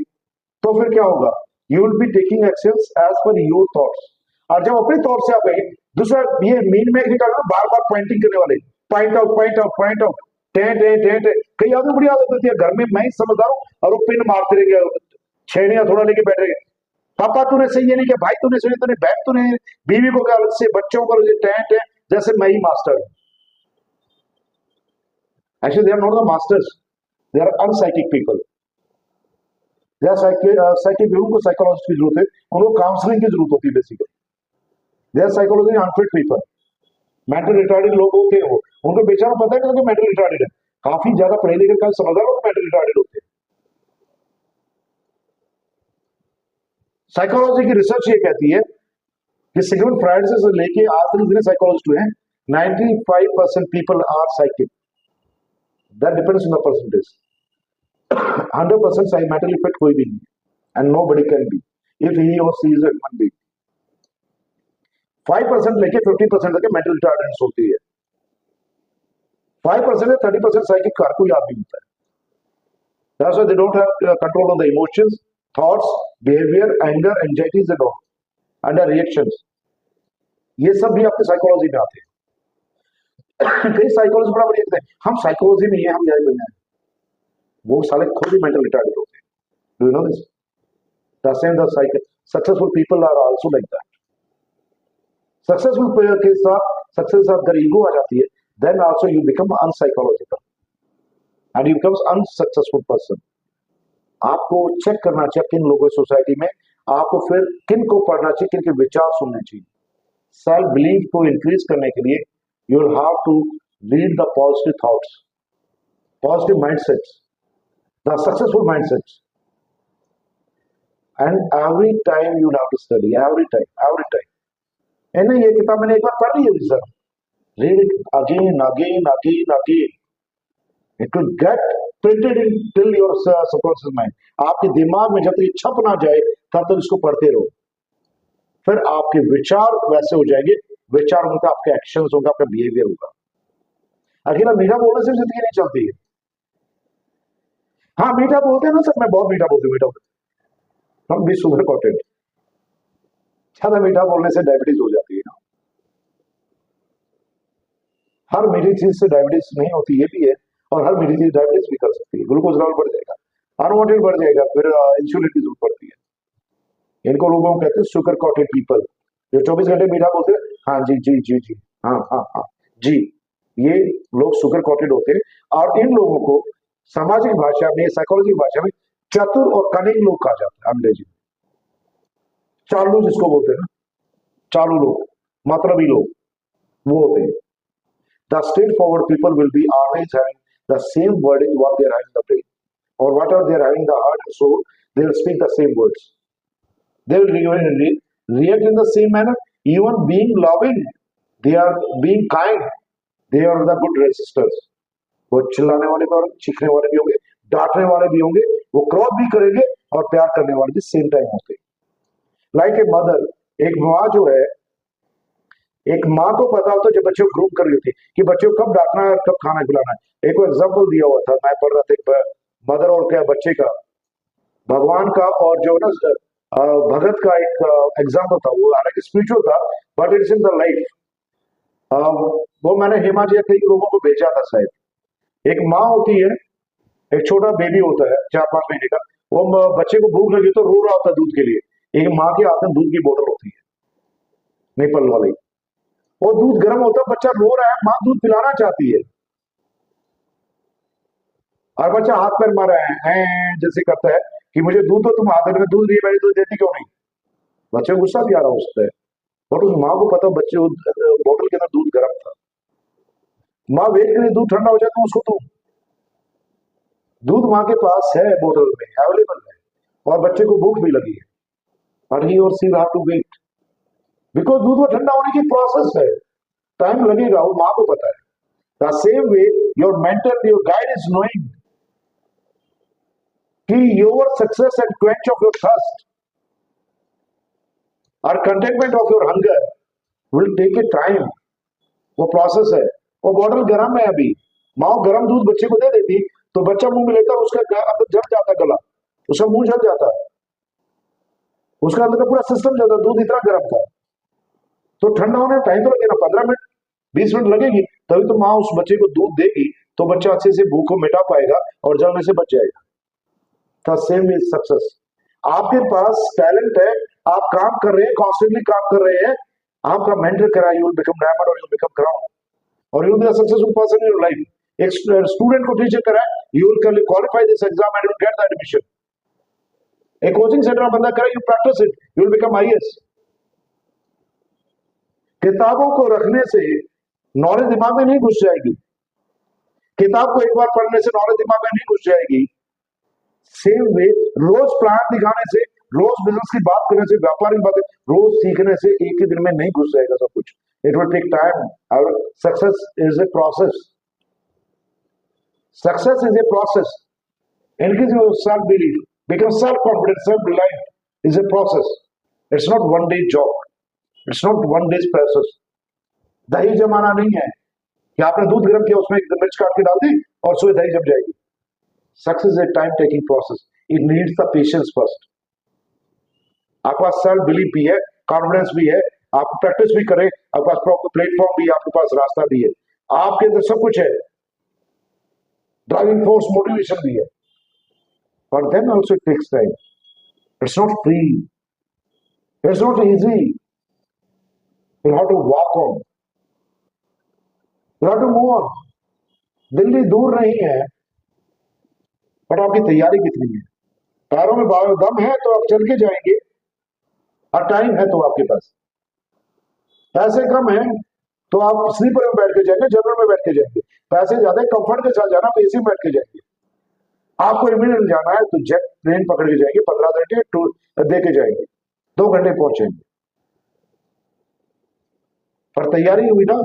Speaker 1: तो फिर क्या होगा? You will be taking actions as per your thoughts. और जब अपने थॉट से आप गए, दूसरा ये मीन में निकालना, बार बार पॉइंटिंग करने वाले, point out point out point out, कई आदमी बड़ी आदत होती है, घर में मैं ही समझदार हूं और वो पिन मारते रहेंगे, छेड़ियां थोड़ा लेके बैठ रहे, पापा तूने सही है नहीं किया, भाई तूने सही, तूने बैठ तूने, बीवी को क्या अलग से, बच्चों को टें जैसे मैं ही मास्टर हूं। Actually they are not the masters, they are unpsychic people. They are psychic, उनको साइकोलॉजिस्ट की जरूरत है, उनको काउंसलिंग की जरूरत होती है basically. They are psychology unfit people. Mental retarded लोग होते हैं, वो उनको बेचारा पता है कि मेंटल रिटार्डेड है, काफी ज्यादा पढ़े लिखे का समझदार लोग मेंटल रिटार्डेड होते हैं। साइकोलॉजी की रिसर्च ये कहती है कि सिगमंड फ्रायड से लेके आज तक जितने साइकोलॉजिस्ट हुए हैं, 95% people are psychic. That depends on the percentage. 100% mentally fit कोई भी नहीं, and nobody can be if he और she is a human being. 5% लेके 50% तक मेंटल रिटार्डेंस होती है। 5% से 30% साइकिक हर कोई आदमी होता है। That's why they don't have control on the emotions, thoughts, behavior, anger, anxieties and all, and the reactions. ये सब भी आपके साइकोलॉजी में आते हैं। कई साइकोलॉजी बड़ा बढ़िया कहते हैं हम साइकोलॉजी में ये हम न्याय बन जाए, वो साले खुद ही मेंटल रिटार्डेड होते हैं। Do you know this? The same the successful people are also like that. Successful के साथ सक्सेस अगर ईगो आ जाती है, then also you become unpsychological and you becomes unsuccessful person. आपको चेक करना चाहिए किन लोगों की सोसाइटी में, आपको फिर किन को पढ़ना चाहिए, किन के विचार सुनने चाहिए। सेल्फ बिलीफ को इंक्रीज करने के लिए you will have to read the positive thoughts, positive mindsets, the successful mindsets, and every time you have to study, every time. ये किताब मैंने एक बार पढ़ ली है sir, read it again again again again, it will get printed in till your subconscious mind. आपके दिमाग में जब तक छप ना जाए तब तक इसको पढ़ते रहो, फिर आपके विचार वैसे हो जाएंगे, विचार होंगे आपके एक्शंस होंगे, आपका बिहेवियर होगा। अकेला मीठा बोलने से जिंदगी नहीं चलती है। हाँ मीठा बोलते हैं ना सर, मैं बहुत मीठा बोलती हूँ, हम भी सुगर कोटेड। ज्यादा मीठा बोलने से डायबिटीज हो जाती है ना। हर मीठी चीज से डायबिटीज नहीं होती, ये भी है, और हर मीठी चीज डायबिटीज भी कर सकती है। ग्लूकोज लेवल बढ़ जाएगा, अनवांटेड बढ़ जाएगा, फिर इंसुलिन की जरूरत पड़ती है। इनको लोगों को कहते हैं शुगर कोटेड पीपल, जो 24 घंटे मीठा बोलते हैं, हाँ जी जी जी जी, हाँ हाँ हाँ जी, ये लोग शुगर कोटेड होते हैं। और इन लोगों को सामाजिक भाषा में, साइकोलॉजी भाषा में चतुर और कनिंग लोग कहा जाता है, अंग्रेजी में चालू जिसको बोलते हैं ना, चालू लोग, मतलबी लोग, वो होते हैं। The straightforward people will be always having the same word in what they are having the brain, or whatever they are having the heart and soul, they will speak the same words. They will react in the same manner, even being loving, they are being kind, they are the good resistors. वो चिल्लाने वाले भी होंगे, चीखने वाले भी होंगे, डांटने वाले भी होंगे, वो क्रोध भी करेंगे और प्यार करने वाले भी सेम टाइम होते हैं। लाइक ए मदर, एक माँ जो है, एक माँ को पता होता है जब बच्चे को ग्रूम कर रही होती है कि बच्चे को कब डांटना है और कब खाना खिलाना है। एक एग्जाम्पल दिया हुआ था, मैं पढ़ रहा था, एक मदर और क्या बच्चे का, भगवान का और जो ना भगत का एक एग्जाम्पल था। वो हालांकि स्पिरिचुअल था but it's in the life. वो मैंने हिमालय कई लोगों को भेजा था शायद। एक माँ होती है एक छोटा बेबी होता है 4-5 महीने का, वो बच्चे को भूख लगी तो रो रहा होता है दूध के लिए, एक माँ के हाथ में दूध की बोतल होती है नेपल वाली, और दूध गर्म होता है, बच्चा रो रहा है, माँ दूध पिलाना चाहती है और बच्चा हाथ पैर मार रहा है जैसे करता है कि मुझे दूध दो, तुम हाथ में दूध नहीं, मेरी दूध देती क्यों नहीं। बच्चे को गुस्सा भी आ रहा होता है, और उस माँ को पता बच्चे बोतल के अंदर दूध गर्म था। माँ वेट करी दूध ठंडा हो जाए तो उसको दूध माँ के पास है, बोतल में अवेलेबल है, और बच्चे को भूख भी लगी है, और ही और सी हैव टू वेट बिकॉज दूध वो ठंडा होने की प्रोसेस है, टाइम लगेगा, वो माँ को पता है। The same way your mentor, your guide is knowing कि your success and quench of your thirst और containment of your hunger will take a time. वो प्रोसेस है, वो बॉटल गर्म है अभी, माँ गर्म दूध बच्चे को दे देती तो बच्चा मुंह में लेता, उसका अंदर जल जाता गला, उसका मुंह जल जाता, उसका अंदर का पूरा सिस्टम जाता, दूध इतना गर्म था। तो ठंडा होने में टाइम तो लगेगा, 15 मिनट 20 मिनट लगेगी, तभी तो माँ उस बच्चे को दूध देगी, तो बच्चा अच्छे से भूख को मिटा पाएगा और जलने से बच जाएगा। The same is success। आपके पास टैलेंट है, आप काम कर रहे हैं, कॉन्स्टेंटली काम कर रहे हैं, आपका मेंटर करा, यू विल बिकम डायमंड और यू विल बिकम क्राउन और you will be a successful person in your life. एक स्टूडेंट को टीचर करा, you will qualify this exam and you will get the admission. एक coaching centre में बंदा करे, you practice it, you will become IAS. किताबों को रखने से नॉलेज दिमाग में नहीं घुस जाएगी, किताब को एक बार पढ़ने से नॉलेज दिमाग में नहीं घुस जाएगी। सेम वे रोज प्लान दिखाने से, रोज बिजनेस की बात करने से, व्यापारिक बातें रोज सीखने से एक ही दिन में नहीं घुस जाएगा सब कुछ। इट विल टेक टाइम और success is a process. Success is a process. Increase your self belief, become self confident, self reliant is a process. It's not one day job, it's not one day's process। दही जमाना नहीं है कि आपने दूध गर्म किया, उसमें एकदम मिर्च काट के डाल दी और सुबह दही जम जाएगी। Success is a time taking process, it needs the patience first. आपके पास सेल्फ बिलीफ भी है, कॉन्फिडेंस भी है, आप प्रैक्टिस भी करें, आपके पास प्रॉपर प्लेटफॉर्म भी है, आपके पास रास्ता भी है, आपके अंदर सब कुछ है, ड्राइविंग फोर्स मोटिवेशन भी है, but then also it takes time। It's not free, it's not easy, you have to walk on, you have to move on। Delhi दूर नहीं है, पर आपकी तैयारी कितनी है। पैरों में दम है तो आप चल के जाएंगे, और टाइम है तो आपके पास पैसे कम है तो आप स्लीपर में बैठ के जाएंगे, जनरल में बैठ के जाएंगे, पैसे ज्यादा कंफर्ट के साथ जाना तो एसी में बैठ के जाएंगे। आपको इमीडिएट जाना है तो जेट ट्रेन पकड़ के जाएंगे, 15 घंटे टूर दे के जाएंगे, 2 घंटे पहुंचेंगे। पर तैयारी हुई ना,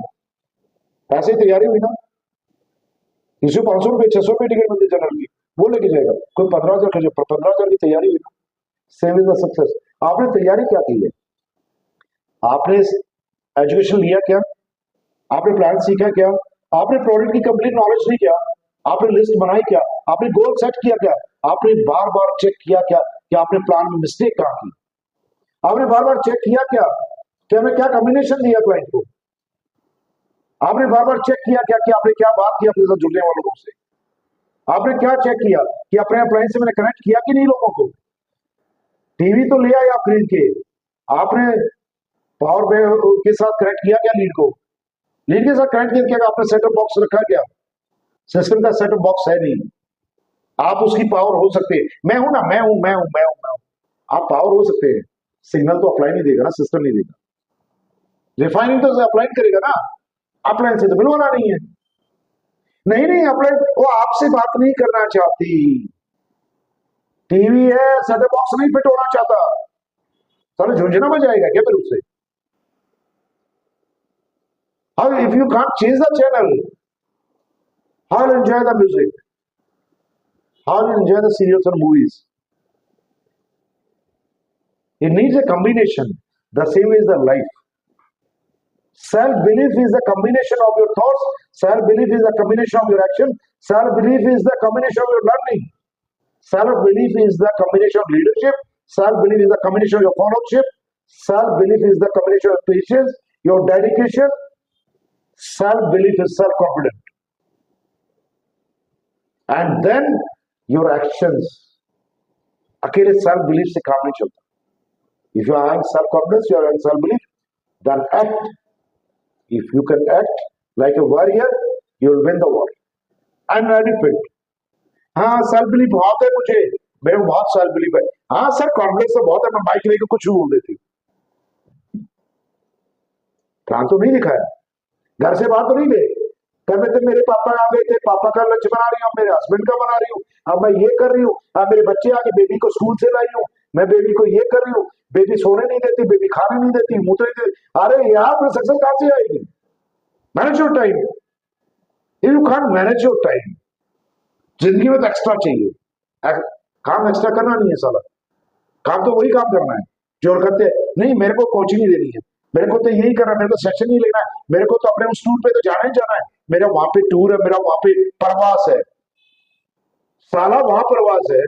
Speaker 1: पैसे तैयारी हुई ना। किसी 500 रुपए 600 रुपए टिकट मिलती जनरल की, वो लेके जाएगा, कोई 15,000 खर्च, 15,000 की तैयारी हुई ना। Same is the success. आपने तैयारी क्या की है, आपने एजुकेशन लिया क्या, आपने प्लान सीखा क्या, आपने प्रोडक्ट की कंप्लीट नॉलेज ली क्या, आपने लिस्ट बनाई क्या, आपने गोल सेट किया क्या, आपने बार बार चेक किया क्या कि आपने प्लान में मिस्टेक कहां की, आपने बार बार चेक किया क्या कि हमने क्या कॉम्बिनेशन दिया क्लाइंट को, आपने बार बार चेक किया क्या कि आपने क्या बात की अपने साथ जुड़ने वाले लोगों से, आपने क्या चेक किया कि अपने अप्लायंस से मैंने कनेक्ट किया कि नहीं लोगों को। टीवी तो ले आए आप खरीद के, आपने पावर बैंक के साथ कनेक्ट किया क्या लीड को, लीड के साथ कनेक्ट किया, आपने सेटअप बॉक्स रखा क्या, सिस्टम का सेटअप बॉक्स है नहीं, आप उसकी पावर हो सकते हैं, मैं हूं ना, मैं हूं, आप पावर हो सकते हैं, सिग्नल तो अप्लाई नहीं देगा ना, सिस्टम नहीं देगा, रिफाइनिंग तो अप्लाई करेगा ना, अप्लायंस से तो मिलवाना नहीं है। नहीं अप्लाई, वो आपसे बात नहीं करना चाहती, टीवी है सेटअप बॉक्स नहीं फिट होना चाहता, सारे झुंझुना बजाएगा क्या फिर उससे। How if you can't change the channel, how will you enjoy the music? How will you enjoy the serials and movies? It needs a combination. The same is the life. Self-belief is the combination of your thoughts. Self-belief is the combination of your action. Self-belief is the combination of your learning. Self-belief is the combination of leadership. Self-belief is the combination of your followership. Self-belief is the combination of patience, your dedication. Self-belief is self-confident. And then your actions, अकेले self belief से काम नहीं चलता. If you are self confidence, you are self belief, then act. If you can act like a warrior, you will win the war. I am ready fit. हाँ, self belief बहुत है मुझे, मेरे को बहुत सेल्फ बिलीफ है. हाँ sir, confidence तो बहुत है, मैं बाइक लेके कुछ भी बोल देती हूँ. काम तो नहीं दिखाया, घर से बाहर तो नहीं गए. कहते थे मेरे पापा आ गए थे, पापा का लंच बना रही हूँ, मेरे हस्बैंड का बना रही हूँ, अब मैं ये कर रही हूँ, अब मेरे बच्चे आगे, बेबी को स्कूल से लाई हूँ, मैं बेबी को ये कर रही हूँ, बेबी सोने नहीं देती, बेबी खाने नहीं देती, मूत्र नहीं देती. अरे यार, फिर सक्सेस कहां से आएगी? Manage your time. You can't manage your time. जिंदगी में तो एक्स्ट्रा चाहिए. काम एक्स्ट्रा करना नहीं है साला. काम तो वही काम करना है जो करते हैं. नहीं, मेरे को कोचिंग ही देनी है, मेरे को तो यही करना है, मेरे को सेशन ही लेना है, मेरे को तो अपने उस टूर पे तो जाना ही जाना है, मेरा वहां पे टूर है, मेरा वहां पे प्रवास है. साला वहां प्रवास है,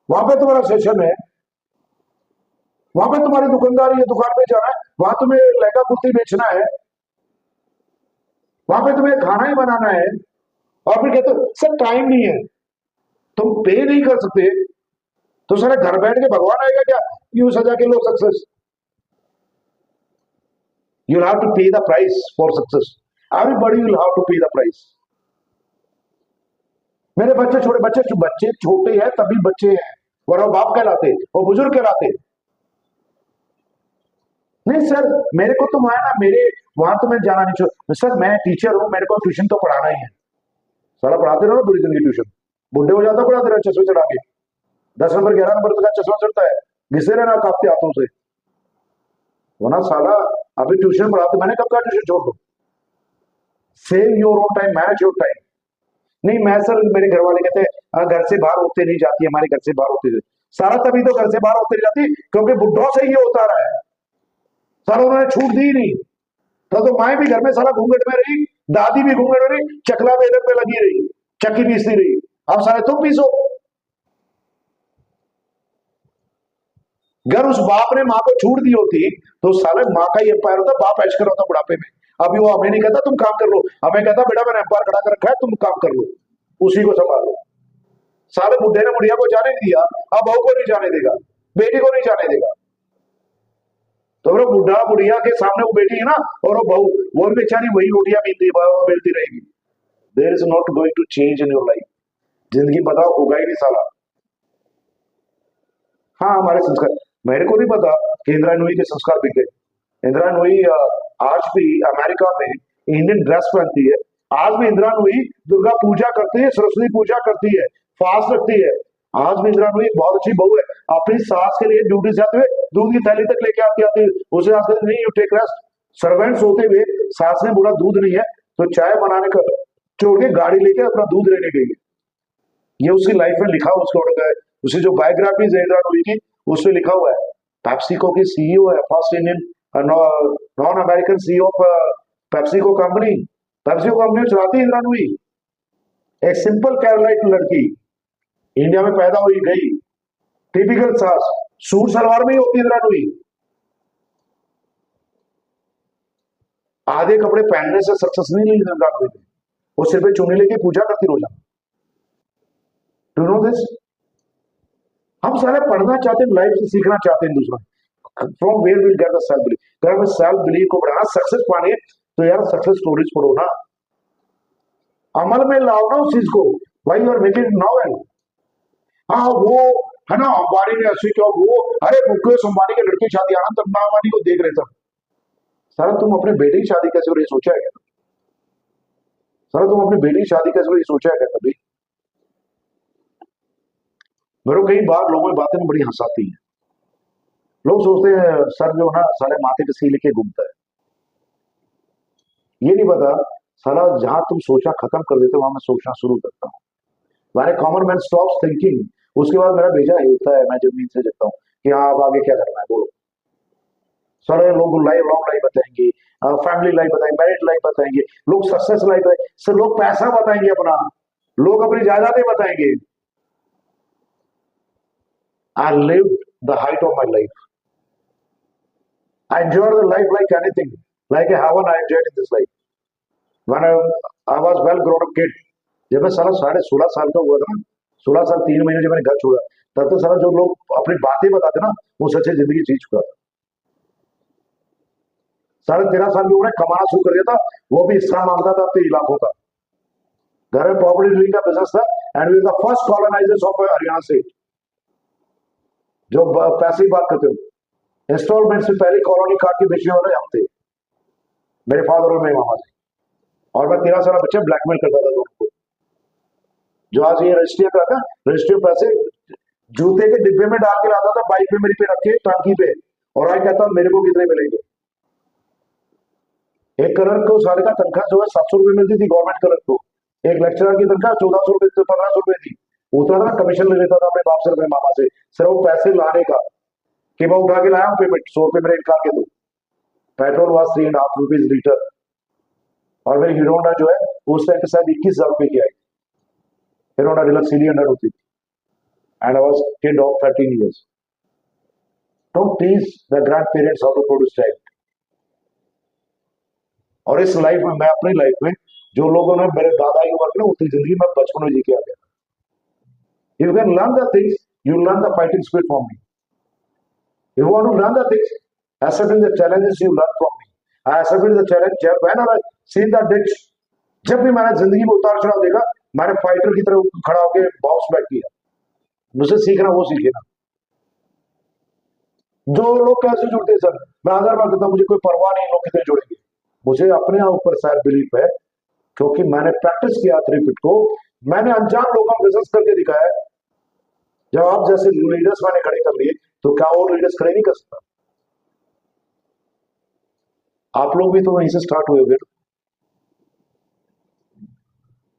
Speaker 1: वहां पे तुम्हारा सेशन है, वहां पे तुम्हारी दुकानदारी है, दुकान पे जाना है, वहां तुम्हें लहंगा कुर्ती बेचना है, वहां पे तुम्हें खाना ही बनाना है, और फिर कहते हो सर टाइम नहीं है. तुम पे नहीं कर सकते तो सारा घर बैठ के भगवान आएगा क्या? यू सजा के लो success. You have to pay the price for success. Everybody will have to pay the price. मेरे बच्चे छोटे हैं तभी बच्चे हैं, वरना बाप कहलाते और बुजुर्ग कहलाते. नहीं सर, मेरे को तो वहां ना, मेरे वहां तो मैं जाना नहीं चाहिए. सर मैं टीचर हूं, मेरे को ट्यूशन तो पढ़ाना ही है. सारा पढ़ाते रहो पूरी जिंदगी ट्यूशन, बुढ़े हो जाता पढ़ाते रहो चश्मे चढ़ा के. 10 नंबर 11 नंबर तक चश्मा चढ़ता है, घिसे रहना काफते हाथों से. वरना साला अभी ट्यूशन पढ़ाते, मैंने कब कहा ट्यूशन छोड़ दो. Save your own time, manage your time. नहीं मैं सर, मेरे घर वाले कहते हैं घर से बाहर होते नहीं जाती, हमारे घर से बाहर होते नहीं. सारा तभी तो घर से बाहर होते नहीं जाती क्योंकि बुढ़ों से ये होता रहा है. सारा उन्होंने छूट दी नहीं. तो माए भी घर में सारा घूंघट में रही, दादी भी घूंघट में रही, चकला बेलन पे लगी रही, चक्की पीसती रही. अब सारे तुम पीसो. अगर उस बाप ने माँ को छूट दी होती तो साले माँ का ही एम्पायर होता, बाप ऐश कर होता बुढ़ापे में. अभी वो हमें नहीं कहता तुम काम कर लो, हमें कहता बेटा मैंने एम्पायर खड़ा कर रखा है, तुम काम कर लो, उसी को संभाल लो. साले बुढ़े ने बुढ़िया को जाने नहीं दिया, अब बहू को नहीं जाने देगा, बेटी को नहीं जाने देगा. तो वो बुढ़ा बुढ़िया के सामने वो बेटी है ना, और वो बहू, वो बेचारी वही रोटियां बेलती रहेगी. There is not going to change in your life. जिंदगी बदलाव होगा ही नहीं साला. हाँ, हमारे संस्कार, मेरे को नहीं पता कि इंदिरा नूई के संस्कार बिक गए. इंदिरा नूई आज भी अमेरिका में इंडियन ड्रेस पहनती है. आज भी इंदिरा नूई दुर्गा पूजा करती है, सरस्वती पूजा करती है, फास्ट रखती है. आज भी इंदिरा नूई बहुत अच्छी बहू है. अपनी सास के लिए ड्यूटी से आते हुए दूध की थैली तक लेके आती है, उसे आज नहीं यू टेक रेस्ट. सर्वेंट्स होते हुए सास ने बोला दूध नहीं है तो चाय बनाने का छोड़ के गाड़ी लेके अपना दूध लेने गई. ये उसकी लाइफ में लिखा उसको, उसकी जो बायोग्राफी है इंदिरा नूई की, उसमें लिखा हुआ है. पेप्सिको की सीईओ है, first Indian non American CEO of PepsiCo company. PepsiCo company चलाती इंदिरा नूई. एक सिंपल केरलाइट लड़की इंडिया में पैदा हुई गई, टिपिकल सास, सूट सलवार में ही होती इंदिरा नूई. आधे कपड़े पहनने से सक्सेस नहीं ली इंदिरा नूई. वो सिर पे चुन्नी लेके पूजा करती रोजाना. Do know this? हम सारे पढ़ना चाहते हैं, लाइफ से सीखना चाहते हैं दूसरा. From where will get the self belief. अगर हमें सेल्फ बिलीफ को बढ़ाना, सक्सेस पाने, तो यार सक्सेस स्टोरीज पढ़ो ना, अमल में लाओ ना उस चीज को. Why you are making it novel? हाँ वो है ना, अंबानी ने ऐसे क्यों, वो अरे मुकेश अंबानी के लड़के शादी आना तब अंबानी को देख रहे थे. सारा तुम अपने बेटे की शादी कैसे हो रही सोचा है क्या? सारा तुम अपनी बेटी की शादी कैसे हो रही सोचा है क्या कभी? मेरे को कई बार लोगों की बातें में बड़ी हंसाती है. लोग सोचते हैं सर जो ना सारे माथे पे सी लेके घूमता है. ये नहीं पता साला जहां तुम सोचना खत्म कर देते हो वहां मैं सोचना शुरू करता हूँ. मैंने कॉमन मैन स्टॉप्स थिंकिंग, उसके बाद मेरा भेजा हिलता है, मैं जमीन से जगता हूँ कि हाँ अब आगे क्या करना है बोलो. सारे लोग लाइफ लॉन्ग लाइफ बताएंगे, फैमिली लाइफ बताएंगे, मैरिड लाइफ बताएंगे, लोग सक्सेस लाइफ बताएंगे, सर लोग पैसा बताएंगे अपना, लोग अपनी जायदादें बताएंगे. I lived the height of my life. I enjoyed the life like anything, like a heaven I enjoyed in this life. When I was well grown up kid, जब मैं साला 16.5 साल का हुआ था ना, 16 साल 3 महीने जब मैंने घर छोड़ा, तब तो साला जो लोग अपनी बातें बताते ना, वो सच्चे जिंदगी जी चुका था। 13.5 साल की उम्र में कमाना शुरू कर दिया था, वो भी हिस्सा मांगता था 23 लाखों का। घर में प्रॉपर्टी डीलिंग का बिजनेस था, and we the first colonisers of Haryana state, जो पैसे की बात करते हो। इंस्टॉलमेंट से पहले कॉलोनी काट के बेचने वाले हम थे, मेरे फादर और मेरे मामा थे। और मैं 13 साल बच्चे ब्लैकमेल करता था लोगों को। जो आज ये रजिस्ट्री करता, रजिस्ट्री पैसे जूते के डिब्बे में डाल के लाता था, बाइक पे मेरी पे रख के टांकी पे, और आज कहता मेरे को कितने मिलेंगे। एक क्लर्क को साल का तनख्वाह जो है 700 रुपए मिलती थी गवर्नमेंट क्लर्क को। एक लेक्चरर की तनख्वाह 1400 रुपए 1500 रुपए थी। उतना था कमीशन ले लेता था अपने बाप से, अपने मामा से, सिर्फ वो पैसे लाने का, कि मैं उठा के लाया हूँ पेमेंट 100 रुपए मेरे निकाल के दो। पेट्रोल वॉज 3.5 रुपीज लीटर, और मेरी हीरो होंडा जो है उस टाइम के शायद 21,000 रुपए की आई। हीरो होंडा डिलक्स CL100 होती थी, and I was kid of 13 years. Don't tease the grandparents how to produce child. और इस लाइफ में, मैं अपनी लाइफ में, जो लोगों ने मेरे दादा की उम्र में उतनी जिंदगी में बचपन में जी के आ गया। You can learn the things, you learn the fighting spirit from me. You want to learn the things, accepting the challenges you learn from me. I accepted the challenge when I see the ditch. जब भी मैंने जिंदगी में उतार चढ़ाव देखा, मैंने fighter की तरह खड़ा होकर बाउंस बैक किया। मुझे सीखना, वो सीखे ना। जो लोग कैसे जुड़ते हैं सर, मैं हज़ार बार कहता हूं, मुझे कोई परवाह नहीं लोग कितने जुड़ेंगे। मुझे अपने ऊपर शायद बिलीफ है, क्योंकि मैंने प्रैक्टिस किया त्रिपिट को, मैंने अनजान लोगों का बिजनेस करके दिखाया है। जब आप जैसे लीडर्स मैंने खड़े कर लिए, तो क्या और लीडर्स खड़े नहीं कर सकता? आप लोग भी तो वहीं से स्टार्ट हुए होंगे।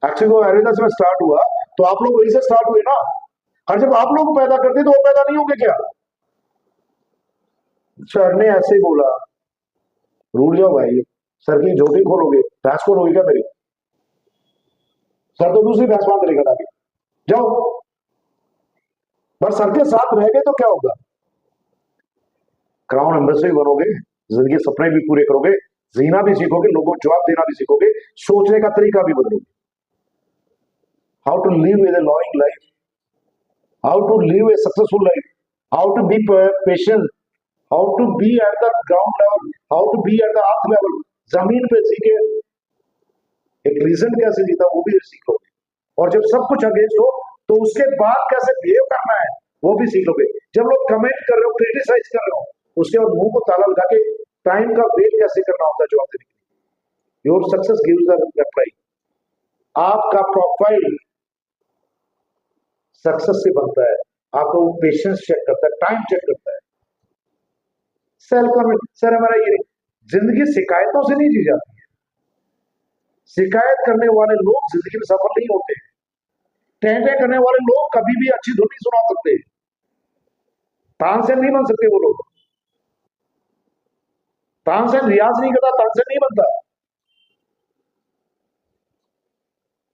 Speaker 1: एक्चुअली वो एरिदास में स्टार्ट हुआ, तो आप लोग वहीं से स्टार्ट हुए ना। और जब आप लोग पैदा करते तो वो पैदा नहीं होंगे क्या? सर ने ऐसे ही बोला, रूल जाओ भाई, सर की झोटी खोलोगे, भैंस खोलोगे क्या मेरी? सर तो दूसरी भैंस बांध लेगा आगे, जाओ। पर सर के साथ रह गए तो क्या होगा? क्राउन एम्बेसडर बनोगे, जिंदगी सपने भी पूरे करोगे, जीना भी सीखोगे, लोगों को जवाब देना भी सीखोगे, सोचने का तरीका भी बदलोगे। How to live with a loving life, how to live a successful life, how to be patient, how to be at the ground level, how to be at the earth level, जमीन पे सीखे। एक reason कैसे जीता वो भी सीखोगे, और जब सब कुछ अगेंस्ट हो तो उसके बाद कैसे बिहेव करना है वो भी सीखोगे। जब लोग कमेंट कर रहे हो, क्रिटिसाइज कर रहे हो, उसके बाद मुंह को ताला लगा के टाइम का वेट कैसे करना होता है जवाब देने के लिए। Your success gives the reply. आपका प्रोफाइल सक्सेस से बनता है, आपको पेशेंस चेक करता है, टाइम चेक करता है, सेल्फ कॉन्फिडेंस। सर हमारा ये जिंदगी शिकायतों से नहीं जी जाती है। शिकायत करने वाले लोग जिंदगी में सफल नहीं होते। टेंटे करने वाले लोग कभी भी अच्छी धुन नहीं सुना सकते, तानसेन नहीं बन सकते वो लोग। तानसेन रियाज नहीं करता, तानसेन नहीं बनता।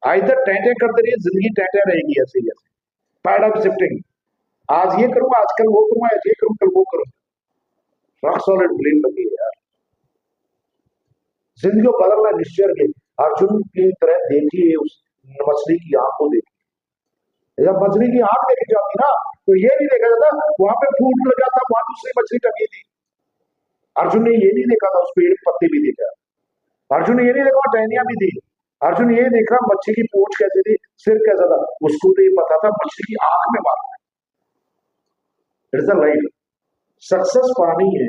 Speaker 1: इधर टेंटे करते रहिए, जिंदगी टेंटे रहेगी ऐसे ही ऐसे। पैराडाइम शिफ्टिंग, आज ये करूंगा, आज कल वो करूंगा, आज ये करूं कल वो करूंगा। रॉक सॉलिड बिलीफ लगी है यार। जिंदगी को बदलना निश्चय के। अर्जुन की तरह देखिए उस मछली की आंख को, देखिए। जब मछली की आंख देखी जाती ना, तो ये नहीं देखा जाता वहां पे फूट लगा था, वहां दूसरी मछली टंगी थी। अर्जुन ने ये नहीं देखा था उस पेड़ पत्ते भी देखा, अर्जुन ने ये नहीं देखा टहनियां भी थी, अर्जुन ने ये देखा मच्छी की पूंछ कैसी थी, सिर कैसा था। उसको तो ये पता था मछली की आंख में मारना है। It's the life. सक्सेस पानी है,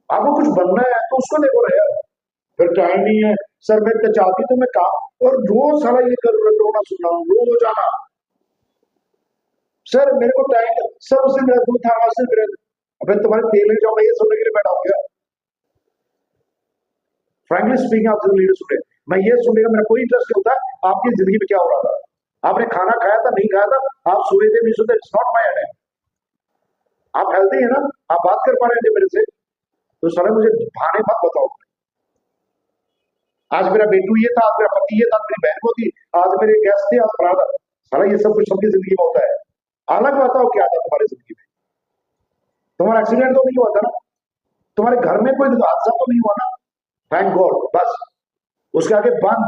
Speaker 1: आपको कुछ बनना है तो उसको देखो ना यार। फिर टाइम नहीं है, सर मैं चाहती तो मैं काम, और रोज सारा ये कर रोना सुना रोज आना। सर मेरे को टाइम, सर उससे मेरा दूध था से मेरे, अबे तुम्हारे तेल ले जाओ, मैं ये सुनने के लिए बैठा हो गया। फ्रैंकली स्पीकिंग, आप जो लीडर सुने, मैं ये सुनने का मेरा कोई इंटरेस्ट नहीं होता आपकी जिंदगी में क्या हो रहा था, आपने खाना खाया था नहीं खाया था, आप सोए थे नहीं सोते, इट्स नॉट माय हेडेक। आप हेल्दी है ना, आप बात कर पा रहे थे मेरे से, तो सारा मुझे भाने मत बताओ। आज मेरा बेटू ये था, आज मेरा पति ये था, मेरी बहन को थी, आज मेरे गेस्ट थे, आज ब्रदर। सारा ये सब कुछ सबकी जिंदगी में होता है। अलग बताओ क्या था तुम्हारी जिंदगी में? तुम्हारा एक्सीडेंट तो नहीं हुआ था ना, तुम्हारे घर में कोई हादसा तो नहीं हुआ ना, थैंक गॉड। बस उसके आगे बंद,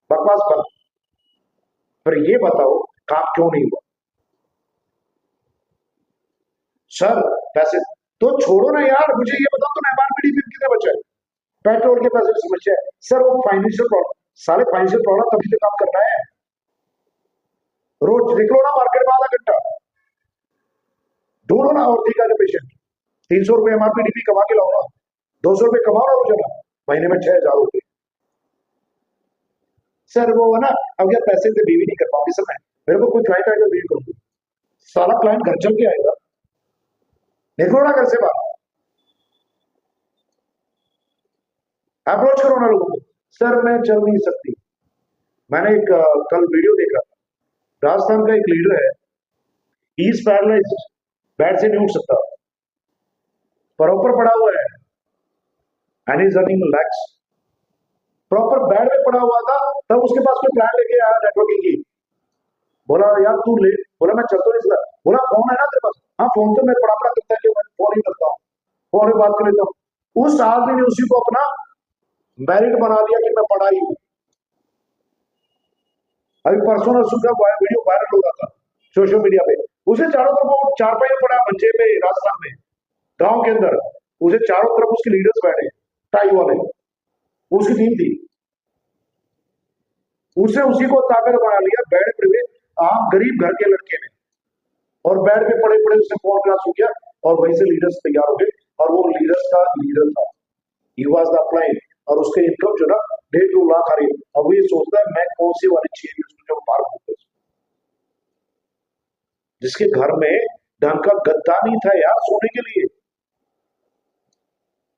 Speaker 1: बकवास बंद। फिर ये बताओ काम क्यों नहीं हुआ? सर पैसे तो छोड़ो ना यार, मुझे ये बताओ तुम एमआरपी कितने बचे? पेट्रोल के पैसे की समस्या है सर, वो फाइनेंशियल प्रॉब्लम, साले फाइनेंशियल प्रॉब्लम तभी तो काम करना है। रोज निकलो ना मार्केट में आधा घंटा, ढूंढो ना और देखा पेशेंट, 300 रुपए एमआरपी डीपी कमा के लाओ ना, 200 रुपए कमाओ ना रोजाना, महीने में 6,000 रुपए। सर वो है ना, अब यार पैसे से बीवी नहीं कर पाऊंगी सर, मैं मेरे को कोई क्लाइंट आएगा बीवी करूंगी, सारा क्लाइंट घर चल के आएगा, निकलो ना घर से बाहर, अप्रोच करो ना लोगों को। सर मैं चल नहीं सकती। मैंने एक कल वीडियो देखा, राजस्थान का एक लीडर है, ही इज पैरालाइज्ड, बेड से नहीं उठ सकता, प्रॉपर पड़ा हुआ है, and is earning lakhs, proper bed में पड़ा हुआ था, तब उसके पास कोई प्लान लेके आया नेटवर्किंग की, बोला यार तू ले, बोला मैं चल तो नहीं सकता, बोला फोन है ना तेरे पास? हाँ फोन तो मैं पड़ा पड़ा करता है, मैं फोन ही करता हूँ, फोन में बात कर लेता हूँ। उस आदमी ने उसी को अपना मेरिट बना लिया कि मैं पढ़ाई हूँ। अभी परसों नरसों का वीडियो वायरल हो रहा था सोशल मीडिया पे, उसे चारों तरफ वो चारपाई में पड़ा मंचे पे राजस्थान में गांव के अंदर, उसे चारों तरफ उसके लीडर्स बैठे टाई वाले, उसकी टीम थी, उसने उसी को ताकत बना लिया बेड पे, आप गरीब घर के लड़के ने, और बेड पे पड़े पड़े उसने फोन क्लास हो गया, और वहीं से लीडर्स तैयार हो गए, और वो लीडर्स का लीडर था, ही वाज द अपलाइन, और उसके इनकम जो ना 1.5-2 लाख आ रही है। अब वो ये सोचता है मैं कौन सी वाली चीज जो पार होता, जिसके घर में ढंग का गद्दा नहीं था यार सोने के लिए,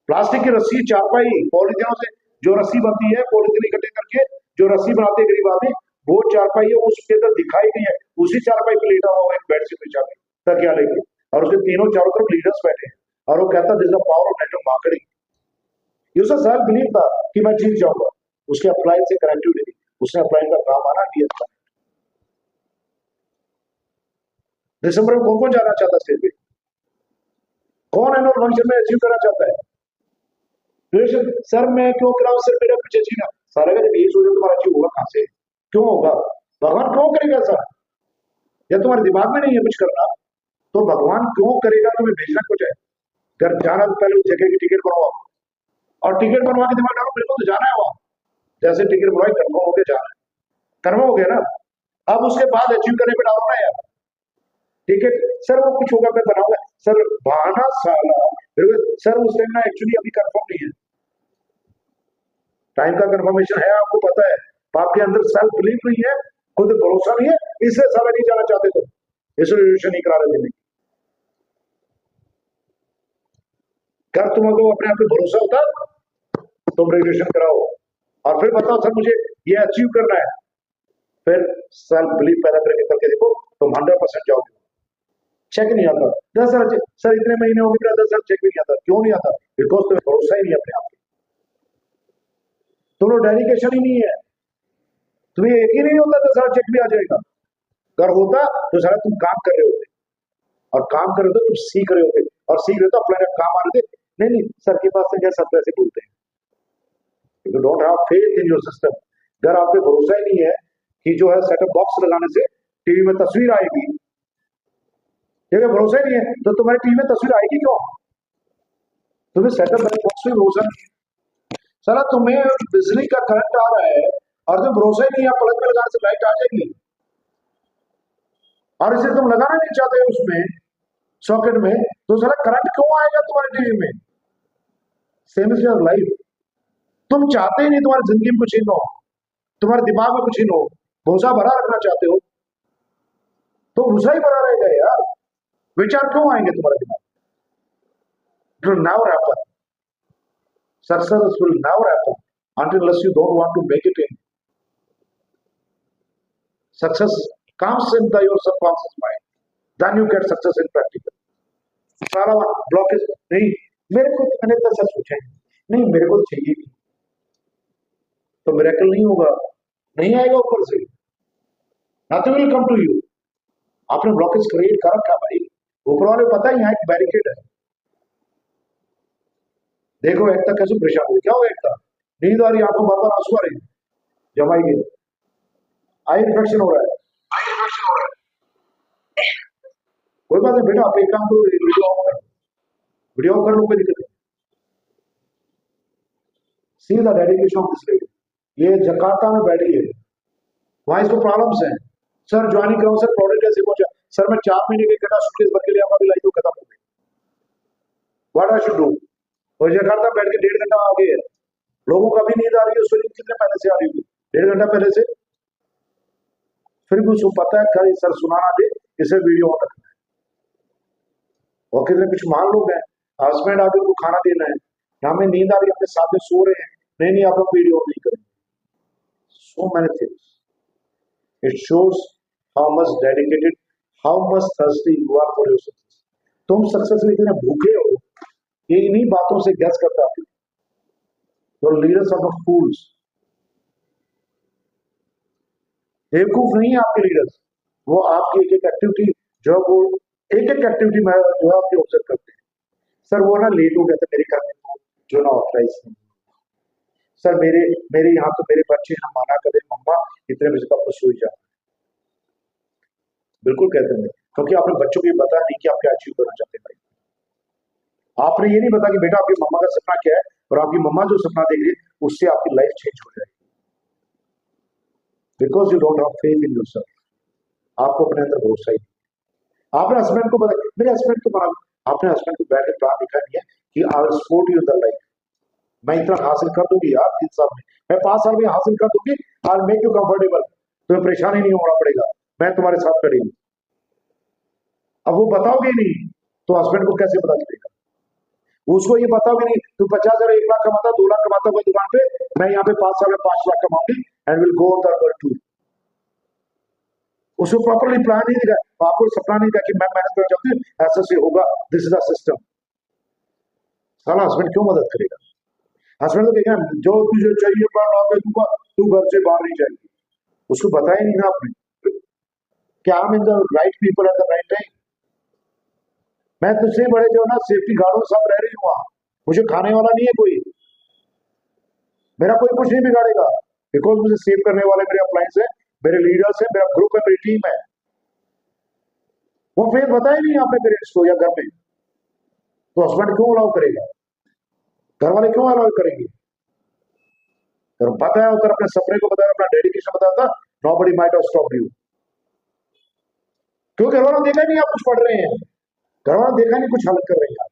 Speaker 1: प्लास्टिक की रस्सी, चारपाई, पॉलीथिनों से जो रस्सी बनती है, पॉलीथिन इकट्ठे करके जो रस्सी बनाते हैं गरीब आदमी, वो चारपाई है, उसके अंदर दिखाई गई है, उसी चारपाई पे लेटा हुआ एक बेड से पीछा के तकिया लेके, और उसके तीनों चारों तरफ लीडर्स बैठे हैं, और वो कहता this the power of network marketing. ये उसका सेल्फ बिलीव था कि मैं जीत जाऊंगा, उसके अप्लाइन से कनेक्टिविटी थी, उसने अप्लाइन का काम आना दिया। दिसंबर में कौन कौन जाना चाहता स्टेज पे? कौन एनुअल फंक्शन में अचीव करना चाहता है? सर मैं क्यों कराऊं सर, मेरा कुछ अचीव ना, सारा का जब यही सोचो तुम्हारा अचीव होगा कहां से, क्यों होगा, भगवान क्यों करेगा सर? या तुम्हारे दिमाग में नहीं है कुछ करना, तो भगवान क्यों करेगा, तुम्हें भेजना कुछ है? घर जाना तो पहले उस जगह की टिकट बनवाओ, और टिकट बनवा के दिमाग डालो मेरे को तो जाना है वहां, जैसे टिकट बनवाई कन्फर्म हो गया जाना है, कन्फर्म हो गया ना, अब उसके बाद अचीव करने पे डालो ना यार टिकट। सर वो कुछ होगा मैं बनाऊंगा, सर बहाना साला, सर उस टाइम ना एक्चुअली अभी कंफर्म नहीं है, टाइम का कंफर्मेशन है आपको पता है, आपके अंदर सेल्फ बिलीफ नहीं है, खुद भरोसा नहीं है, इसलिए साला नहीं जाना चाहते, तो इसलिए रिजर्वेशन नहीं करा रहे दिल्ली। क्या तुमको अपने आप पे भरोसा होता, तुम रिजर्वेशन कराओ, और फिर बताओ सर मुझे ये अचीव करना है, फिर सेल्फ बिलीफ पैदा करके देखो, तुम 100% जाओगे। चेक नहीं आता, 10,000 सर इतने महीने हो गए 10,000 चेक भी नहीं आता, क्यों नहीं आता? बिकॉज तुम्हें भरोसा ही नहीं अपने आप पे, तुम्हें डेडिकेशन ही नहीं है, तुम्हें एक ही नहीं होता 10,000 चेक भी आ जाएगा, अगर होता तो सारा तुम काम कर रहे होते, और काम कर रहे होते तुम सीख रहे होते, और सीख रहे तो अपने काम आ रहे थे, नहीं सर के पास से क्या सब पैसे बोलते हैं, you don't have faith in your system. अगर आप पे भरोसा ही नहीं है कि जो है सेटअप बॉक्स लगाने से टीवी में तस्वीर आएगी, अगर भरोसा ही नहीं है तो तुम्हारी टीवी में तस्वीर आएगी क्यों? तुम्हें सेटअप बॉक्स में भरोसा नहीं है, साला तुम्हें बिजली का करंट आ रहा है और तुम्हें भरोसा ही नहीं है प्लग में लगाने से लाइट आ जाएगी, और इसे तुम लगाना नहीं चाहते उसमें सॉकेट में, तो साला करंट क्यों आएगा तुम्हारे टीवी में? सेम इज योर लाइफ, तुम चाहते ही नहीं तुम्हारी जिंदगी में कुछ ही हो, तुम्हारे दिमाग में कुछ ही हो, भरोसा भरा रखना चाहते हो, तो भरोसा ही भरा रहेगा यार, विचार क्यों आएंगे तुम्हारे दिमाग में? It will never happen. Success will never happen unless you don't want to make it in. Success comes in your subconscious mind. Then you get success in practical. सारा ब्लॉकेज नहीं, मेरे को अनेक सच पूछे नहीं, मेरे को चाहिए नहीं, तो मिरेकल नहीं होगा, नहीं आएगा ऊपर से, nothing will come to you. आपने ब्लॉकेज क्रिएट कर रखा भाई, ऊपर वाले पता है यहाँ एक बैरिकेड है, देखो एकता कैसे परेशान हुई, क्या हो एकता, नींद आ रही, आंखों बार बार आंसू आ रहे हैं, जमाई गई, आई इन्फेक्शन हो रहा है, कोई बात नहीं बेटा, आप एक काम करो, वीडियो ऑफ कर, वीडियो ऑफ कर लो, कोई दिक्कत नहीं। See the dedication of this lady, ये जकार्ता में बैठी है, वहां इसको प्रॉब्लम्स है। सर ज्वाइनिंग कराओ सर, प्रोडक्ट कैसे पहुंचा, सर मैं 4 महीने के कटा सूटकेस भर के लिए आऊंगा, लाइफ तो खत्म हो गई, व्हाट आई शुड डू। और जकार्ता बैठ के 1.5 घंटा आगे है, लोगों को अभी नींद आ रही है, उसको नींद कितने पहले से आ रही होगी, 1.5 घंटा पहले से, फिर भी उसको पता है कल सर सुनाना दे, इसे वीडियो ऑन रखना है। और कितने कुछ मान लोग हैं, हस्बैंड आगे उनको खाना देना है, हमें नींद आ रही है, अपने साथ में सो रहे हैं, नहीं आप लोग वीडियो नहीं करें। So many things, it shows how much dedicated, how much thirsty you are for your success. तुम सक्सेस के लिए भूखे हो, ये इन्हीं बातों से गैस करता है। Your leaders are the fools, बेवकूफ नहीं है आपके लीडर्स, वो आपकी एक एक एक्टिविटी जो है वो एक एक एक्टिविटी में जो है आपकी ऑब्जर्व करते हैं। सर वो ना लेट हो गया था मेरे घर में, तो जो ना ऑथराइज नहीं, सर मेरे यहाँ तो मेरे बच्चे ना माना करें, मम्मा इतने बजे तक तो सो जाए। बिल्कुल कहते हैं, क्योंकि आपने बच्चों को ये पता नहीं कि आप क्या अचीव करना चाहते हैं भाई। आपने ये नहीं पता कि बेटा आपकी मम्मा का सपना क्या है, और आपकी मम्मा जो सपना देख रही है उससे आपकी लाइफ चेंज हो जाएगी, because you don't have faith in yourself. आपको अपने अंदर भरोसा ही, आपने हस्बैंड को बता, मेरे हस्बैंड को बना, आपने हस्बैंड को बैठ के प्लान दिखा दिया कि I will support you in the life, मैं इतना हासिल कर दूंगी यार 3 साल में, मैं 5 साल में हासिल कर दूंगी, I will make you comfortable, तुम्हें परेशानी नहीं होना पड़ेगा, मैं तुम्हारे साथ खड़ी हूं। अब वो बताओगे नहीं तो हस्बैंड को कैसे पता चलेगा, उसको ये बताओगे नहीं, तू 50,000 1 लाख कमाता, 2 लाख कमाता हुआ दुकान पे, मैं यहाँ पे 5 साल में 5 लाख कमाऊंगी and will go on the world tour. उसको प्रॉपरली प्लान नहीं दिखा, आपको सपना नहीं दिखा कि मैं मेहनत करना चाहती हूँ, ऐसा से होगा, दिस इज द सिस्टम। साला हस्बैंड क्यों मदद करेगा, हस्बैंड तो कहेगा जो तुझे चाहिए दूंगा, तू घर से बाहर नहीं जाएगी। उसको बताया नहीं ना आपने, क्या I am in the right people at the right time. मैं तुझसे बड़े जो ना सेफ्टी गार्डों सब रह रही हूँ वहां, मुझे खाने वाला नहीं है कोई, मेरा कोई कुछ नहीं बिगाड़ेगा, बिकॉज मुझे सेव करने वाले मेरे अप्लायंस है, मेरे लीडर्स है, मेरा ग्रुप है, मेरी टीम है। वो फिर बताया नहीं आपने पेरेंट्स को या घर में, तो हस्बैंड क्यों अलाउ करेगा, घर वाले क्यों अलाउ करेंगे। अगर बताया होता, अपने सपने को बताया, अपना डेडिकेशन बताया था, nobody might have stopped you. क्यों घर वालों देखा नहीं आप कुछ पढ़ रहे हैं, घर वालों देखा नहीं कुछ हालत कर रहे हैं आप,